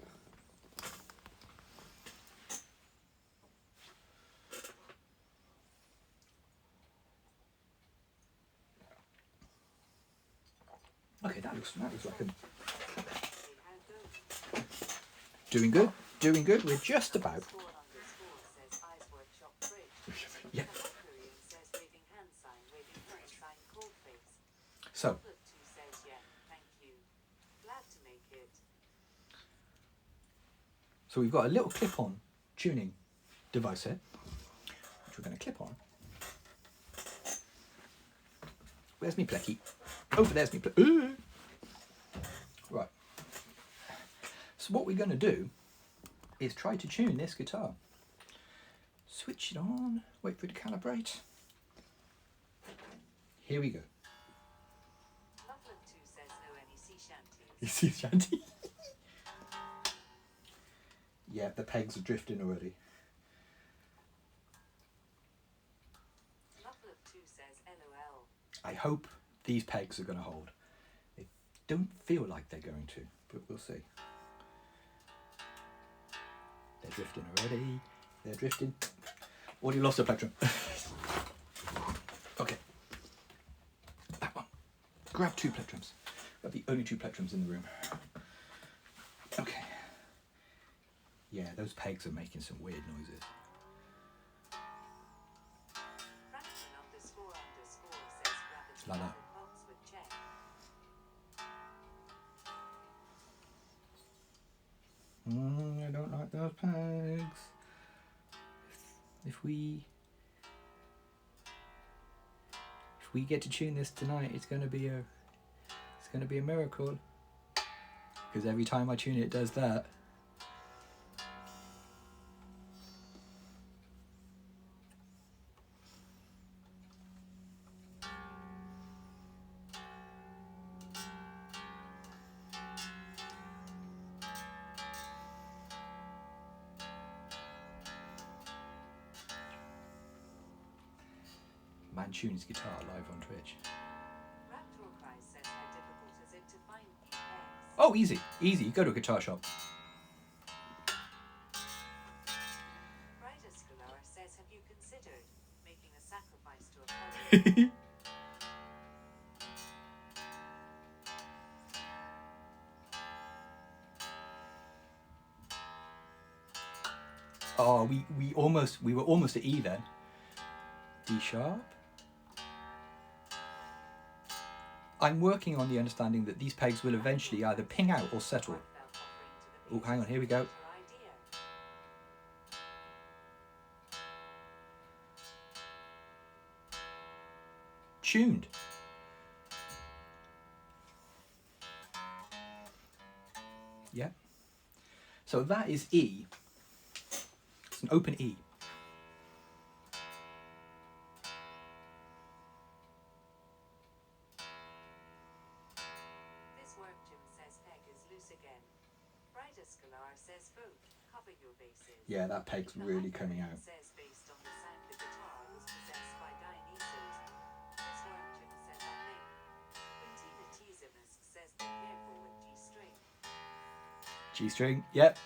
Okay, that looks like a... Doing good, doing good. We're just about... Yeah. So... So we've got a little clip-on tuning device here, which we're going to clip on. Where's me plecky? Oh, there's me plecky. Right. So what we're going to do is try to tune this guitar. Switch it on, wait for it to calibrate. Here we go. Sea shanty? Yeah, the pegs are drifting already. Muffle of 2 says LOL. I hope these pegs are going to hold. They don't feel like they're going to, but we'll see. They're drifting already. They're drifting. Already lost a plectrum. Okay. That one. Grab 2 plectrums. Grab the only 2 plectrums in the room. Okay. Yeah, those pegs are making some weird noises. Fraction underscore says gravity Like that. box with check. I don't like those pegs. If we get to tune this tonight, it's gonna be a miracle. Because every time I tune it, it does that. Man tunes guitar live on Twitch. Raptor Cry says how difficult is it to find EX? Oh, easy, easy. Go to a guitar shop. Ryder Scholar says have you considered making a sacrifice to Apollo? Oh, we were almost at E then. D sharp. I'm working on the understanding that these pegs will eventually either ping out or settle. Oh, hang on, here we go. Tuned. Yeah. So that is E. It's an open E. This work Jim says peg is loose again. Ryder Scholar says both. Cover your bases. Yeah, that peg's really coming out. Says based on the sound the guitar was possessed by Dionysus. This work Jim said nothing. Quintina Teasimus says be careful with G string. G string, yep.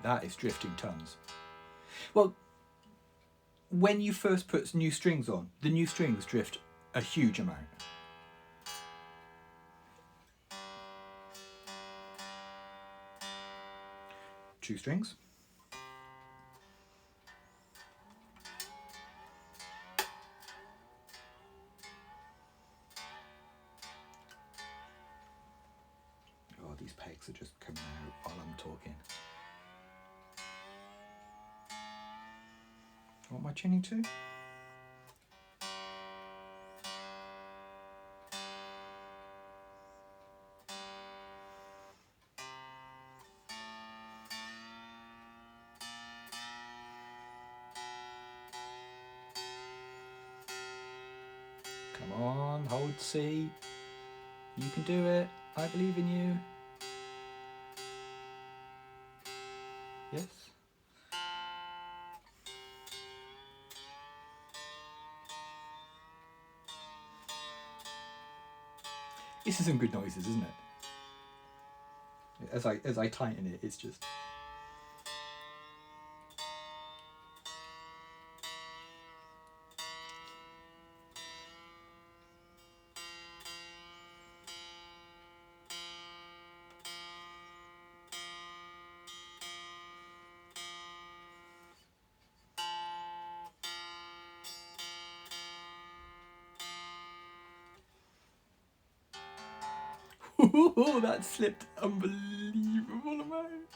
That is drifting tons. Well, when you first put new strings on, the new strings drift a huge amount. Two strings. Oh, these pegs are just coming out while I'm talking. What am I tuning to? Come on, hold C. You can do it. I believe in you. Yes. This is some good noises, isn't it? As I tighten it, it's just. Oh, that slipped unbelievable amount.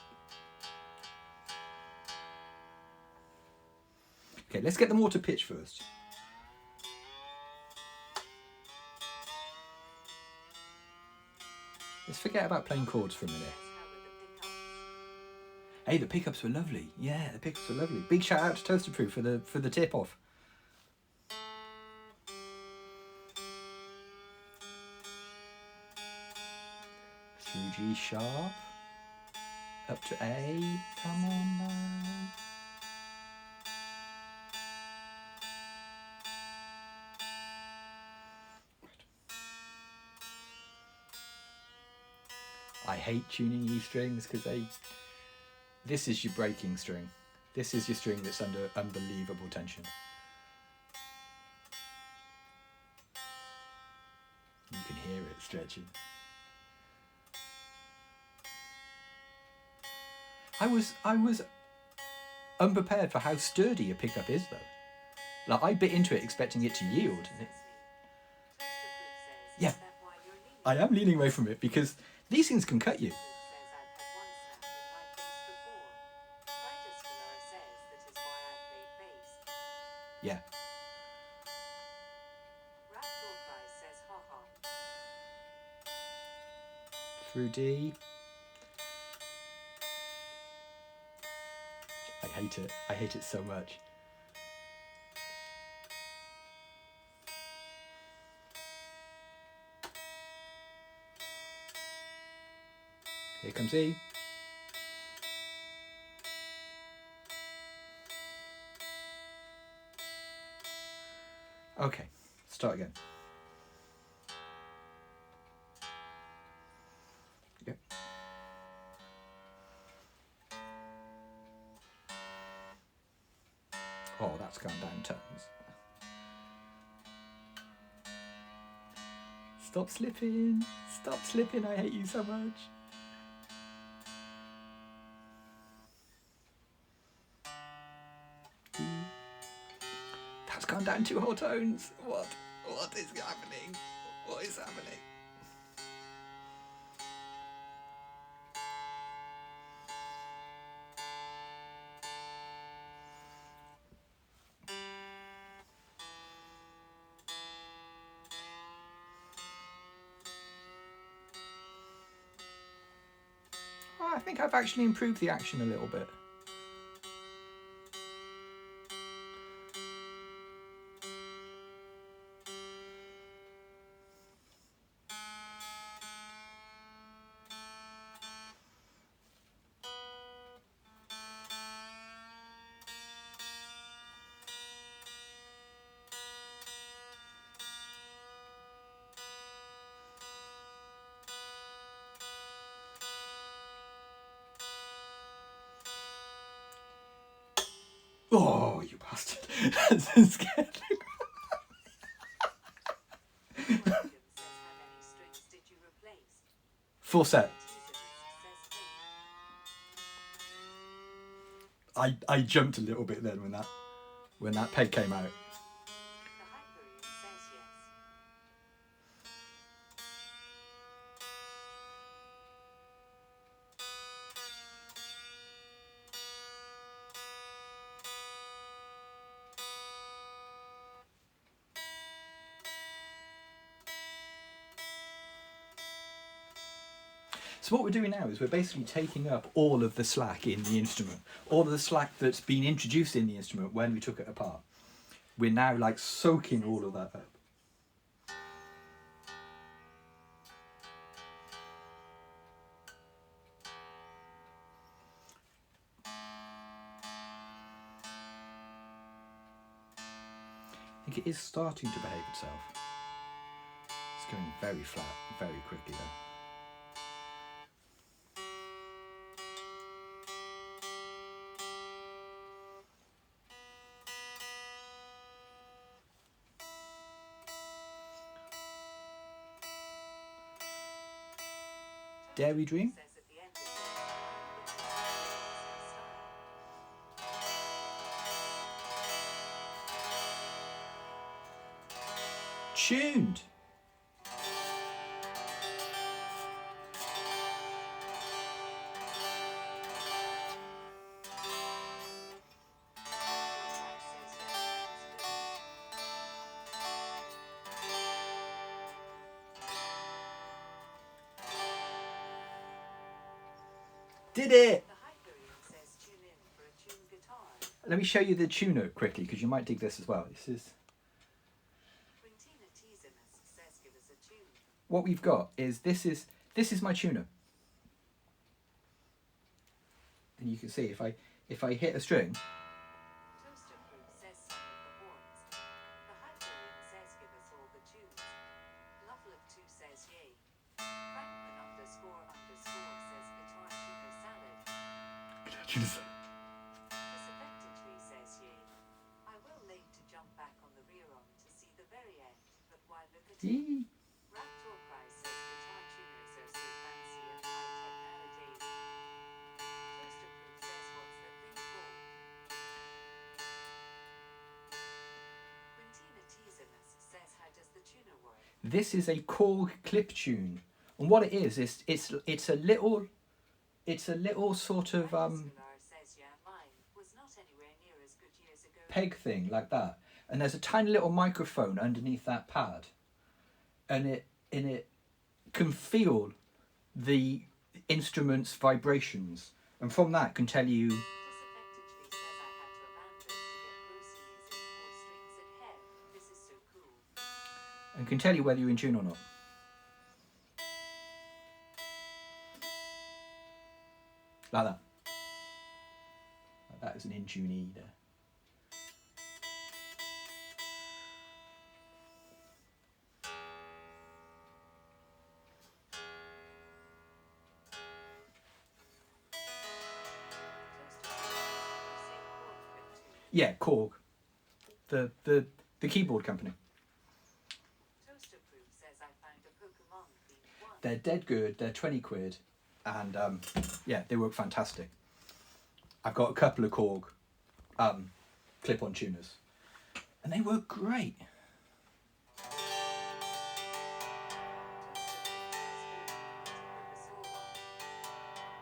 Okay, let's get them all to pitch first. Let's forget about playing chords for a minute. Says how Hey, the pickups were lovely. Yeah, the pickups were lovely. Big shout out to Toaster Proof for the tip off. Through G sharp. Up to A. Come on now. I hate tuning these strings because this is your breaking string. This is your string that's under unbelievable tension. You can hear it stretching. I was unprepared for how sturdy a pickup is though. Like I bit into it expecting it to yield. And it, yeah, I am leaning away from it because these things can cut you. Yeah. Through D. I hate it. I hate it so much. Here comes E. Okay, start again. Yep. Oh, that's gone down tons. Stop slipping. Stop slipping. I hate you so much. That's gone down 2 whole tones. What? What is happening? What is happening? Oh, I think I've actually improved the action a little bit. Oh, you bastard. That's so scary. Full set. I jumped a little bit then when that peg came out. So what we're doing now is we're basically taking up all of the slack in the instrument, all of the slack that's been introduced in the instrument when we took it apart. We're now like soaking all of that up. I think it is starting to behave itself. It's going very flat, very quickly though. Dare we dream? Tuned. Did it! let me show you the tuner quickly because you might dig this as well. This is Quintina Teasimus says give us a tune. what we've got. Is this is my tuner, and you can see if I hit a string, Toaster Proof says some of the horns. The Hyperion says give us all the tunes. Lovelet2 says yay. Frankman ___ says guitar tuner salad. Disaffectedly says yay. I will late to jump back on the rear arm to see the very end, but why look at it? Yee. Raptor Price says guitar tuners are so fancy and high-tech nowadays. Toaster Proof says what's the thing called? Quintina Teasimus says how does the tuner work? This is a Korg clip tune, and what it is it's a little sort of Solar says yeah, mine was not anywhere near as good years ago. peg thing like that, and there's a tiny little microphone underneath that pad, and it can feel the instrument's vibrations, and from that can tell you. Disaffectedly says I had to abandon to get groceries in 4 strings and hair. This is so cool. And can tell you whether you're in tune or not. Like that. Like that is an in tune E there. Yeah, Korg. The keyboard company. Toaster Proof says I found a Pokemon themed one. They're dead good. They're 20 quid. And yeah, they work fantastic. I've got a couple of Korg clip-on tuners. And they work great.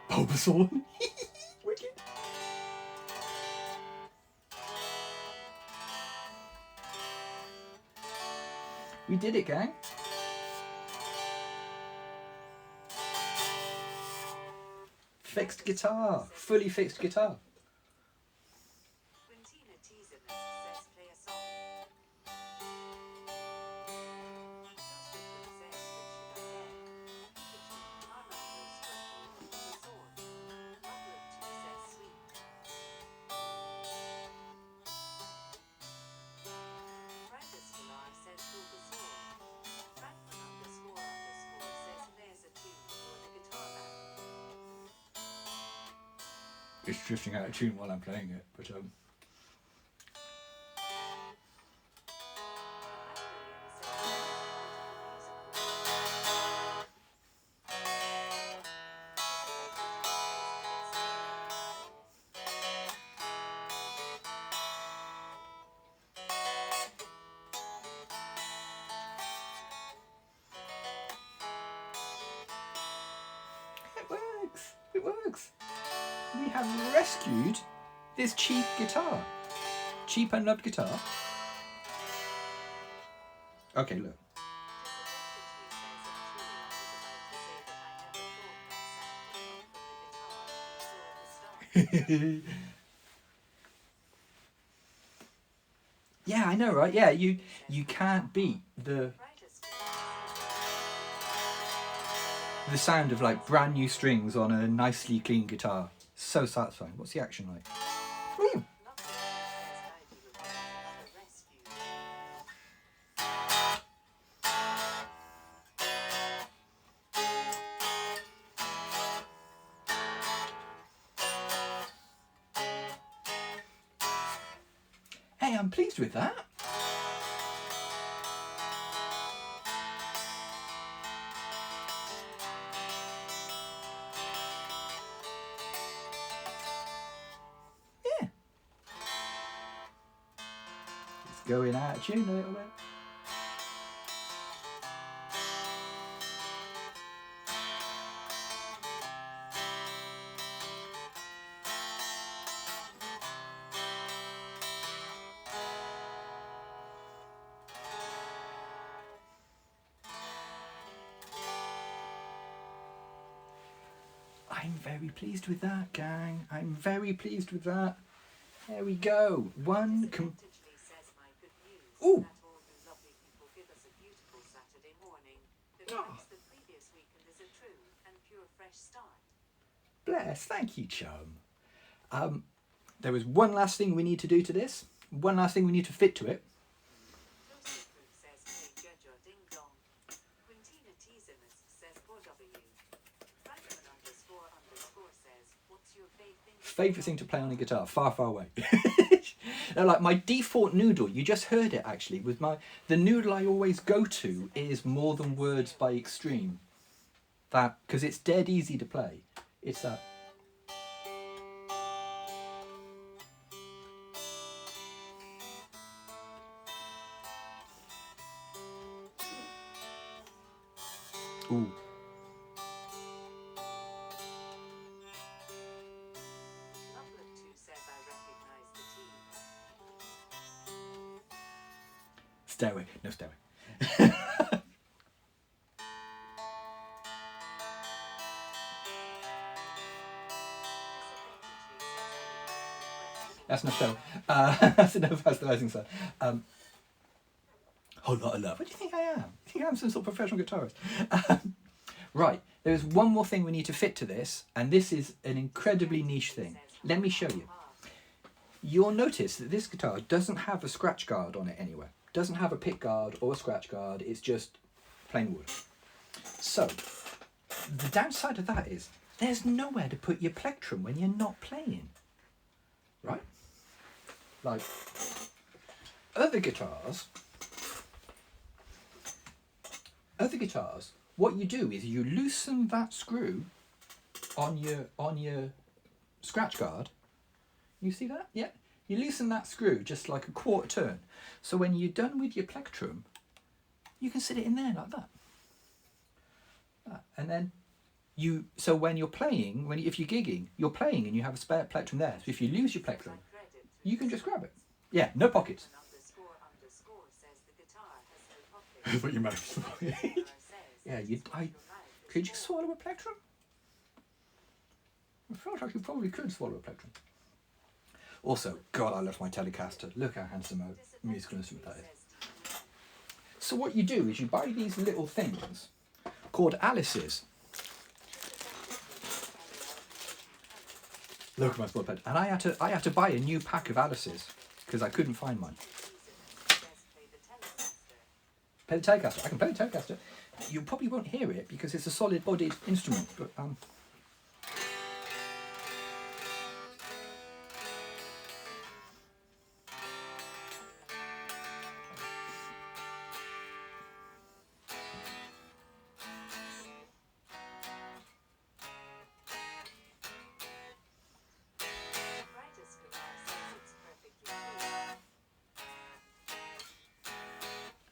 Bulbasaur. Wicked. We did it, gang. Fixed guitar. Fully fixed guitar. Quintina Teasimus says play a song. Toaster Proof says which should I get? Pikachu, Charmander, Squirtle, Resort. Lovelet2 says sweet. Francis Solar says Bulbasaur. Frankman ___ says there's a tune for the guitar man. It's drifting out of tune while I'm playing it, but The Hyperion it works. It works. We have rescued this cheap guitar. Cheap and loved guitar. Okay, look. Yeah, I know, right? Yeah, you can't beat the sound of like brand new strings on a nicely clean guitar. So satisfying. What's the action like? Ooh. Hey, I'm pleased with that. Yeah. It's going out of tune a little bit. I'm very pleased with that, gang. I'm very pleased with that. There we go. One. Disadvantagely says my good news Ooh. that all you lovely people give us a beautiful Saturday morning that Oh. makes the previous weekend is a true and pure fresh start. Bless. Thank you, chum. There was one last thing we need to do to this. One last thing we need to fit to it. Toasted Proof says hey Jojo ding dong. Quintina Teasimus says poor W. Franklin __ says what's your Favourite thing to play on a guitar? Far, far away. Now, like my default noodle, you just heard it actually, with the noodle I always go to is More Than Words by Extreme. That, because it's dead easy to play. It's that. Ooh. Upload 2 says I recognize the team. Stairway. No stairway. That's enough stairway. That's enough as the rising sun. Whole lot of love. What do you think I am? You think I'm some sort of professional guitarist? Right, there's one more thing we need to fit to this, and this is an incredibly niche thing. Let me show you. You'll notice that this guitar doesn't have a scratch guard on it anywhere. Doesn't have a pick guard or a scratch guard, it's just plain wood. So, the downside of that is, there's nowhere to put your plectrum when you're not playing. Right? Like, other guitars, what you do is you loosen that screw on your scratch guard. You see that? Yeah. You loosen that screw just like a quarter turn. So when you're done with your plectrum, you can sit it in there like that. And then so when you're playing, if you're gigging, you're playing and you have a spare plectrum there. So if you lose your plectrum, you can just grab it. Yeah, no pockets. But your mouth. Yeah, could you swallow a plectrum? I felt like you probably could swallow a plectrum. Also, God, I love my Telecaster. Look how handsome a musical instrument that is. So what you do is you buy these little things called Alice's. Look at my sport pad. And I had to buy a new pack of Alice's because I couldn't find mine. Play the Telecaster. I can play the Telecaster. You probably won't hear it because it's a solid-bodied instrument, but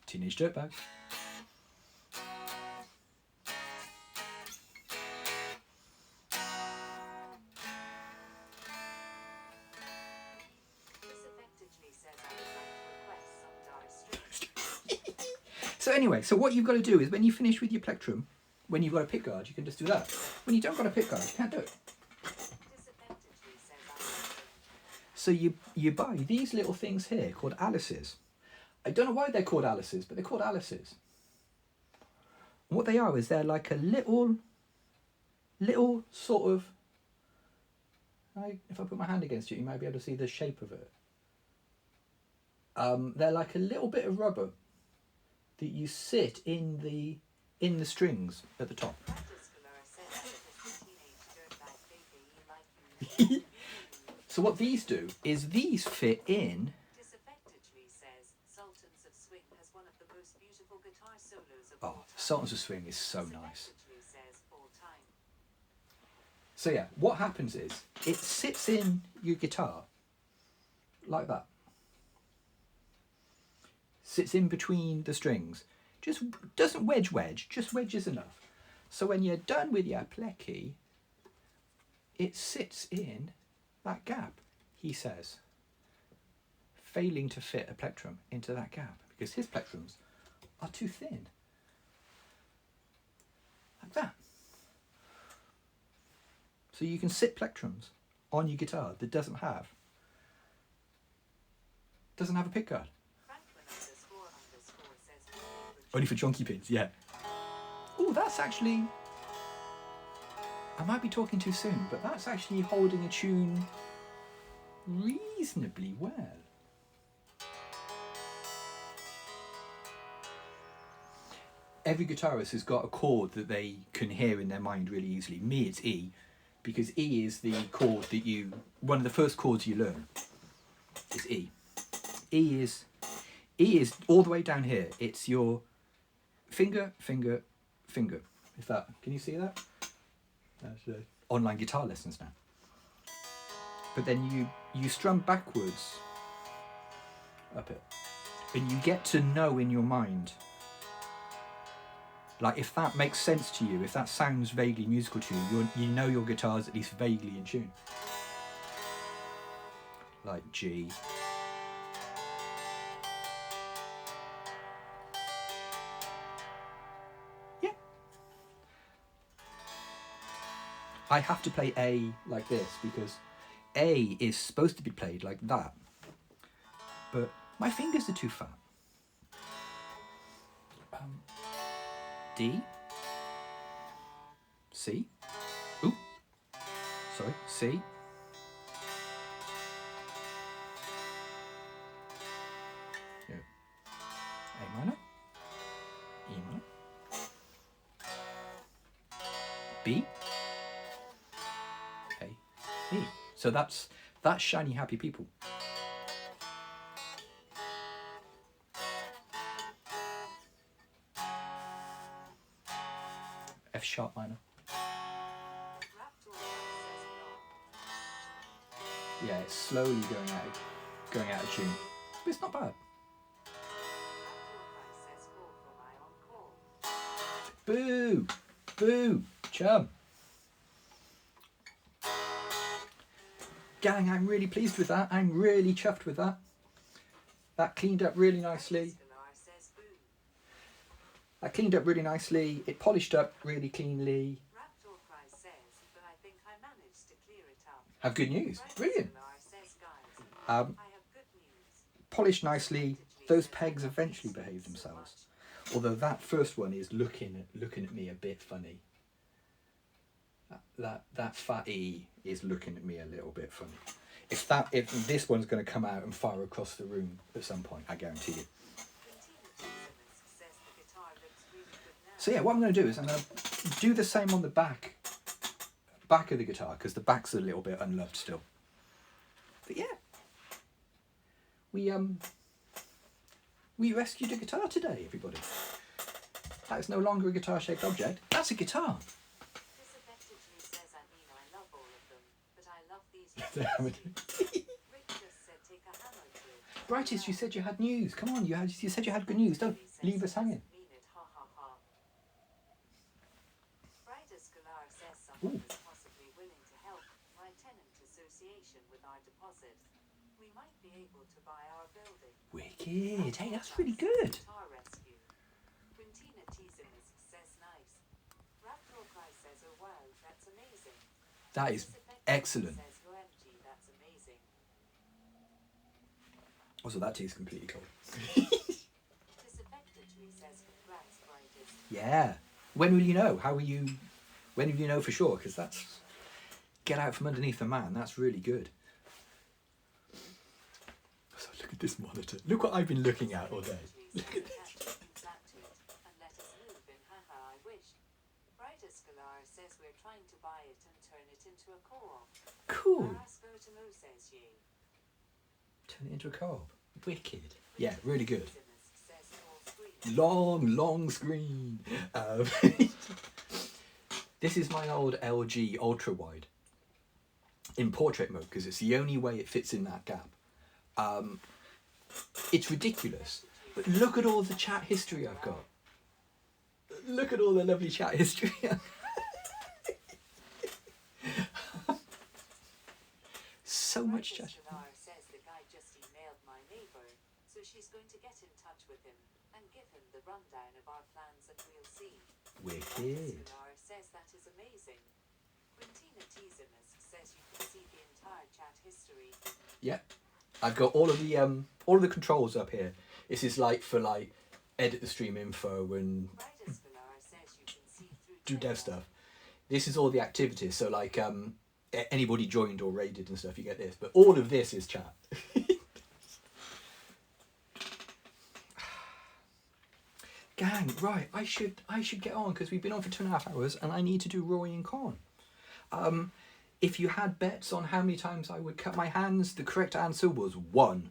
Teenage Dirtbag. So anyway, so what you've got to do is when you finish with your plectrum, when you've got a pick guard, you can just do that. When you don't got a pick guard, you can't do it. So you buy these little things here called Alice's. I don't know why they're called Alice's, but they're called Alice's. And what they are is they're like a little sort of, if I put my hand against it, you might be able to see the shape of it. They're like a little bit of rubber that you sit in the strings at the top. So what these do is these fit in. Oh, Sultans of Swing is so nice. So yeah, what happens is it sits in your guitar like that. Sits in between the strings. Just doesn't wedge, just wedges enough. So when you're done with your plecky, it sits in that gap, he says. Failing to fit a plectrum into that gap because his plectrums are too thin. Like that. So you can sit plectrums on your guitar that doesn't have doesn't have a pick guard. Franklin __ says Only for chunky pins, yeah. Oh, that's actually... I might be talking too soon, but that's actually holding a tune reasonably well. Every guitarist has got a chord that they can hear in their mind really easily. Me, it's E, because E is the chord that one of the first chords you learn is E. E is all the way down here. It's your finger, finger, finger. Can you see that? That's online guitar lessons now. But then you strum backwards up it, and you get to know in your mind, like, if that makes sense to you, if that sounds vaguely musical to you, you know your guitar's at least vaguely in tune. Like G. Yeah. I have to play A like this because A is supposed to be played like that. But my fingers are too fat. D, C, ooh, sorry, C, yeah. A minor, E minor, B, A, E. So that's Shiny Happy People. F sharp minor. Yeah, it's slowly going out of tune, but it's not bad. Boo, boo, chum. Gang, I'm really pleased with that. I'm really chuffed with that. That cleaned up really nicely. It polished up really cleanly. Have good news. Brilliant. Polished nicely. Those pegs eventually behave themselves. Although that first one is looking at me a bit funny. That fat E is looking at me a little bit funny. If this one's going to come out and fire across the room at some point, I guarantee you. So yeah, what I'm going to do is I'm going to do the same on the back of the guitar, because the back's a little bit unloved still. But yeah, we rescued a guitar today, everybody. That is no longer a guitar-shaped object. That's a guitar. Brightest, you said you had news. Come on, you said you had good news. Don't leave us hanging. Ooh. Possibly willing to help my tenant association with our deposit. We might be able to buy our building. Wicked. Hey, that's really good. Rescue. Quintina Teasing says nice. Raptor Cry says, oh wow, that's amazing. That is excellent. Says, OMG, that's amazing. Also, that tea's completely cold. Disaffectedly says, congrats, Brightest. Yeah. When will you know? When will you know for sure? Because that's... Get out from underneath the man. That's really good. So look at this monitor. Look what I've been looking at all day. Look at this. Says we're trying to buy it and turn it into a co-op. Cool. Turn it into a co-op. Wicked. Yeah, really good. Long screen. This is my old LG ultra wide in portrait mode because it's the only way it fits in that gap. It's ridiculous, but look at all the chat history I've got. Look at all the lovely chat history. So much chat. Says the guy just emailed my neighbor, so she's going to get in touch with him and give him the rundown of our plans and we'll see. Wicked. Says that is amazing. Quintina Teasimus says you can see the entire chat history. Yep. I've got all of the controls up here. This is like for like edit the stream info and Writers Villar says you can see through do dev chat. stuff. This is all the activities. So like anybody joined or raided and stuff, you get this. But all of this is chat. Gang, right? I should get on because we've been on for 2.5 hours and I need to do Roy and Con. If you had bets on how many times I would cut my hands, the correct answer was 1.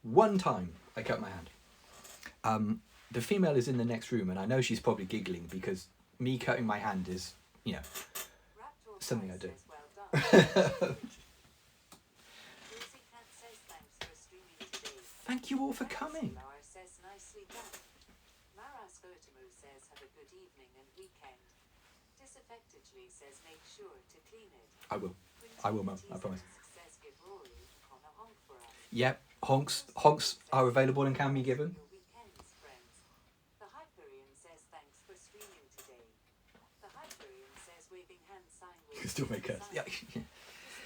1 time I cut my hand. The female is in the next room and I know she's probably giggling because me cutting my hand is, you know, Raptor something I Price do. says, well done. Lucy Cat says thanks for streaming today. Thank you all for coming. Villar says nicely done. Maras Gotamu says have a good evening and weekend. Disaffectedly says make sure to clean it. I will. I will, Mum. I promise. Says give Rory on a honk for us. Yep, honks are available and can be given. Your weekends, friends. The Hyperion says thanks for streaming today. The Hyperion says waving hand sign waving Still make hand us. sign. Yeah.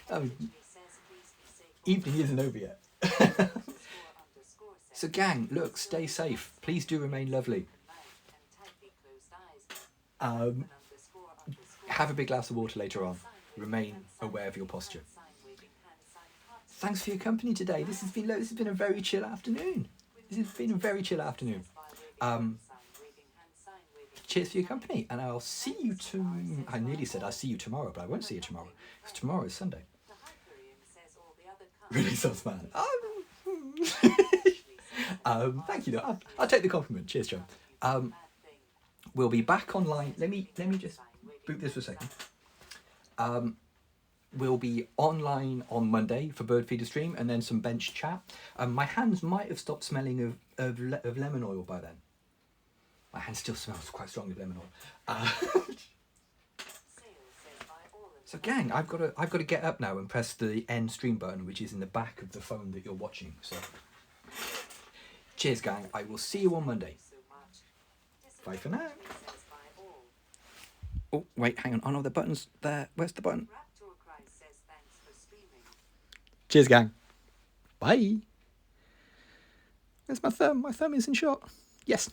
Disaffectedly says please be safe. Evening isn't over yet. Underscore says So gang, look, stay safe. Please do remain lovely. and tightly closed eyes. Underscore. Have a big glass of water later on. Remain aware of your posture. Thanks for your company today. This has been a very chill afternoon. This has been a very chill afternoon. Cheers for your company, and I'll see you I nearly said I'll see you tomorrow, but I won't see you tomorrow because tomorrow is Sunday. Renaissance man. Thank you. Though. I'll take the compliment. Cheers, John. We'll be back online. Let me just boot this for a second. We'll be online on Monday for Bird Feeder stream and then some bench chat. My hands might have stopped smelling of lemon oil by then. My hand still smells quite strongly of lemon oil. So gang, I've got to get up now and press the end stream button, which is in the back of the phone that you're watching. So, cheers, gang. I will see you on Monday. Bye for now. Oh wait, hang on. Oh no, the button's there. Where's the button? Cheers, gang. Bye. Where's my thumb? My thumb isn't shot. Yes.